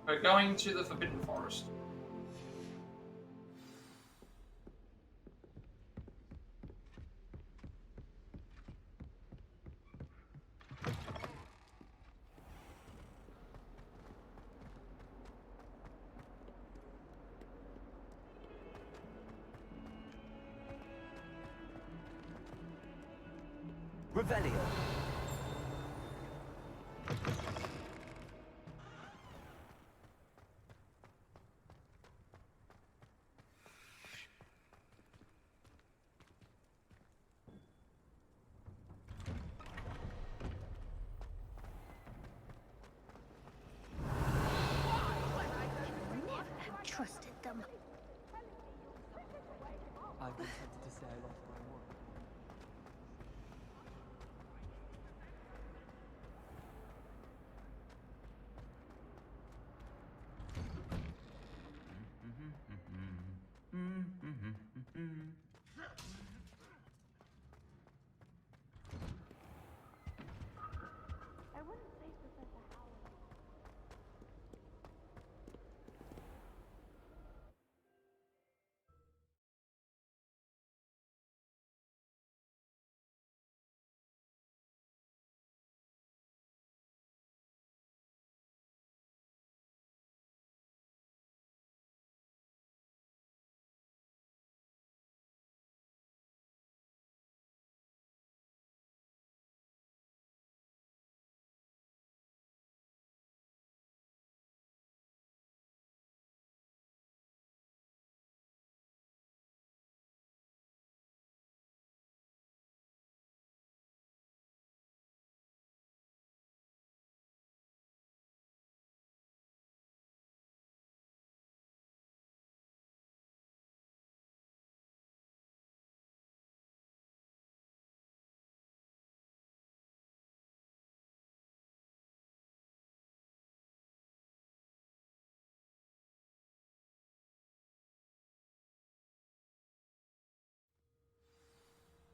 We're going to the Forbidden Forest. Revelio. Never have trusted them. I've been tempted to say I lost my word. I wouldn't say Professor Howard.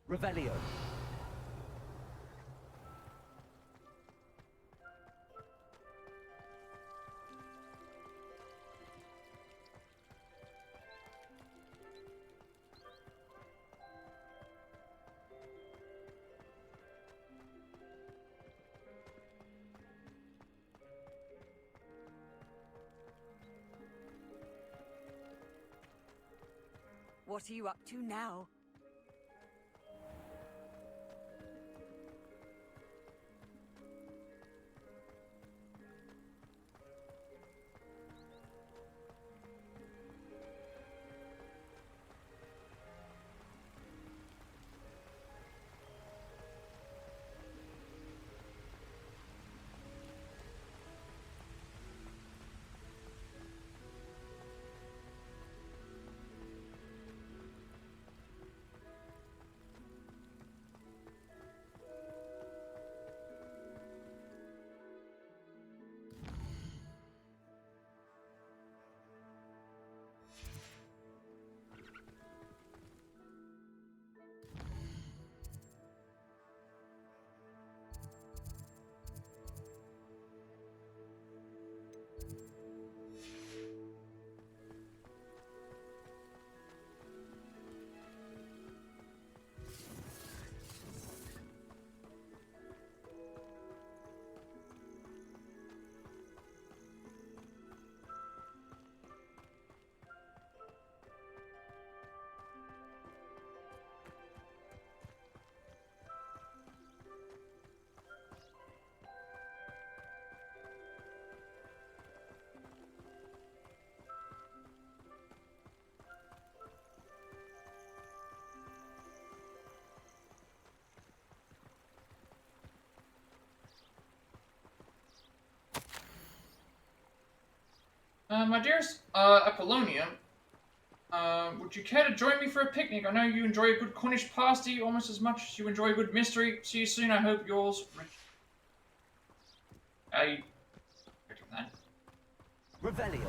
Revelio. What are you up to now? My dearest Apollonia, would you care to join me for a picnic? I know you enjoy a good Cornish pasty almost as much as you enjoy a good mystery. See you soon, I hope yours, Rich. I expecting that. Revelio.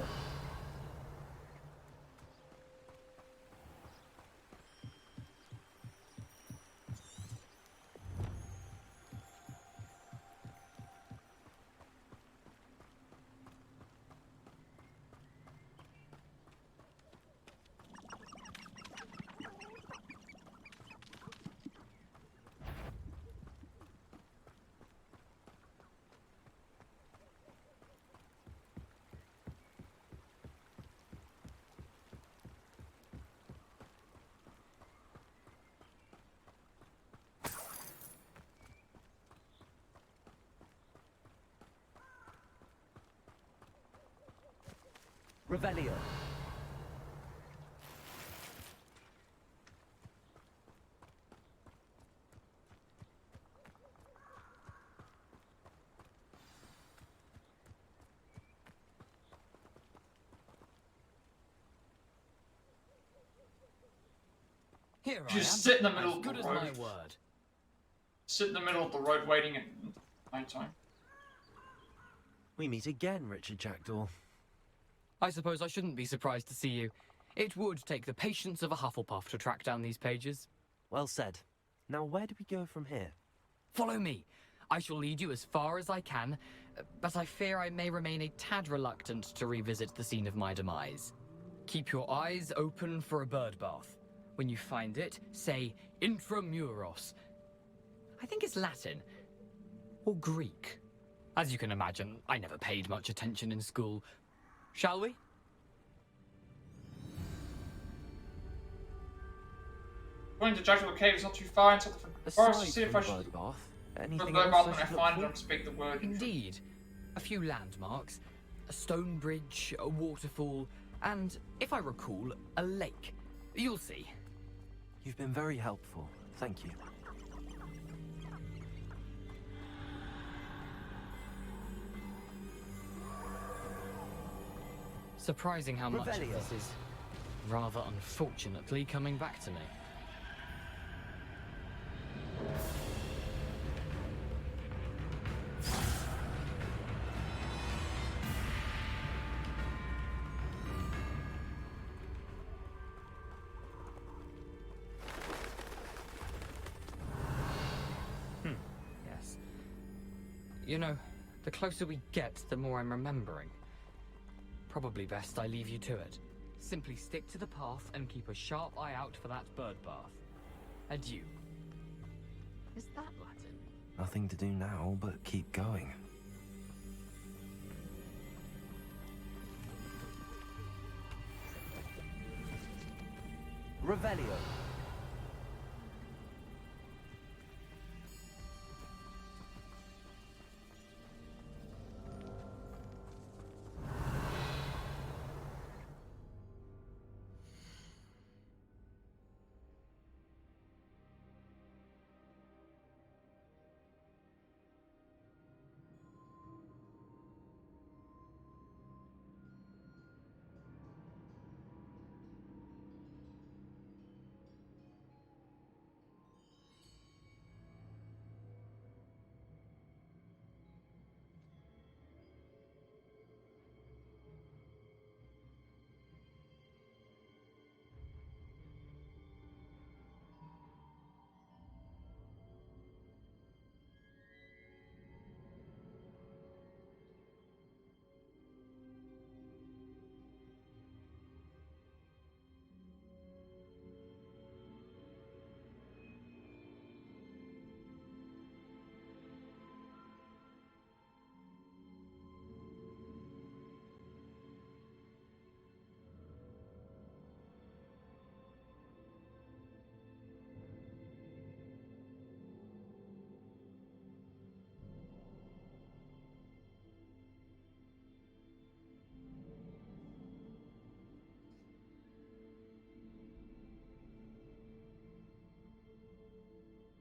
Revelio. Here I am. Just sit in the middle As of the good as road. my word. Sit in the middle of the road waiting at night time. We meet again, Richard Jackdaw. I suppose I shouldn't be surprised to see you. It would take the patience of a Hufflepuff to track down these pages. Well said. Now where do we go from here? Follow me. I shall lead you as far as I can, but I fear I may remain a tad reluctant to revisit the scene of my demise. Keep your eyes open for a bird bath. When you find it, say intramuros. I think it's Latin. Or Greek. As you can imagine, I never paid much attention in school. Shall we? Going to Jackdaw Cave is not too far into the forest to see if I should... bird bath, For the anything bird else bath I when I should look find it, for? I'll speak the word. Indeed. A few landmarks, a stone bridge, a waterfall, and, if I recall, a lake. You'll see. You've been very helpful. Thank you. Surprising how much of Revelio. this is, rather unfortunately, coming back to me. Yes. You know, the closer we get, the more I'm remembering. Probably best I leave you to it. Simply stick to the path and keep a sharp eye out for that bird bath. Adieu. Is that Latin? Nothing to do now but keep going. Revelio.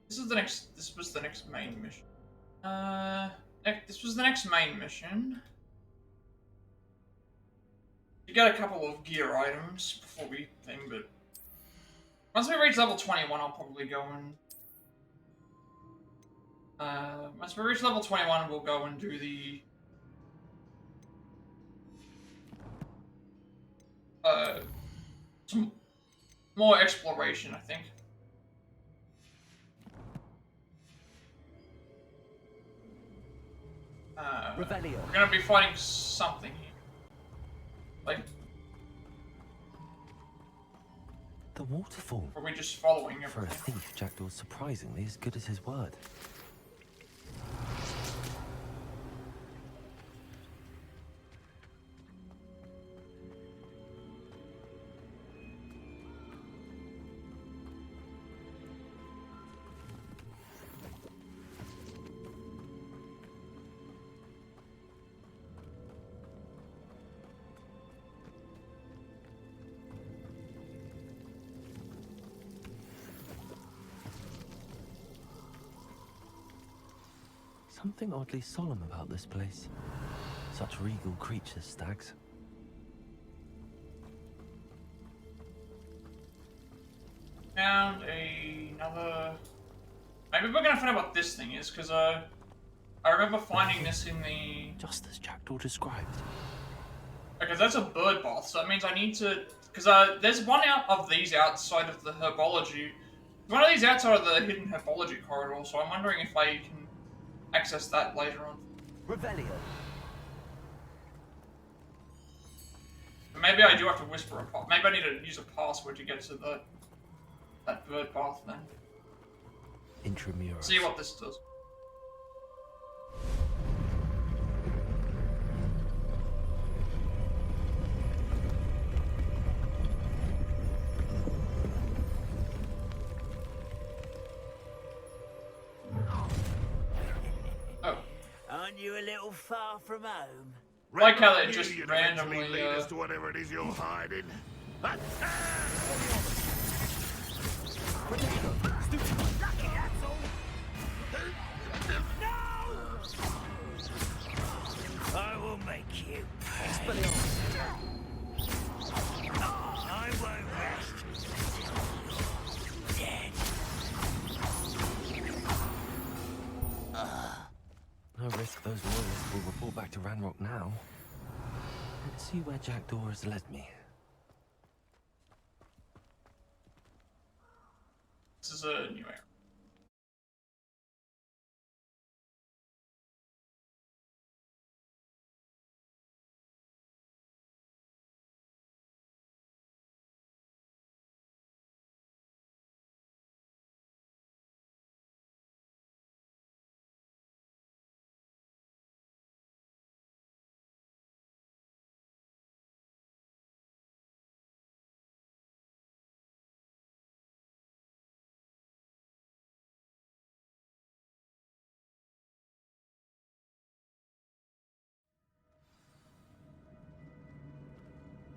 This was the next main mission. This was the next main mission. You get a couple of gear items before we thing, but once we reach level 21, I'll probably go and once we reach level 21, we'll go and do the some more exploration, I think. Revelio. We're gonna be fighting something here. Like, The waterfall. are we just following For a everything? thief, Jackdaw's surprisingly as good as his word. something oddly solemn about this place. Such regal creatures, stags. Found another... Maybe we're gonna find out what this thing is, because I remember finding this in the... Just as Jackdaw described. Okay, that's a bird bath, so that means I need to... Because there's one out of these outside of the herbology. One of these outside of the hidden herbology corridor, so I'm wondering if I can access that later on. Revelio. But maybe I do have to whisper a maybe I need to use a password to get to that bird bath then. Intramuros. See what this does. Oh. Aren't you a little far from home? Like how they You just you'd randomly eventually lead us to whatever it is you're hiding. Protego. Stupefy. Lucky, that's all. No! I will make you pay. I won't rest. Dead. No risk those loyalists will report back to Ranrock now. Let's see where Jackdaw has led me. This is a new area.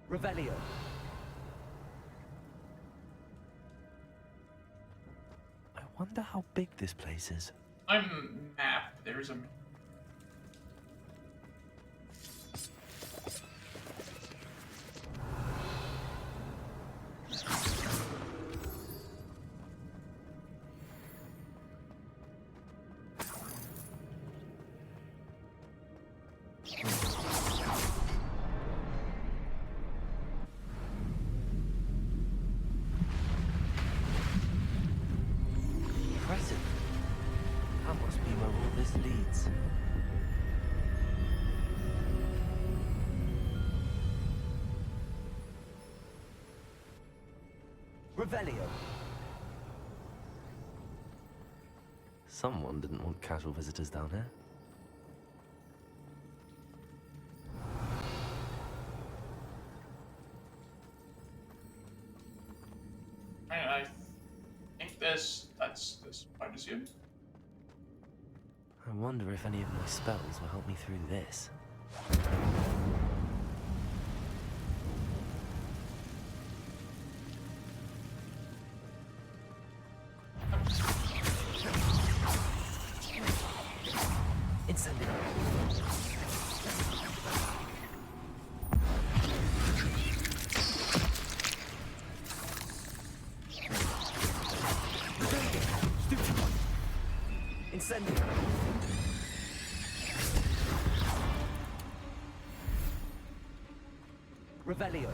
Revelio. I wonder how big this place is. I'm map. There's a... Impressive. That must be where all this leads. Revelio. Someone didn't want casual visitors down here. I think that's this. I assume. I wonder if any of my spells will help me through this. Incendio. Incendio. Revelio.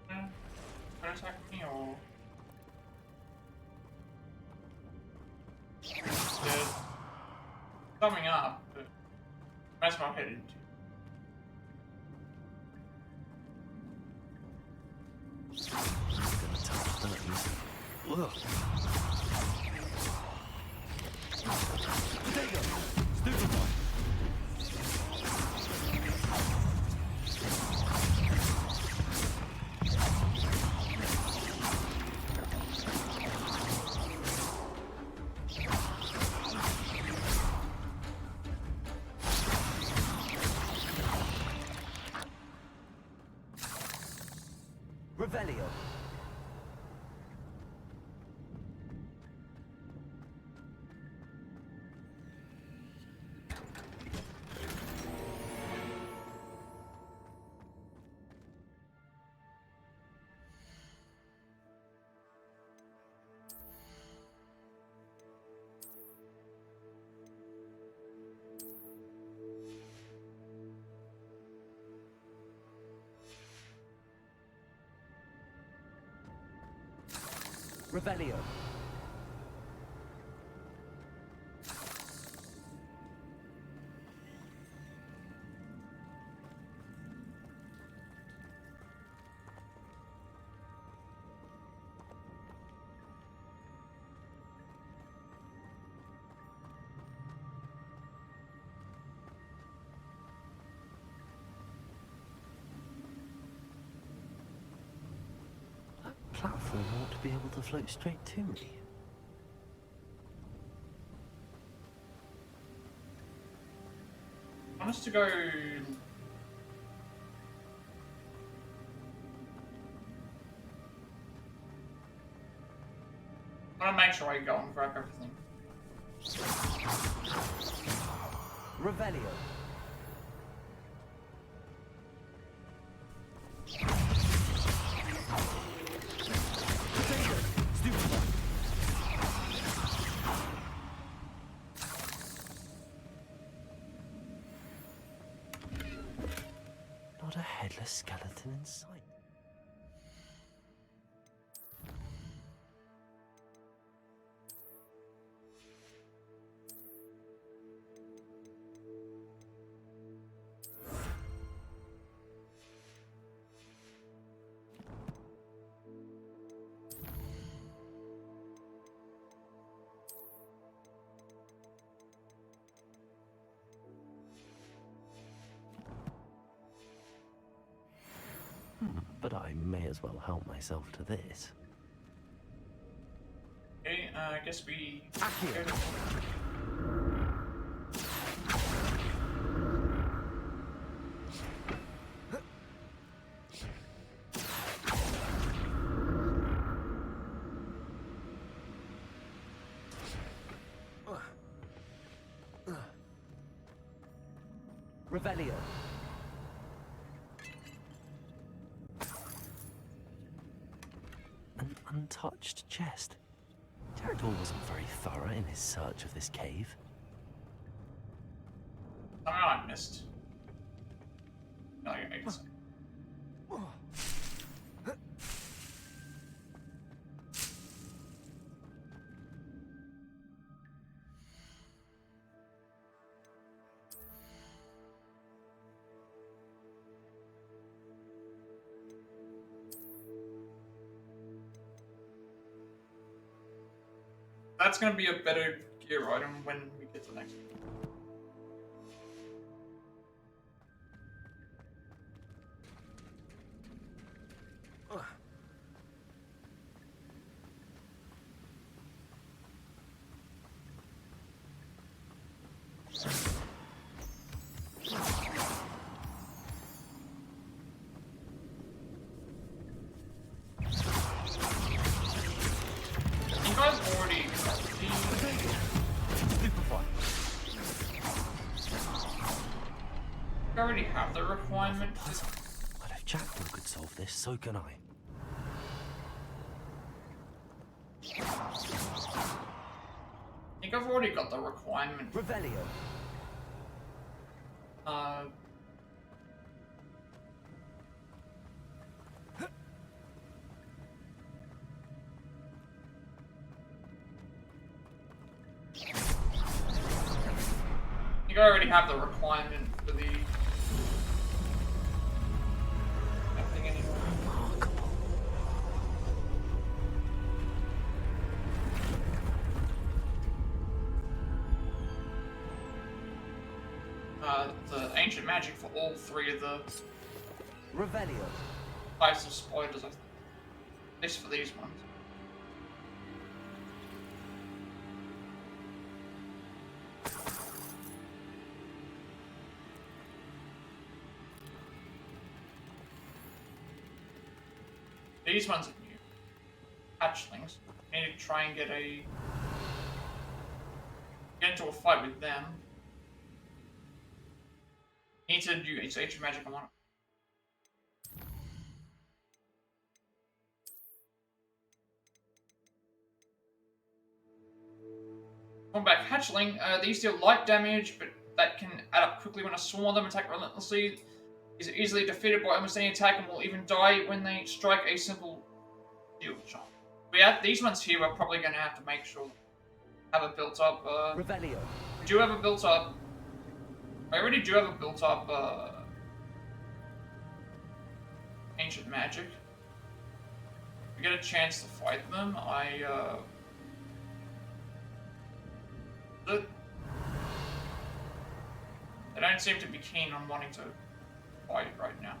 Can attack me or? Dead. Coming up, but that's what I'm headed to. Ugh. Protego. Stupefy. Revelio. Revelio. Platform ought to be able to float straight to me. I want us to go. I want to make sure I go and grab everything. Revelio. Not a headless skeleton in sight. But I may as well help myself to this. Okay, I guess we. Revelio. An untouched chest. Jackdaw wasn't very thorough in his search of this cave. Something I missed. No, I guess. That's going to be a better gear item when we get to the next one. You guys already Stupefy. I already have the requirement. But if Jackdaw could solve this, so can I. I think I've already got the requirement. Revelio. I think I already have the requirement for the. Nothing anymore. The ancient magic for all three of the Revelio. types of spoilers, I think. At least for these ones. These ones are new. Hatchlings. I need to try and get into a fight with them. Need to use ancient magic on it. Combat hatchling, these deal light damage, but that can add up quickly when a swarm of them attack relentlessly. Is easily defeated by almost any attack and will even die when they strike a simple shield shot. These ones here we're probably going to have to make sure have it built up. Revelio. We do have it built up. I already do have it built up. Ancient magic. If we get a chance to fight them, they don't seem to be keen on wanting to fight right now.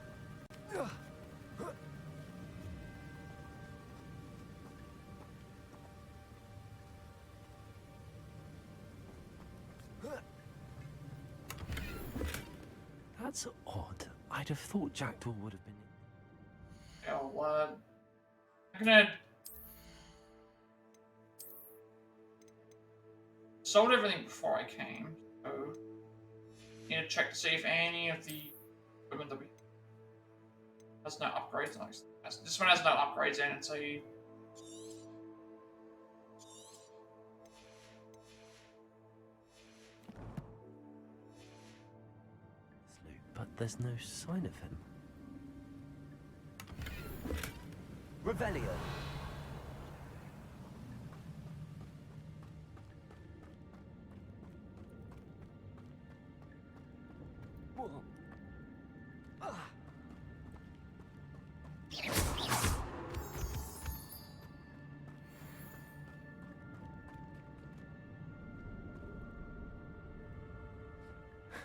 That's odd. I'd have thought Jackdaw would have been. Yeah, well, I'm gonna sold everything before I came, so need to check to see if any of the equipment that we has no upgrades. This one has no upgrades in it, so you. But there's no sign of him. Revelio.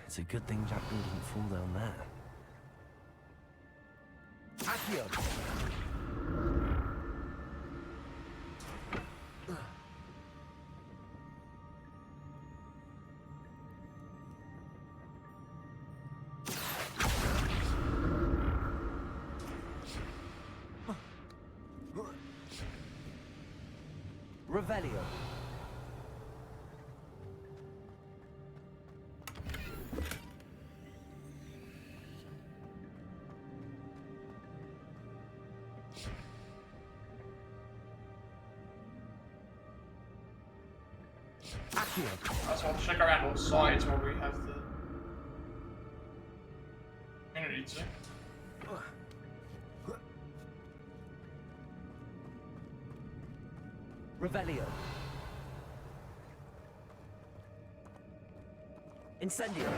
It's a good thing Jackdaw didn't fall down there. Accio. Revelio. So I'll check around all sides while we have the community to. Revelio. Incendio.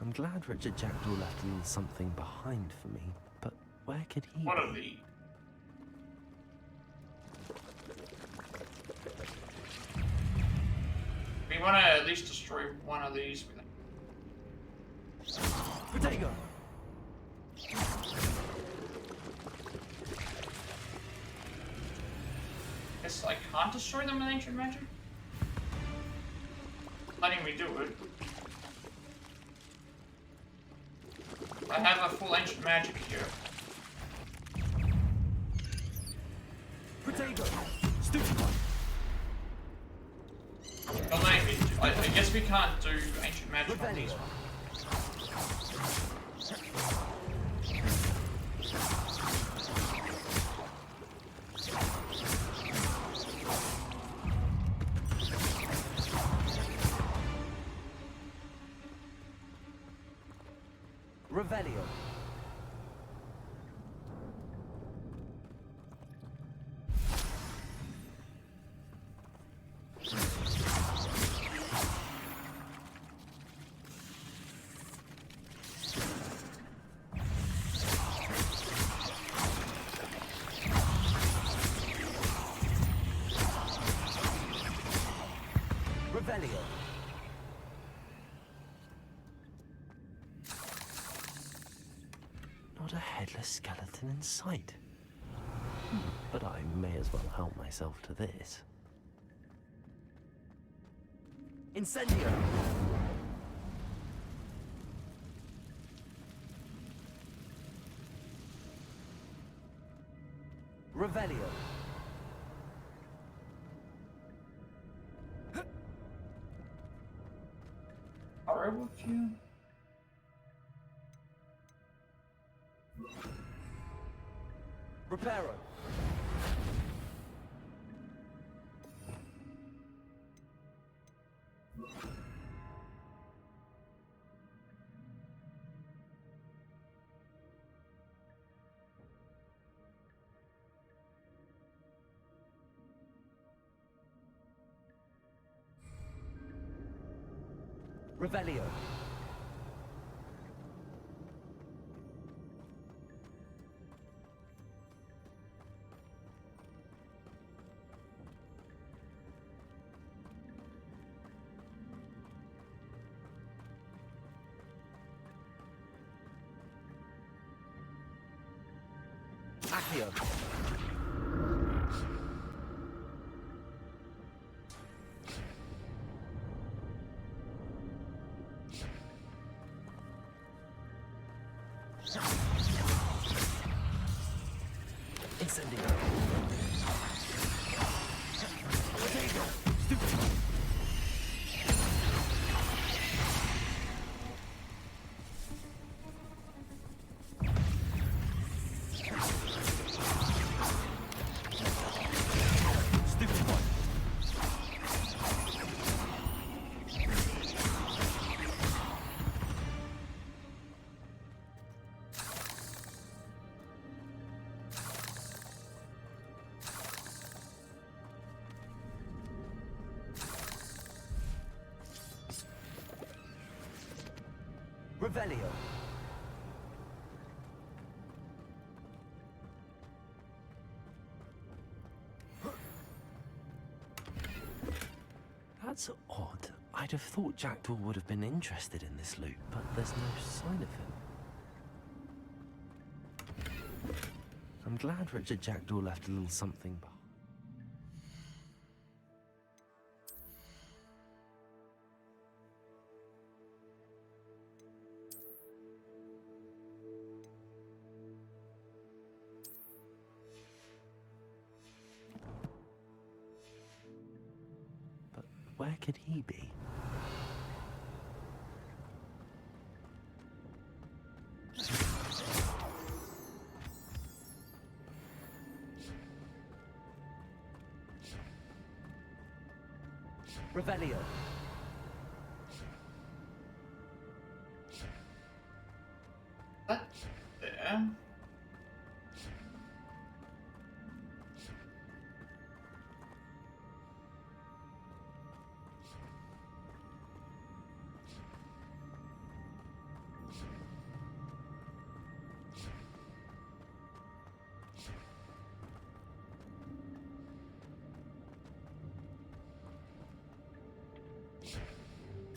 I'm glad Richard Jackdaw left a little something behind for me, but where could he What be? are the? We want to at least destroy one of these with it. Protego. Guess I can't destroy them with ancient magic. Letting me do it. I have a full ancient magic here. Protego. Stupefy. Well, maybe. I guess we can't do ancient magic on these ones. Revelio. Revelio. Not a headless skeleton in sight. but I may as well help myself to this. Incendio! Revelio. Alright with you. Reparo. Revelio. Accio. Incendio. Protego. Stupefy. Revelio. That's odd. I'd have thought Jackdaw would have been interested in this loot, but there's no sign of him. I'm glad Richard Jackdaw left a little something behind. Where could he be? Revelio. What? There.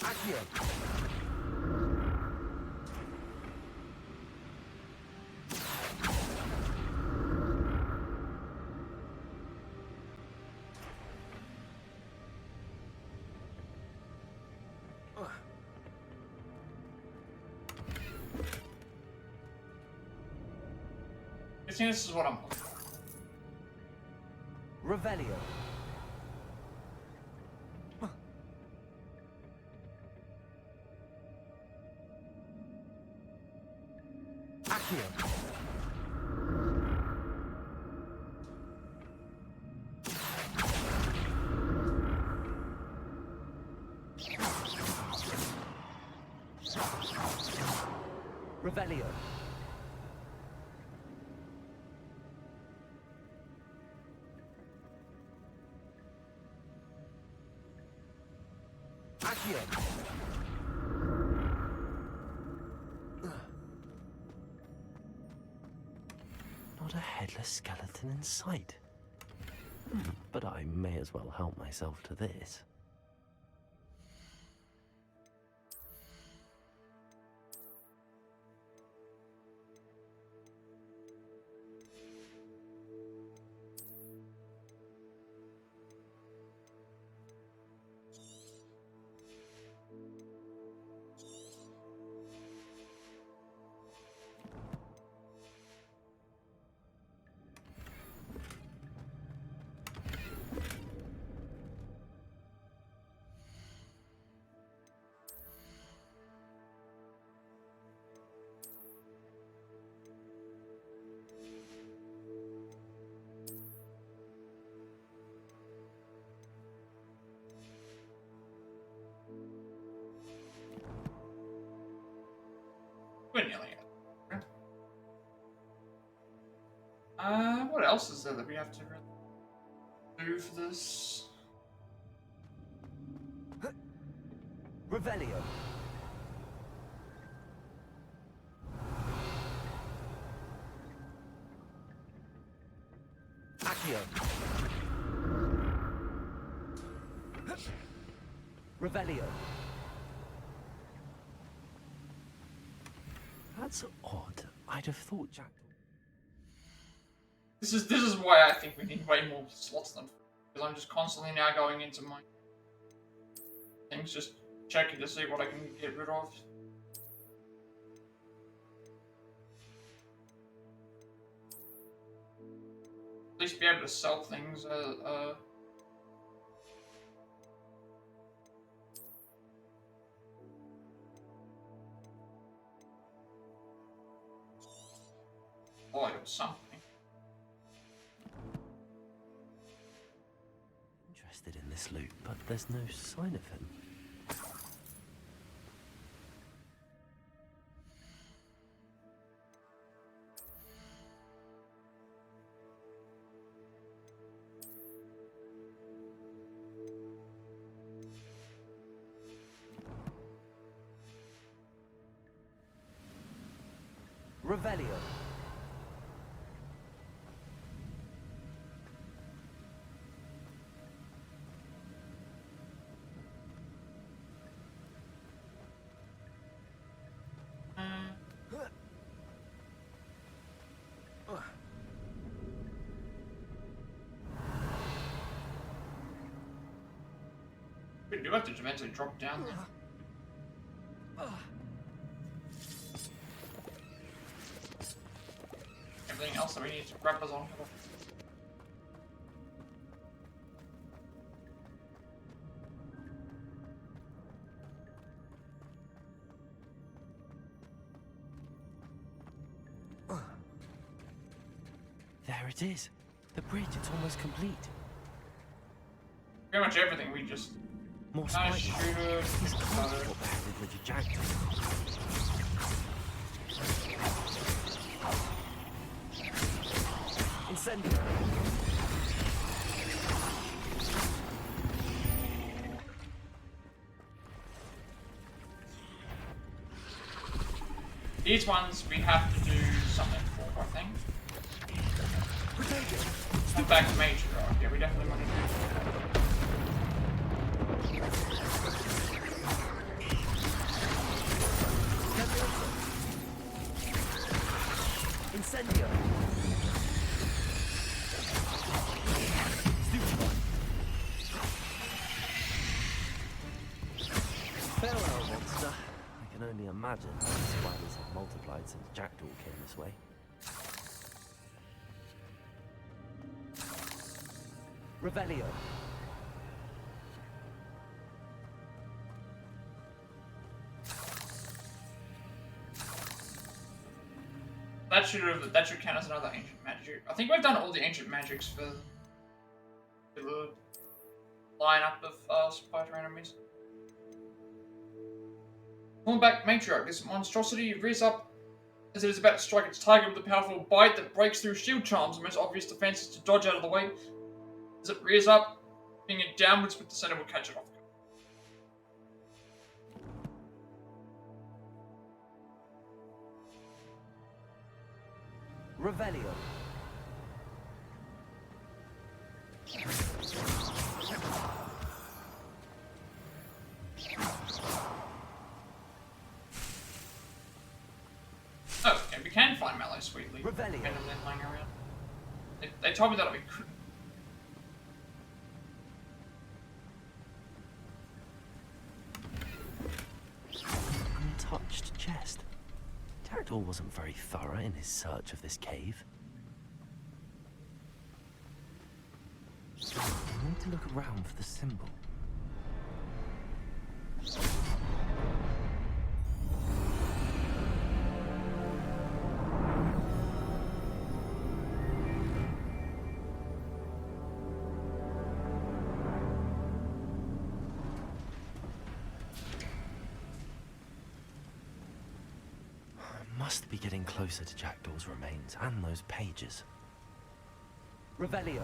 Accio. I think this is what I'm looking for. Revelio. Accio. Revelio. Accio. Not a headless skeleton in sight. But I may as well help myself to this. We're nearly at it. What else is there that we have to do for this? Revelio. Accio. Revelio. That's odd. I'd have thought Jackdaw. This is why I think we need way more slots than, because I'm just constantly now going into my things, just checking to see what I can get rid of. At least be able to sell things. Or something. Interested in this loot, but there's no sign of him. Revelio. We do have to eventually drop down there. Everything else that we need to grab us on. There it is. The bridge, it's almost complete. Pretty much everything we just... More Nice spiders. shooter. He's close to what happened with your Jackdaw. Incendio. These ones we have to do something for, I think. Protego. And back to Major. Oh, yeah, we definitely want to do that. Incendio. Stupefy. Farewell, monster. I can only imagine how the spiders have multiplied since Jackdaw came this way. Revelio. That should count as another ancient magic. I think we've done all the ancient magics for the lineup of spider enemies. Pulling back Matriarch, this monstrosity rears up as it is about to strike its target with a powerful bite that breaks through shield charms. The most obvious defense is to dodge out of the way. As it rears up, being it downwards with the center will catch it off. Revelio. Oh, okay, we can find Mallow sweetly. Revelio. Random then lying around. They told me that we couldn't. Untouched chest. Jackdaw wasn't very thorough in his search of this cave. I need to look around for the symbol. Must be getting closer to Jackdaw's remains and those pages. Revelio.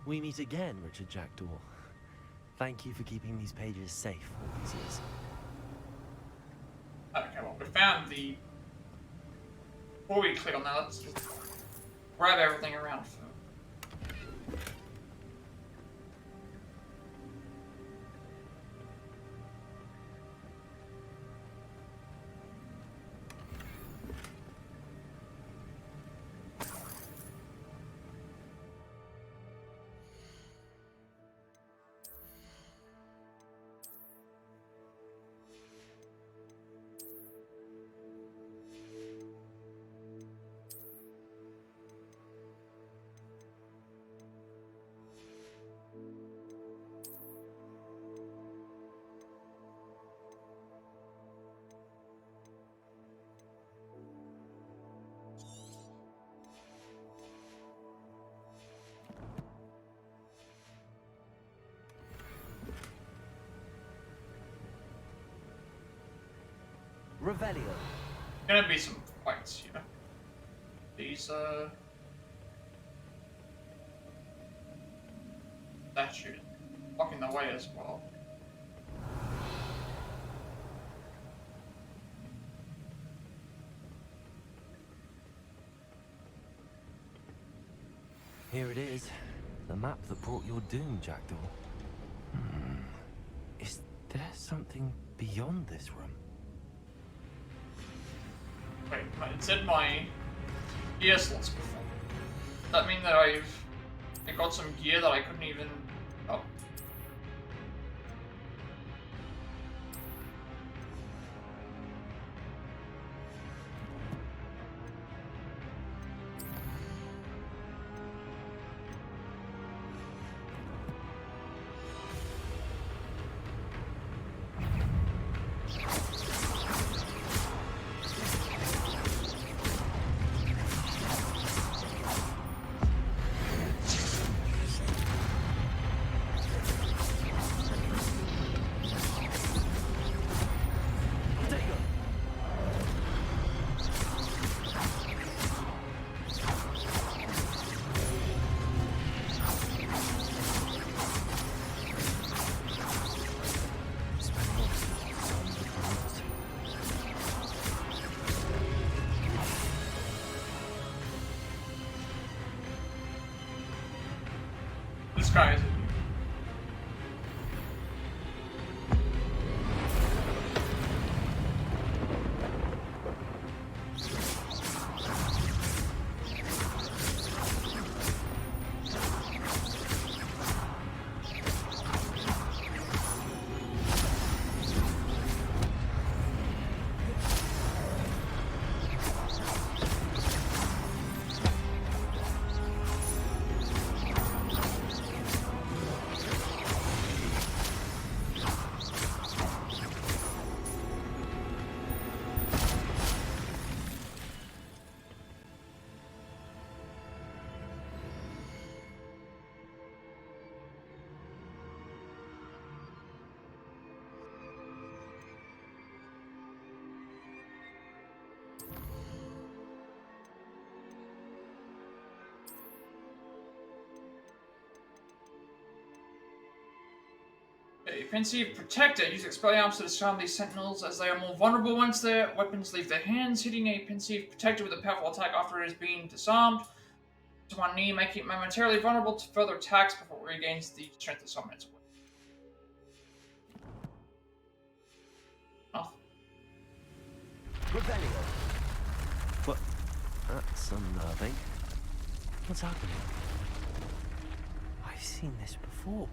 We meet again, Richard Jackdaw. Thank you for keeping these pages safe all these years. Okay, well, we found the... Before we click on that, let's just grab everything around for... Revelio. Gonna be some fights here. These, statue blocking the way as well. Here it is. The map that brought your doom, Jackdaw. Is there something beyond this room? Wait, it said my gear slots before. Does that mean that I got some gear that I couldn't even... Oh. This guy is... A pensive protector. Use Expelliarmus to disarm these sentinels as they are more vulnerable once their weapons leave their hands. Hitting a pensive protector with a powerful attack after it has been disarmed to one knee, making it momentarily vulnerable to further attacks before it regains the strength to summon its weapon. Oh. Revelio. What? That's unnerving. What's happening? I've seen this before.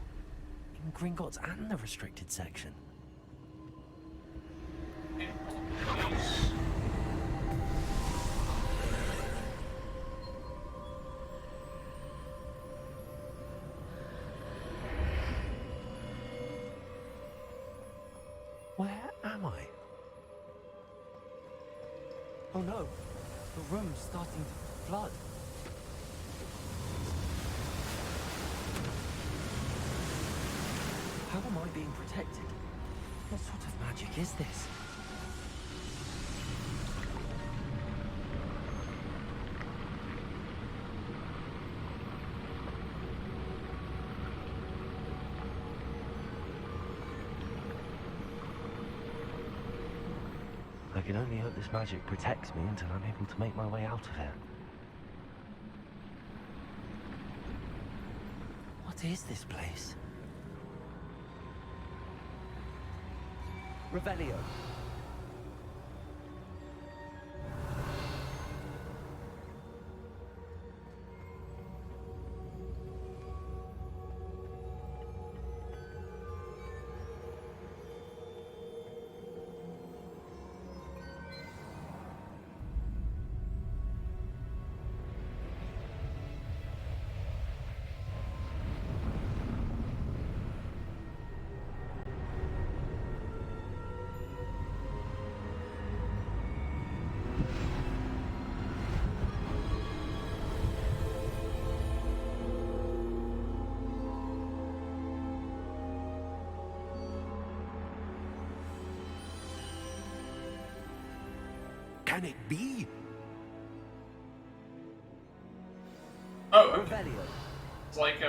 In Gringotts and the restricted section. Where am I? Oh no, the room's starting to flood. How am I being protected? What sort of magic is this? I can only hope this magic protects me until I'm able to make my way out of here. What is this place? Revelio. Can it be? Oh, okay. Revelio. It's like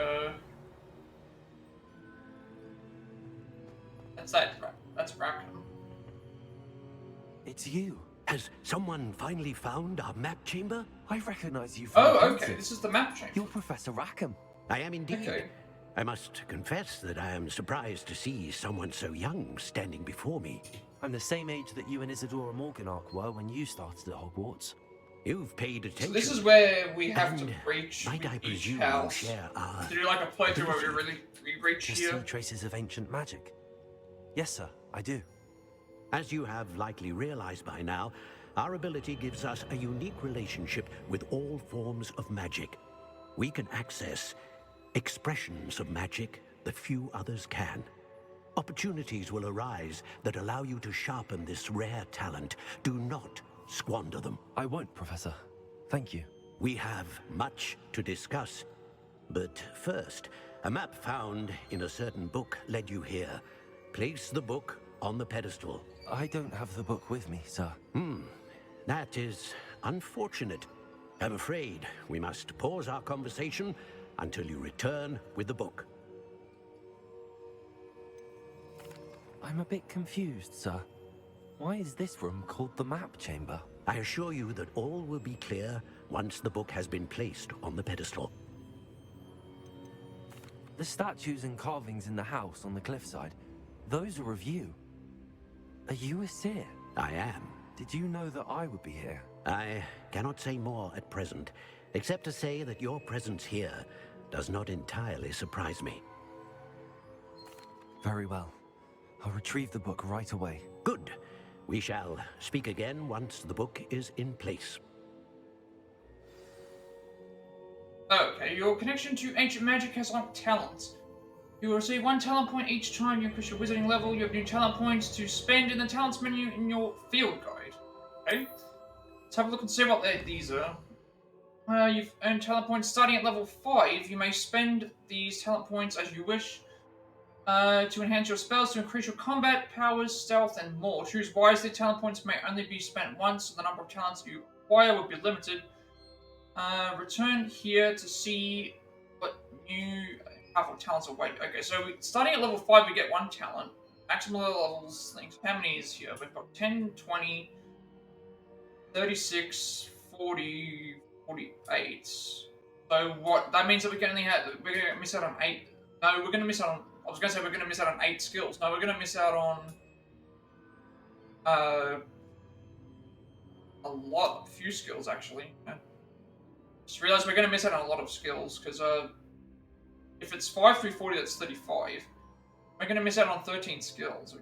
that's Rackham. It's you. Has someone finally found our map chamber? I recognize you from Oh, Apprentice. okay. This is the map chamber. You're Professor Rackham. I am indeed. Okay. I must confess that I am surprised to see someone so young standing before me. I'm the same age that you and Isadora Morganach were when you started at Hogwarts. You've paid attention. So this is where we have to And reach might I each presume you house. share our To do like a playthrough where we reach Just here. see traces of ancient magic. Yes, sir, I do. As you have likely realized by now, our ability gives us a unique relationship with all forms of magic. We can access expressions of magic that few others can. Opportunities will arise that allow you to sharpen this rare talent. Do not squander them. I won't, Professor. Thank you. We have much to discuss. But first, a map found in a certain book led you here. Place the book on the pedestal. I don't have the book with me, sir. That is unfortunate. I'm afraid we must pause our conversation until you return with the book. I'm a bit confused, sir. Why is this room called the map chamber? I assure you that all will be clear once the book has been placed on the pedestal. The statues and carvings in the house on the cliffside, those are of you. Are you a seer? I am. Did you know that I would be here? I cannot say more at present, except to say that your presence here does not entirely surprise me. Very well. I'll retrieve the book right away. Good. We shall speak again once the book is in place. Okay, your connection to ancient magic has unlocked talents. You will receive 1 talent point each time you increase your wizarding level. You have new talent points to spend in the talents menu in your field guide. Okay? Let's have a look and see what these are. You've earned talent points starting at level 5. You may spend these talent points as you wish to enhance your spells, to increase your combat powers, stealth, and more. Choose wisely. Talent points may only be spent once, so the number of talents you acquire will be limited. Return here to see what new powerful talents await. Okay, so starting at level 5, we get 1 talent. Maximum levels, things. How many is here? We've got 10, 20, 36, 40, 48. So what? That means that we're going to miss out on 8. No, we're going to miss out on... I was going to say we're going to miss out on 8 skills. No, we're going to miss out on... a few skills, actually. Yeah. Just realised we're going to miss out on a lot of skills, because if it's 5 through 40, that's 35. We're going to miss out on 13 skills.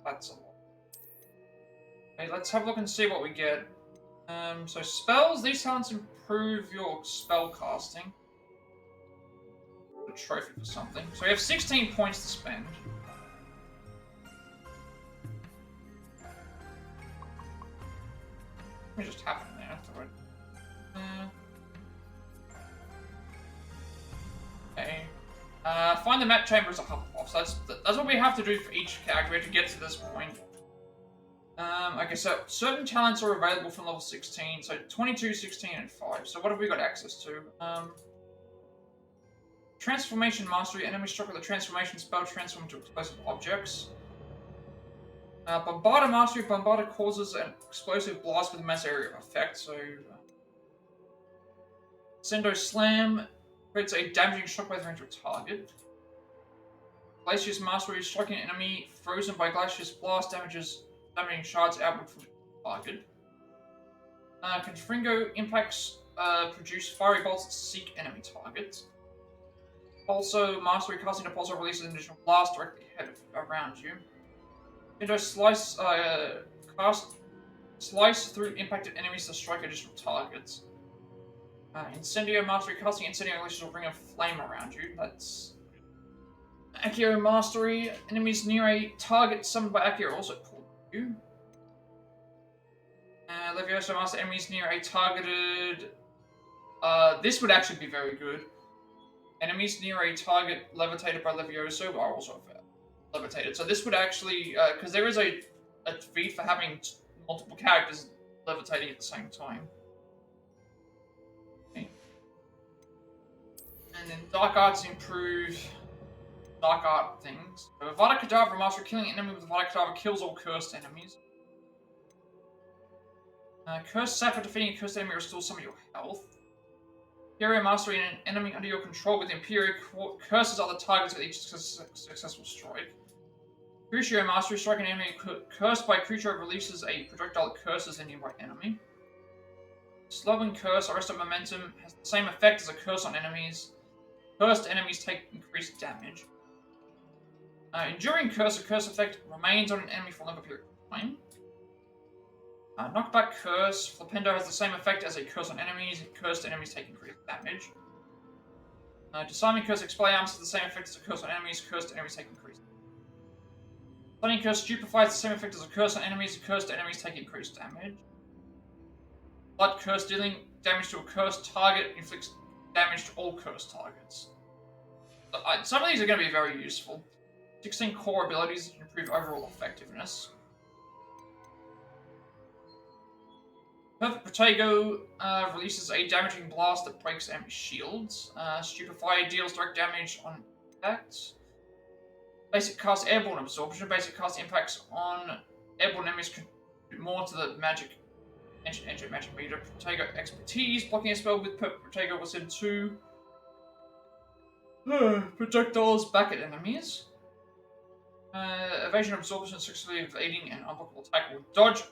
That's a lot. Okay, let's have a look and see what we get. So spells, these talents improve your spell casting. A trophy for something. So we have 16 points to spend. Let me just tap it there afterward. Okay. Find the map chamber as a Hufflepuff. stuff. So that's what we have to do for each character to get to this point. Okay, so certain talents are available from level 16. So 22, 16, and 5. So what have we got access to? Transformation Mastery. Enemy struck with a transformation spell transform into explosive objects. Bombarder Mastery. Bombarder causes an explosive blast with a mass area of effect. So Sendo Slam creates a damaging shockwave range of a target. Glacier's Mastery. Striking an enemy frozen by Glacier's blast damaging shards outward from the target. Confringo impacts produce fiery bolts that seek enemy targets. Also, Mastery casting a pulsar releases an additional blast directly around you. Into slice through impacted enemies to strike additional targets. Incendio Mastery casting Incendio releases a ring of flame around you. That's Accio Mastery. Enemies near a target summoned by Accio also pull you. Levioso Master. Enemies near a targeted. This would actually be very good. Enemies near a target levitated by Levioso are also levitated. So this would actually, because there is a feat for having multiple characters levitating at the same time. Okay. And then Dark Arts improve Dark Art things. So Avada Kedavra Master, killing an enemy with Avada Kedavra kills all cursed enemies. Cursed Sapphire, defeating a cursed enemy restores some of your health. Imperio Mastery, an enemy under your control with Imperio curses other targets with each successful strike. Crucio Mastery, strike an enemy cursed by Crucio releases a projectile that curses a nearby enemy. Slow and Curse, Arrest of Momentum, has the same effect as a curse on enemies. Cursed enemies take increased damage. Enduring Curse, a curse effect remains on an enemy for a longer period of time. Knockback Curse. Flipendo has the same effect as a curse on enemies. Cursed enemies take increased damage. Disarming Curse. Expelliarmus has the same effect as a curse on enemies. Cursed enemies take increased damage. Stunning Curse. Stupefy has the same effect as a curse on enemies. Cursed enemies take increased damage. Blood Curse. Dealing damage to a cursed target inflicts damage to all cursed targets. Some of these are going to be very useful. 16 core abilities improve overall effectiveness. Perfect Protego releases a damaging blast that breaks enemy shields. Stupefy deals direct damage on impacts. Basic cast Airborne Absorption. Basic cast impacts on airborne enemies contribute more to the ancient magic meter. Protego Expertise. Blocking a spell with Perfect Protego will send 2 projectiles back at enemies. Evasion Absorption, successfully evading an unblockable attack will dodge.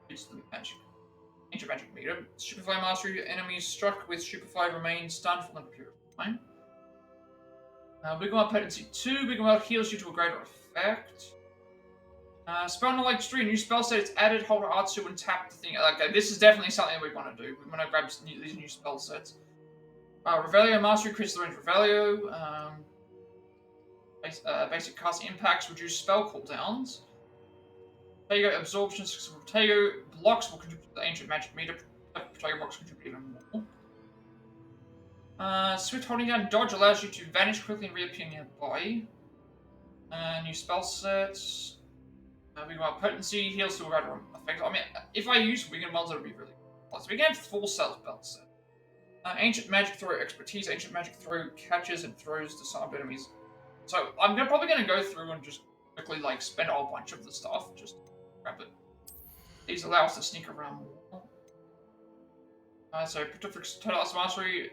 It's the ancient magic meter. Stupefy Mastery. Enemies struck with Stupefy remain stunned for a period of time. Big Mouth Potency 2. Big Mouth heals you to a greater effect. Spell Knowledge 3. New spell set. It's added. Hold R2 and tap the thing. Okay, this is definitely something we want to do. We want to grab these new spell sets. Revelio Mastery increases the range of Revelio. Basic cast impacts reduce spell cooldowns. Protego Absorption, Protego blocks will contribute to the ancient magic meter. Protego blocks contribute even more. Swift holding down dodge allows you to vanish quickly and reappear nearby. New spell sets. We got potency, heals to a greater effect. I mean, if I use Wigan Wells, it would be really cool. So we can have full spell set. Ancient Magic Throw Expertise. Ancient Magic Throw catches and throws disarmed enemies. So I'm probably going to go through and just quickly spend a whole bunch of the stuff. Just grab it. These allow us to sneak around more. So Total Mastery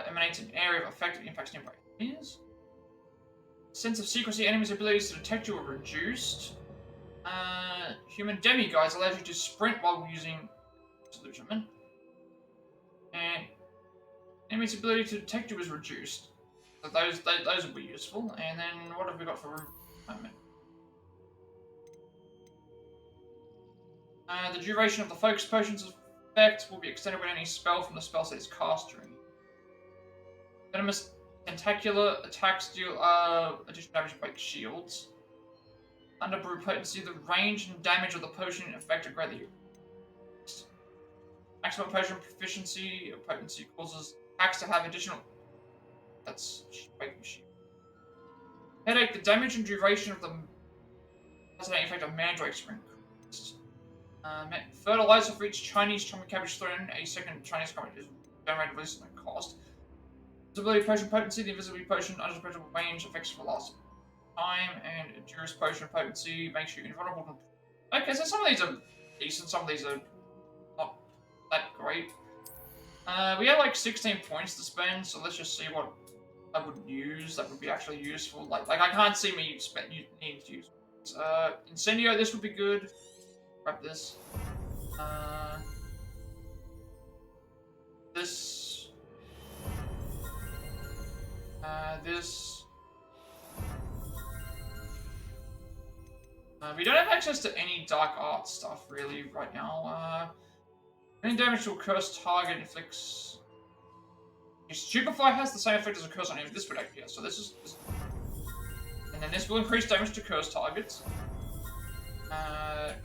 emanates an area of effect that impacts nearby enemies. Sense of Secrecy. Enemies' abilities to detect you are reduced. Human Demiguise allows you to sprint while using Disillusionment. And enemies' ability to detect you is reduced. So those will be useful. And then what have we got for moment? The duration of the Focus Potion's effect will be extended when any spell from the spell set is cast during. Venomous Tentacular attacks deal additional damage by shields. Under Brew Potency, the range and damage of the potion effect are greatly increased. Maximum Potion Proficiency or Potency causes attacks to have additional. That's breaking shield. Headache, the damage and duration of the fascinating effect of mandrakes are increased. Fertilizer for each Chinese chomping cabbage thrown, a second Chinese cabbage is generated less than cost. Invisibility potion potency, the invisibility potion undeterminable range effects for last time, and endurance potion potency makes you invulnerable to. Okay, so some of these are decent, some of these are not that great. We have like 16 points to spend, so let's just see what I would use that would be actually useful. Like I can't see me needing to use. Incendio, this would be good. Grab this. This. This. We don't have access to any dark art stuff really right now. Any damage to a cursed target inflicts. Stupefy has the same effect as a curse on him. This would actually, yeah, so this is. And then this will increase damage to cursed targets. That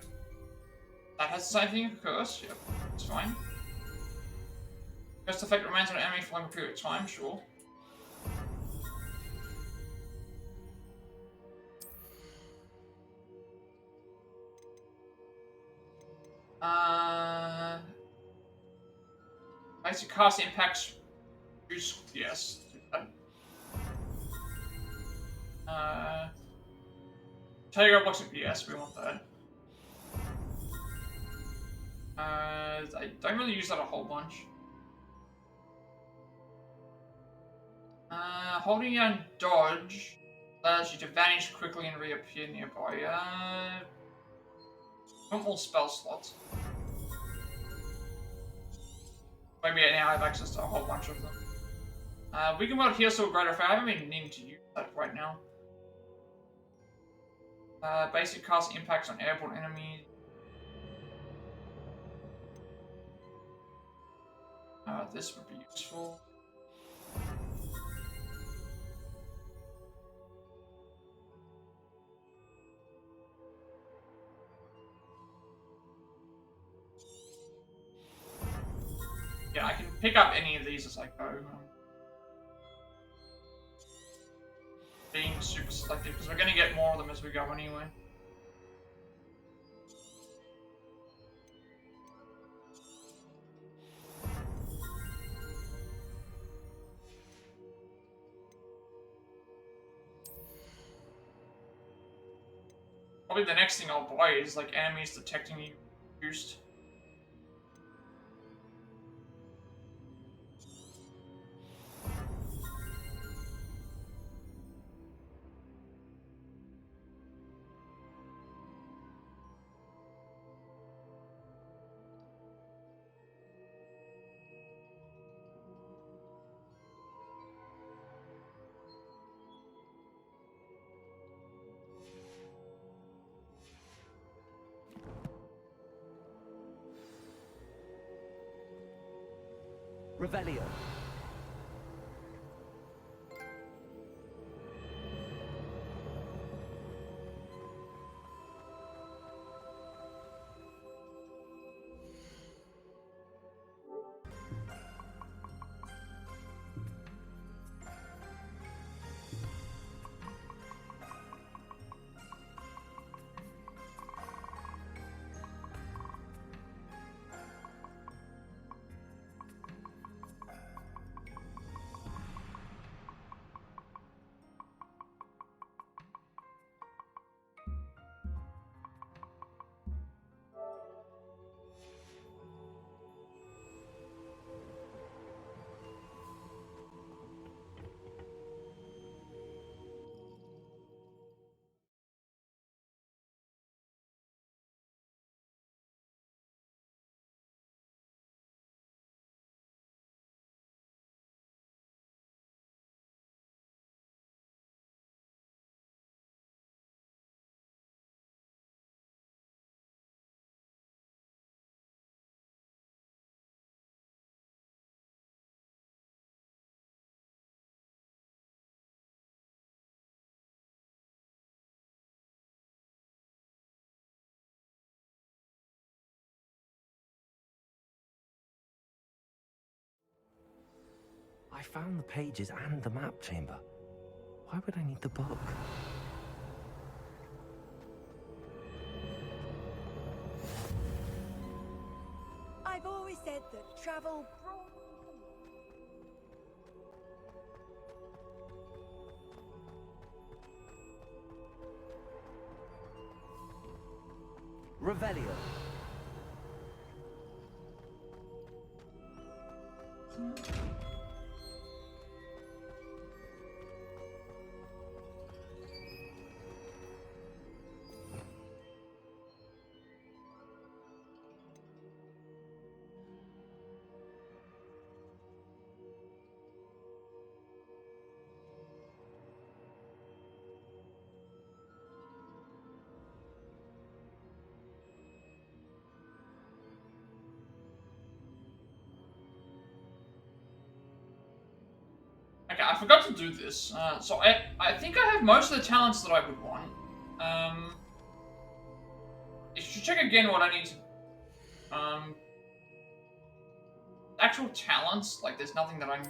has the same thing as a curse. Yep, it's fine. Cursed effect remains on an enemy for a longer period of time, sure. Basic cast impacts. Yes. Protego blocks. Yes, we want that. I don't really use that a whole bunch. Holding down dodge allows you to vanish quickly and reappear nearby. Want more spell slots. Maybe now I have access to a whole bunch of them. We can work here so greater effect. I haven't been needing to use that right now. Basic cast impacts on airborne enemies. This would be useful. Yeah, I can pick up any of these as I go. Being super selective, because we're going to get more of them as we go anyway. Probably the next thing I'll buy is like enemies detecting you reduced. Revelio. I found the pages and the map chamber. Why would I need the book? I've always said that travel brought... Revelio. Okay, I forgot to do this. So I think I have most of the talents that I would want. You should check again what I need to... actual talents, like there's nothing that I'm...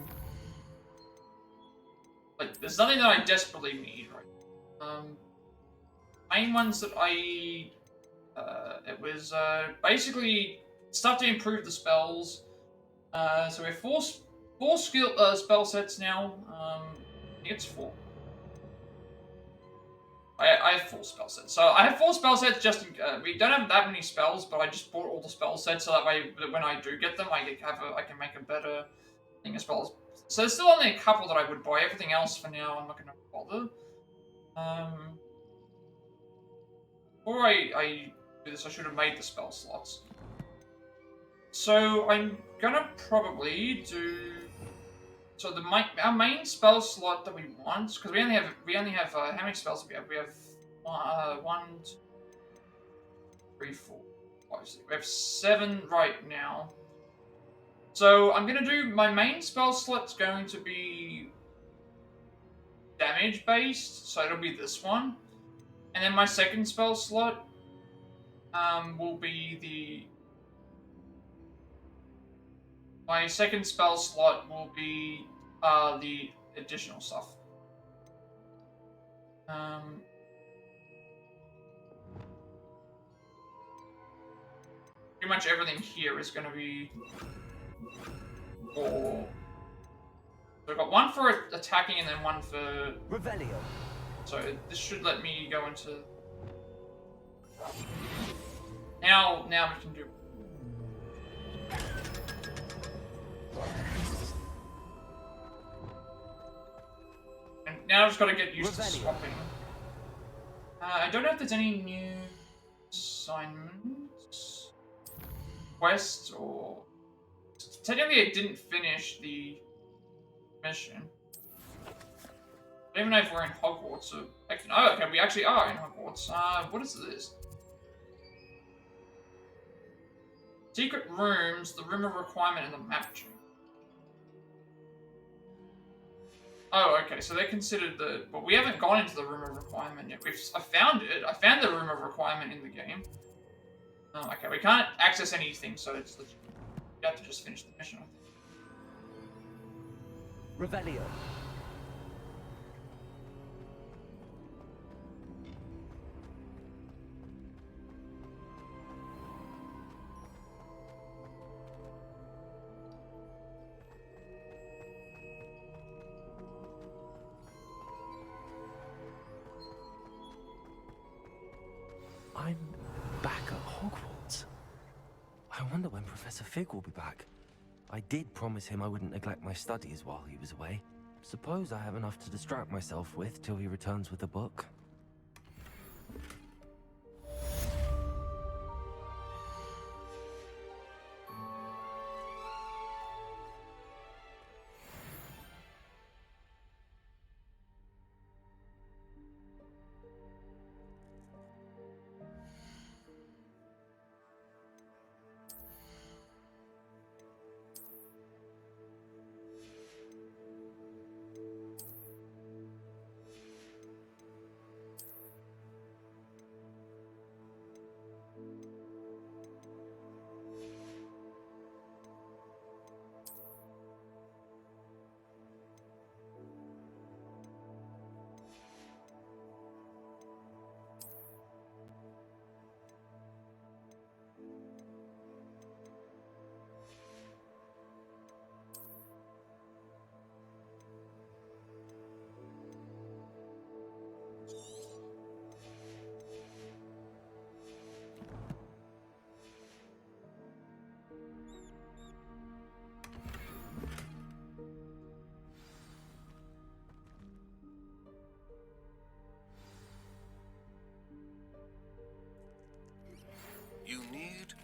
Like, there's nothing that I desperately need, right? Main ones that I... it was, basically stuff to improve the spells. So we have four skill spell sets now. I think it's 4. I have 4 spell sets. So I have 4 spell sets. Just we don't have that many spells, but I just bought all the spell sets so that way when I do get them, I can make a better thing as well. So there's still only a couple that I would buy. Everything else for now, I'm not going to bother. Before I do this, I should have made the spell slots. So I'm gonna probably do. So our main spell slot that we want, because we only have how many spells do we have? We have 1, 2, 3, 4, 5, 6. We have 7 right now. So I'm gonna do my main spell slot's going to be damage based, so it'll be this one, and then my second spell slot will be the. My second spell slot will be the additional stuff. Pretty much everything here is going to be for... So I've got one for attacking and then one for... Revelio. So this should let me go into... Now we can do... And now I've just got to get used to swapping. I don't know if there's any new assignments, quests, or... Technically, I didn't finish the mission. I don't even know if we're in Hogwarts. Or... Oh, okay, we actually are in Hogwarts. What is this? Secret rooms, the room of requirement, and the map change. Oh, okay, so they're considered the... But we haven't gone into the room of requirement yet. I found it. I found the room of requirement in the game. Okay, we can't access anything, so it's... We have to just finish the mission, I think. Revelio. I'm back at Hogwarts. I wonder when Professor Fig will be back. I did promise him I wouldn't neglect my studies while he was away. Suppose I have enough to distract myself with till he returns with a book.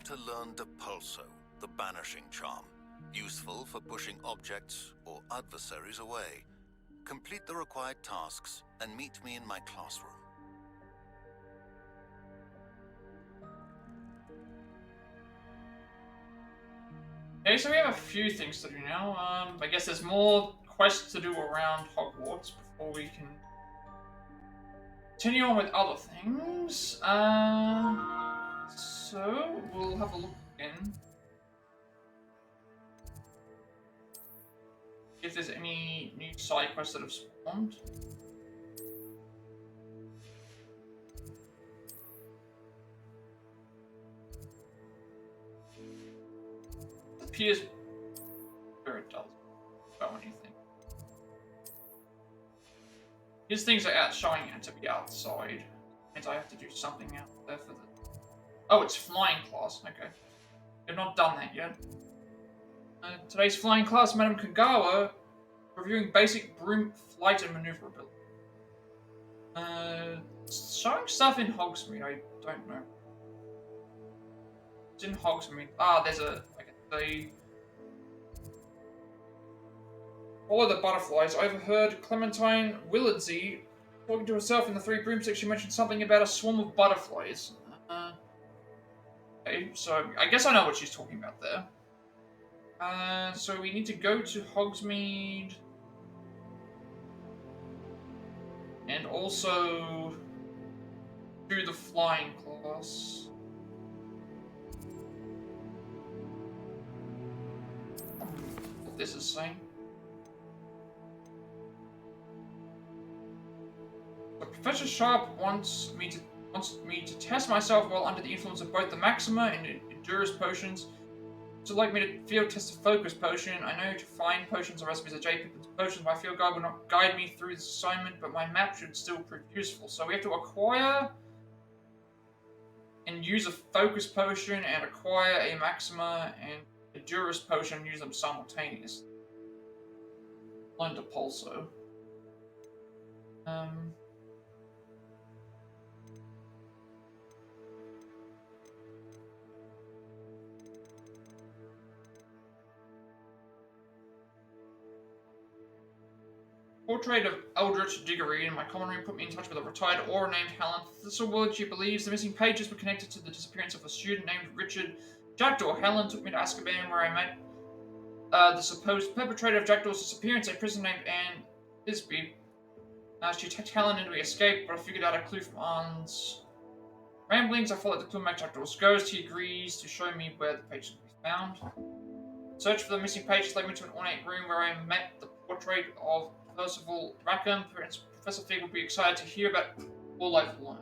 to learn Depulso, the banishing charm, useful for pushing objects or adversaries away. Complete the required tasks and meet me in my classroom. Okay, so we have a few things to do now. I guess there's more quests to do around Hogwarts before we can continue on with other things. So we'll have a look again. If there's any new side quests that have spawned. It appears where it does. About what do you think? These things are showing it to be outside. Means I have to do something out there for the. Oh, it's flying class. Okay, they've not done that yet. Today's flying class, Madame Kagawa, reviewing basic broom flight and maneuverability. Showing stuff in Hogsmeade, I don't know. It's in Hogsmeade. Ah, there's a. Follow the butterflies. I overheard Clementine Willardsey talking to herself in the Three Broomsticks. She mentioned something about a swarm of butterflies. Okay, so I guess I know what she's talking about there. So we need to go to Hogsmeade. And also do the flying class. What this is saying. So Professor Sharp wants me to test myself while under the influence of both the Maxima and Endurance potions. So like me to field test a focus potion. I know to find potions and recipes at J. Pippin's potions. My field guide will not guide me through this assignment, but my map should still prove useful. So we have to acquire and use a focus potion and acquire a Maxima and a Durus potion and use them simultaneously. Learn Depulso. Portrait of Eldritch Diggory in my common room put me in touch with a retired Auror named Helen Thistlewood. She believes the missing pages were connected to the disappearance of a student named Richard Jackdaw. Helen took me to Azkaban, where I met the supposed perpetrator of Jackdaw's disappearance, a prisoner named Anne Thisbe. She attacked Helen and we escaped, but I figured out a clue from Anne's ramblings. I followed the clue of Jackdaw's ghost. He agrees to show me where the pages can be found. Search for the missing pages led me to an ornate room where I met the portrait of Percival Rackham. Professor Fig will be excited to hear about all I've learned.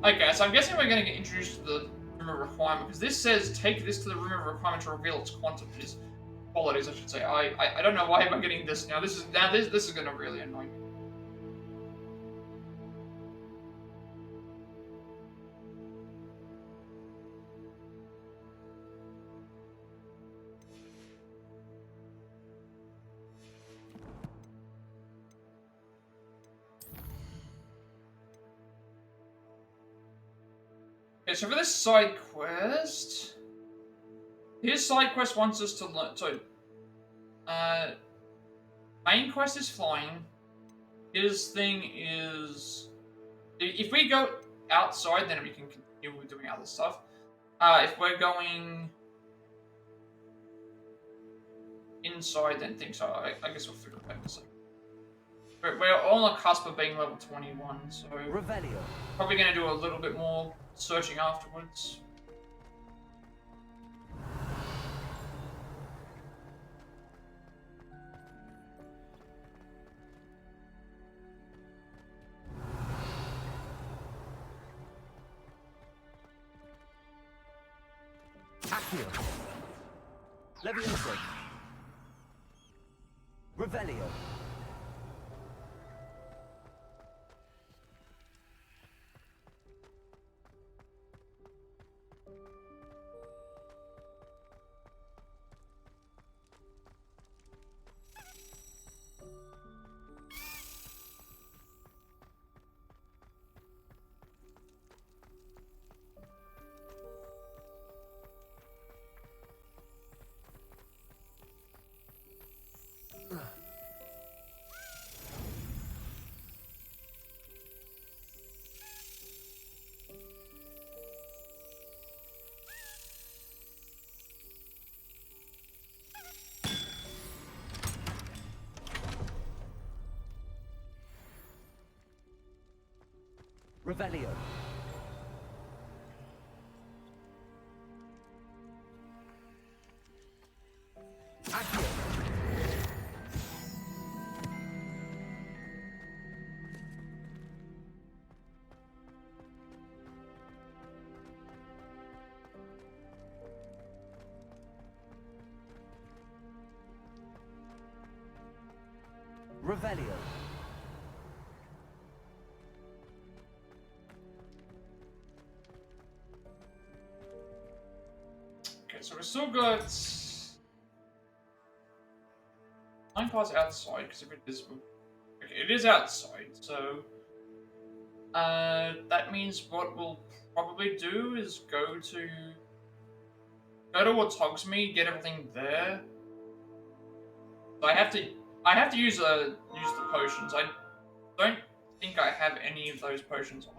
Okay, so I'm guessing we're going to get introduced to the Room of Requirement, because this says, take this to the Room of Requirement to reveal its quantities. Qualities, I should say. I don't know why am I getting this now. This is going to really annoy me. Okay, so for this side quest, his side quest wants us to learn. So, main quest is flying. His thing is, if we go outside, then we can continue with doing other stuff. If we're going inside, then things are. I guess we'll figure it out in a second. We're on the cusp of being level 21, so Revelio. Probably going to do a little bit more searching afterwards. Accio. Levioso. Revelio. Revelio. Accio. Revelio. Okay, so we still got 9 parts outside because if it is, okay, it is outside. So that means what we'll probably do is go towards Hogsmeade, get everything there. So I have to use the potions. I don't think I have any of those potions on.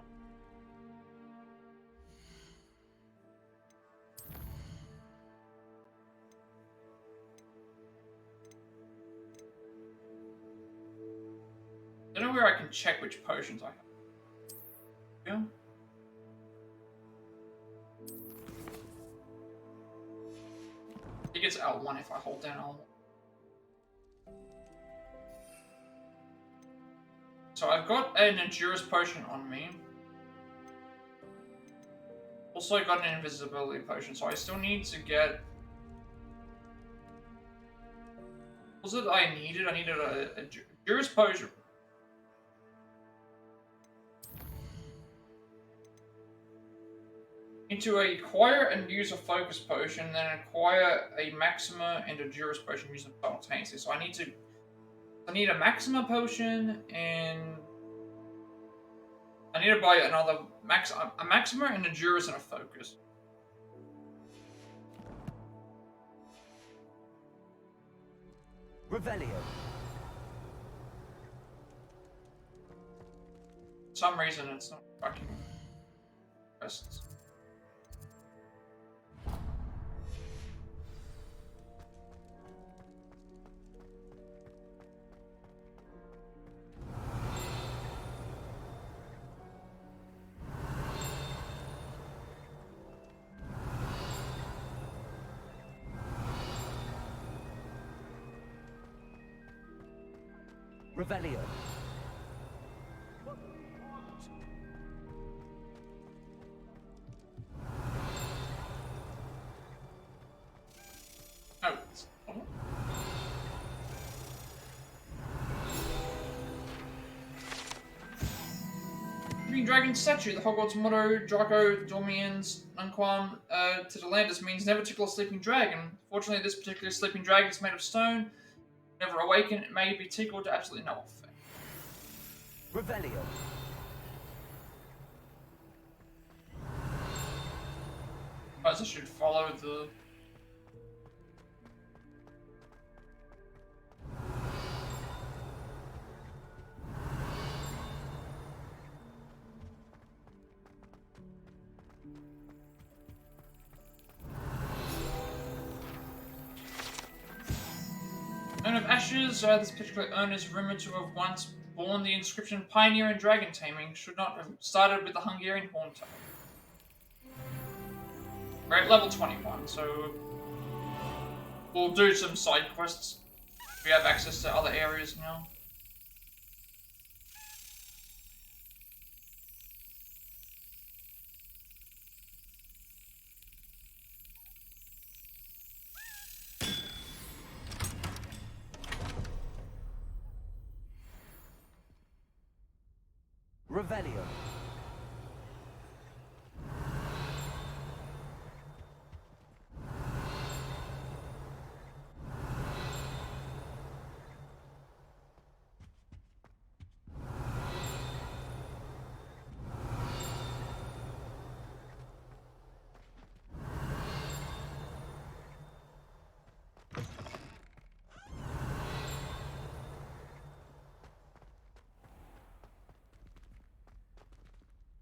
I don't know where I can check which potions I have. Yeah. I think it's L1 if I hold down L1. So I've got an Endurance potion on me. Also got an invisibility potion, so I still need to get... What was it I needed? I needed a Endurance potion. Need to acquire and use a focus potion, then acquire a Maxima and a Durus potion using simultaneously. So I need a Maxima potion, and I need to buy another a Maxima and a Durus and a focus. Revelio. For some reason it's not fucking quests. Revelio. Dragon statue. The Hogwarts motto, Draco Dormiens Nunquam to the Landers means never tickle a sleeping dragon. Fortunately, this particular sleeping dragon is made of stone. Never awaken, it may be tickled to absolutely no effect. Revelio. I suppose I should follow the... Urn of Ashes, this particular urn is rumored to have once borne the inscription Pioneer in Dragon Taming. Should not have started with the Hungarian Horntail. We're at level 21, so we'll do some side quests. We have access to other areas now. Revelio.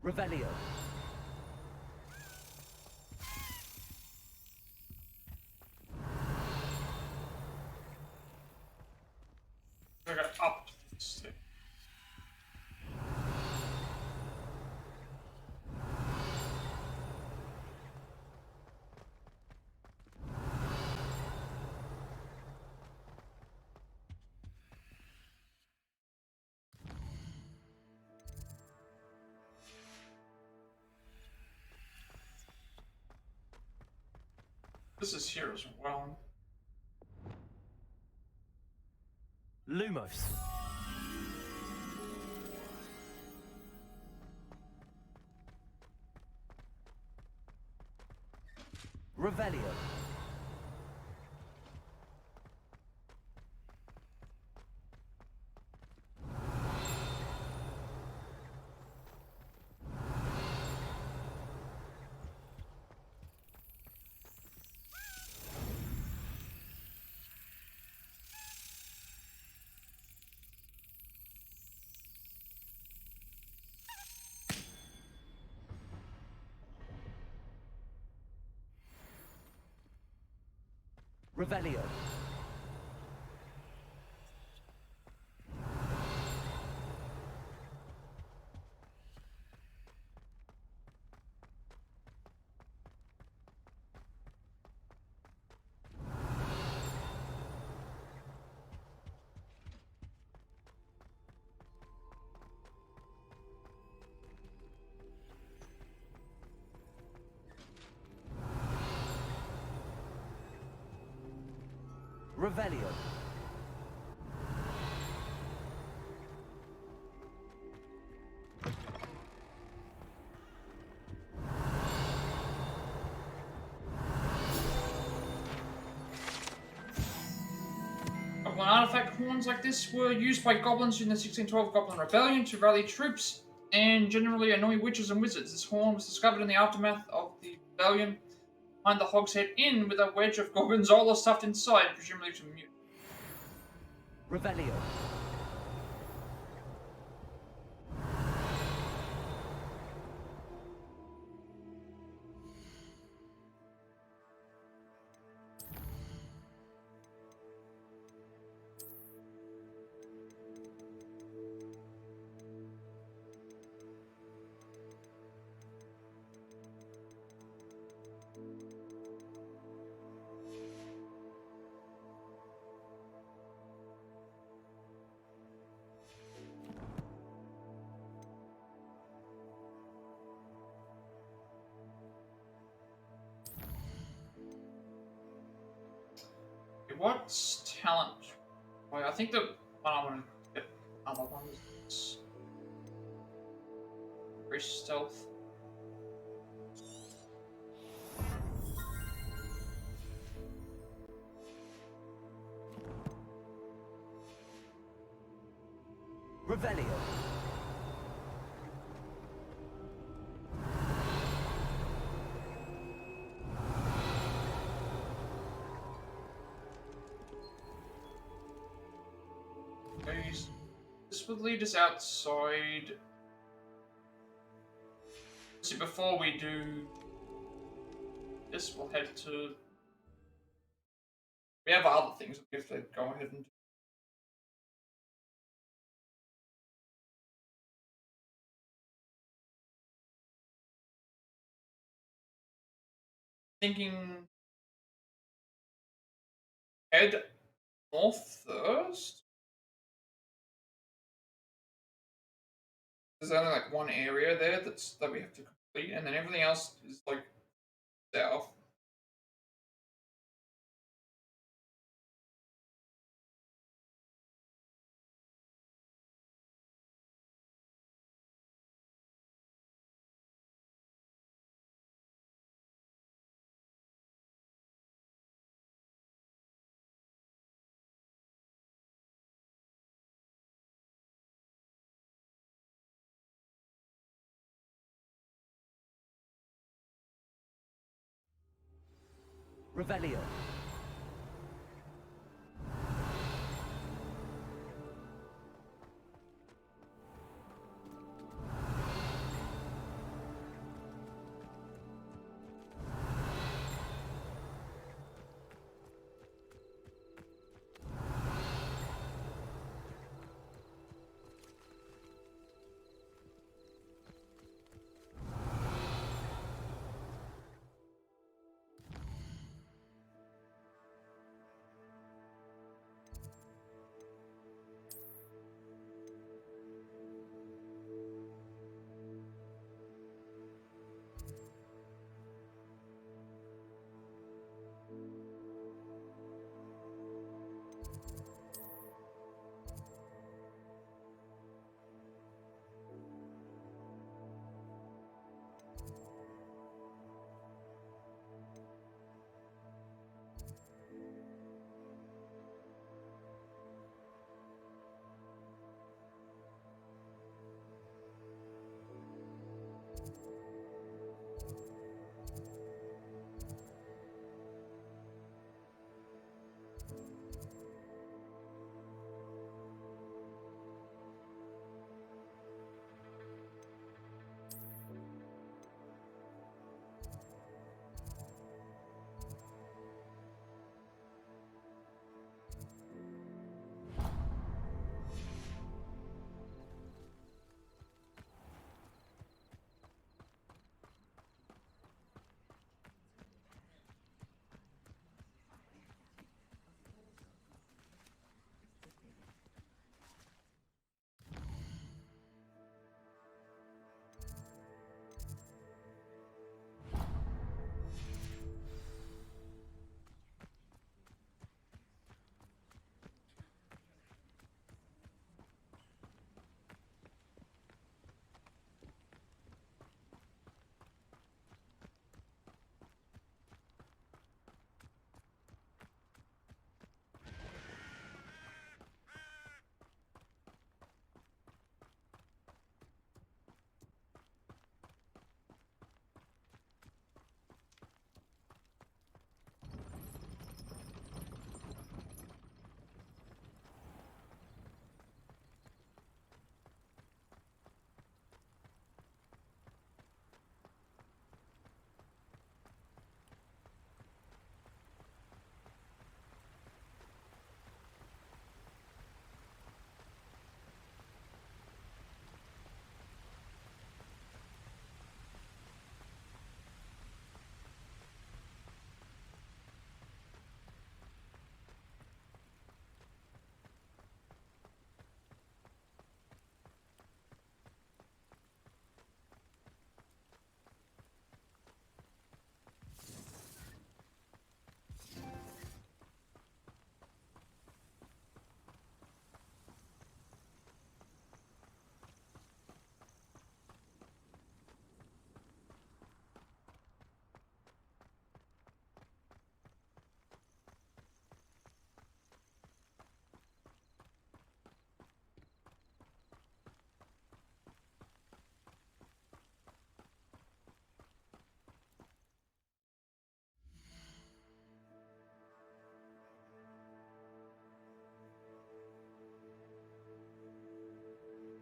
Revelio. I got up. This is here as well. Lumos. Revelio. Revelio. Revelio. Goblin artifact horns like this were used by goblins in the 1612 Goblin Rebellion to rally troops and generally annoy witches and wizards. This horn was discovered in the aftermath of the rebellion behind the Hogshead Inn with a wedge of gorgonzola stuffed inside, presumably to mute. Revelio. What's talent? Well, I think the one I want to get other one is increase stealth. Revelio. This would lead us outside. See, before we do this, we'll head to. We have other things we have to go ahead and do. Thinking. Head north first. There's only like one area there that we have to complete, and then everything else is like south. Revelio.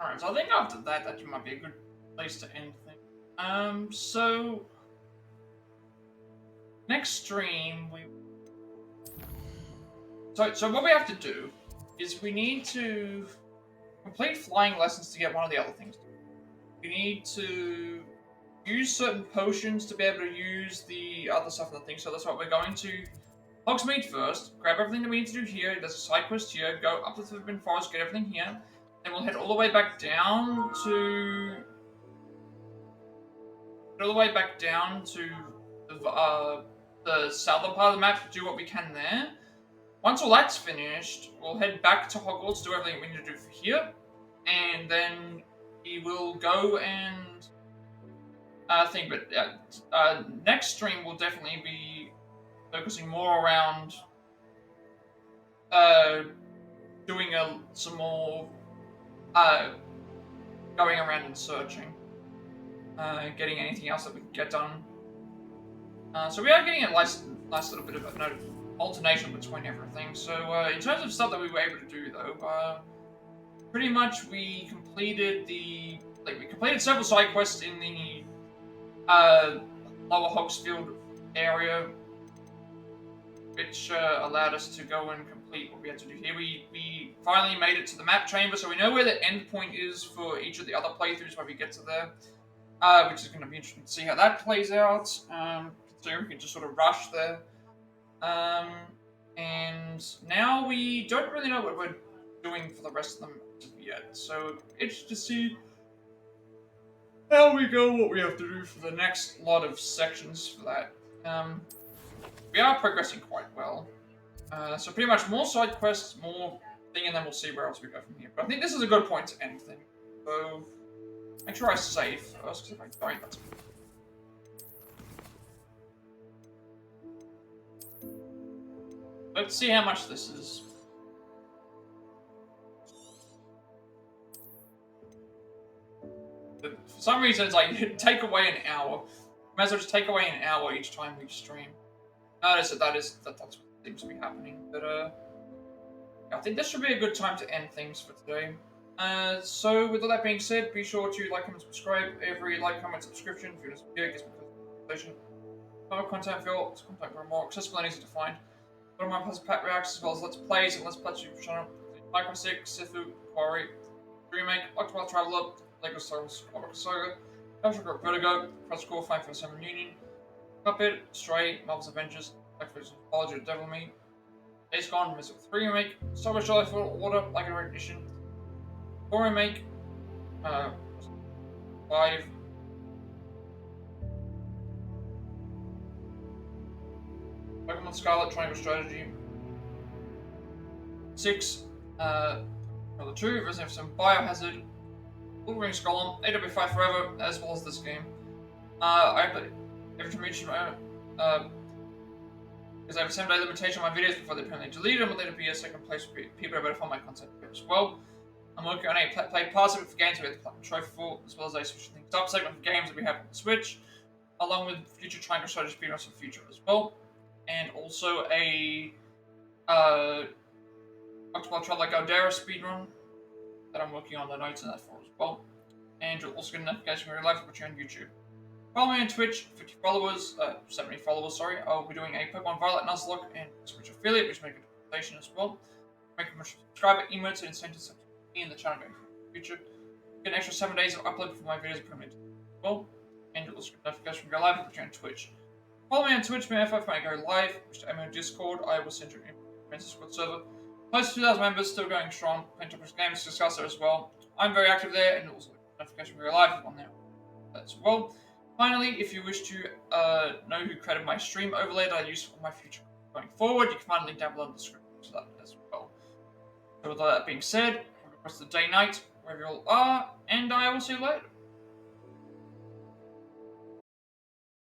Alright, so I think after that, that might be a good place to end things. So next stream So what we have to do is we need to complete flying lessons to get one of the other things. We need to use certain potions to be able to use the other stuff in the thing. So that's what we're going to Hogsmeade first, grab everything that we need to do here. There's a side quest here. Go up to the Forbidden Forest, get everything here. Then we'll head all the way back down to the southern part of the map, do what we can there. Once all that's finished, we'll head back to Hogwarts, do everything we need to do for here, and then we will go and next stream will definitely be focusing more around doing some more going around and searching, getting anything else that we can get done. So we are getting a nice little bit of an alternation between everything. So in terms of stuff that we were able to do though, pretty much we completed several side quests in the Lower Hogsfield area, which allowed us to go and complete what we had to do here. We finally made it to the map chamber, so we know where the end point is for each of the other playthroughs when we get to there, which is going to be interesting to see how that plays out. So we can just sort of rush there. And now we don't really know what we're doing for the rest of them yet, so it's to see how we go, what we have to do for the next lot of sections for that. We are progressing quite well. So pretty much more side quests, more thing, and then we'll see where else we go from here. But I think this is a good point to end things. So make sure I save first, because if I don't, that's let's see how much this is. For some reason, it's like, take away an hour. Might as well just take away an hour each time we stream. Notice that's what seems to be happening. But, I think this should be a good time to end things for today. So, with all that being said, be sure to like, comment, subscribe. Every like, comment, subscription for this video gets me conversation. More content for your content for more accessible and easy to find. One of my plus Pat reacts as well as Let's Plays and Let's Plays YouTube channel. Micro 6, Sifu, Quarry, Remake, Octopath Traveler, Lego Star Wars, Saga, Protego, Protego, Fight for Summer Union, Puppet, Stray, Marvel's Avengers, Activision Apology to Devil Me, Days Gone, Missile 3 Remake, Star Wars Jedi Fallen Order, Like a Recognition, 4 Remake, 5, Pokemon Scarlet Triangle Strategy, 6, Another 2, Resident Evil 7 Biohazard, Wolverine Golem, AW5 Forever, as well as this game. I put every time each because I have a 7-day limitation on my videos before they're permanently deleted, and will later be a second place for people who better find my content here as well. I'm working on a play pass for games we have the Platinum Trophy for, as well as a switching things up segment for games that we have on the Switch, along with future Triangle Strategy speedruns in the future as well. And also a Octopath Traveler Galdera speedrun that I'm working on the notes in that for as well. And you'll also get a notification when we're live on YouTube. Follow me on Twitch, 50 followers, 70 followers, sorry. I'll be doing a Pokemon Violet Nuzlocke and Switch affiliate, which make a presentation as well. Make a subscriber emotes and incentives to me in the channel going for the future. Get an extra 7 days of upload for my videos permanently as well. And you'll also get a notification when we go live on Twitch. Follow me on Twitch, when I go live, which I'm on Discord. I will send you an Apprentice Discord server. Close to 2,000 members, still going strong. Plenty of games to discuss there as well. I'm very active there, and also notification when we go live on there as well. Finally, if you wish to know who created my stream overlay that I use for my future going forward, you can find a link down below in the description to that as well. So with all that being said, have a good rest of the day, night, wherever you all are, and I will see you later.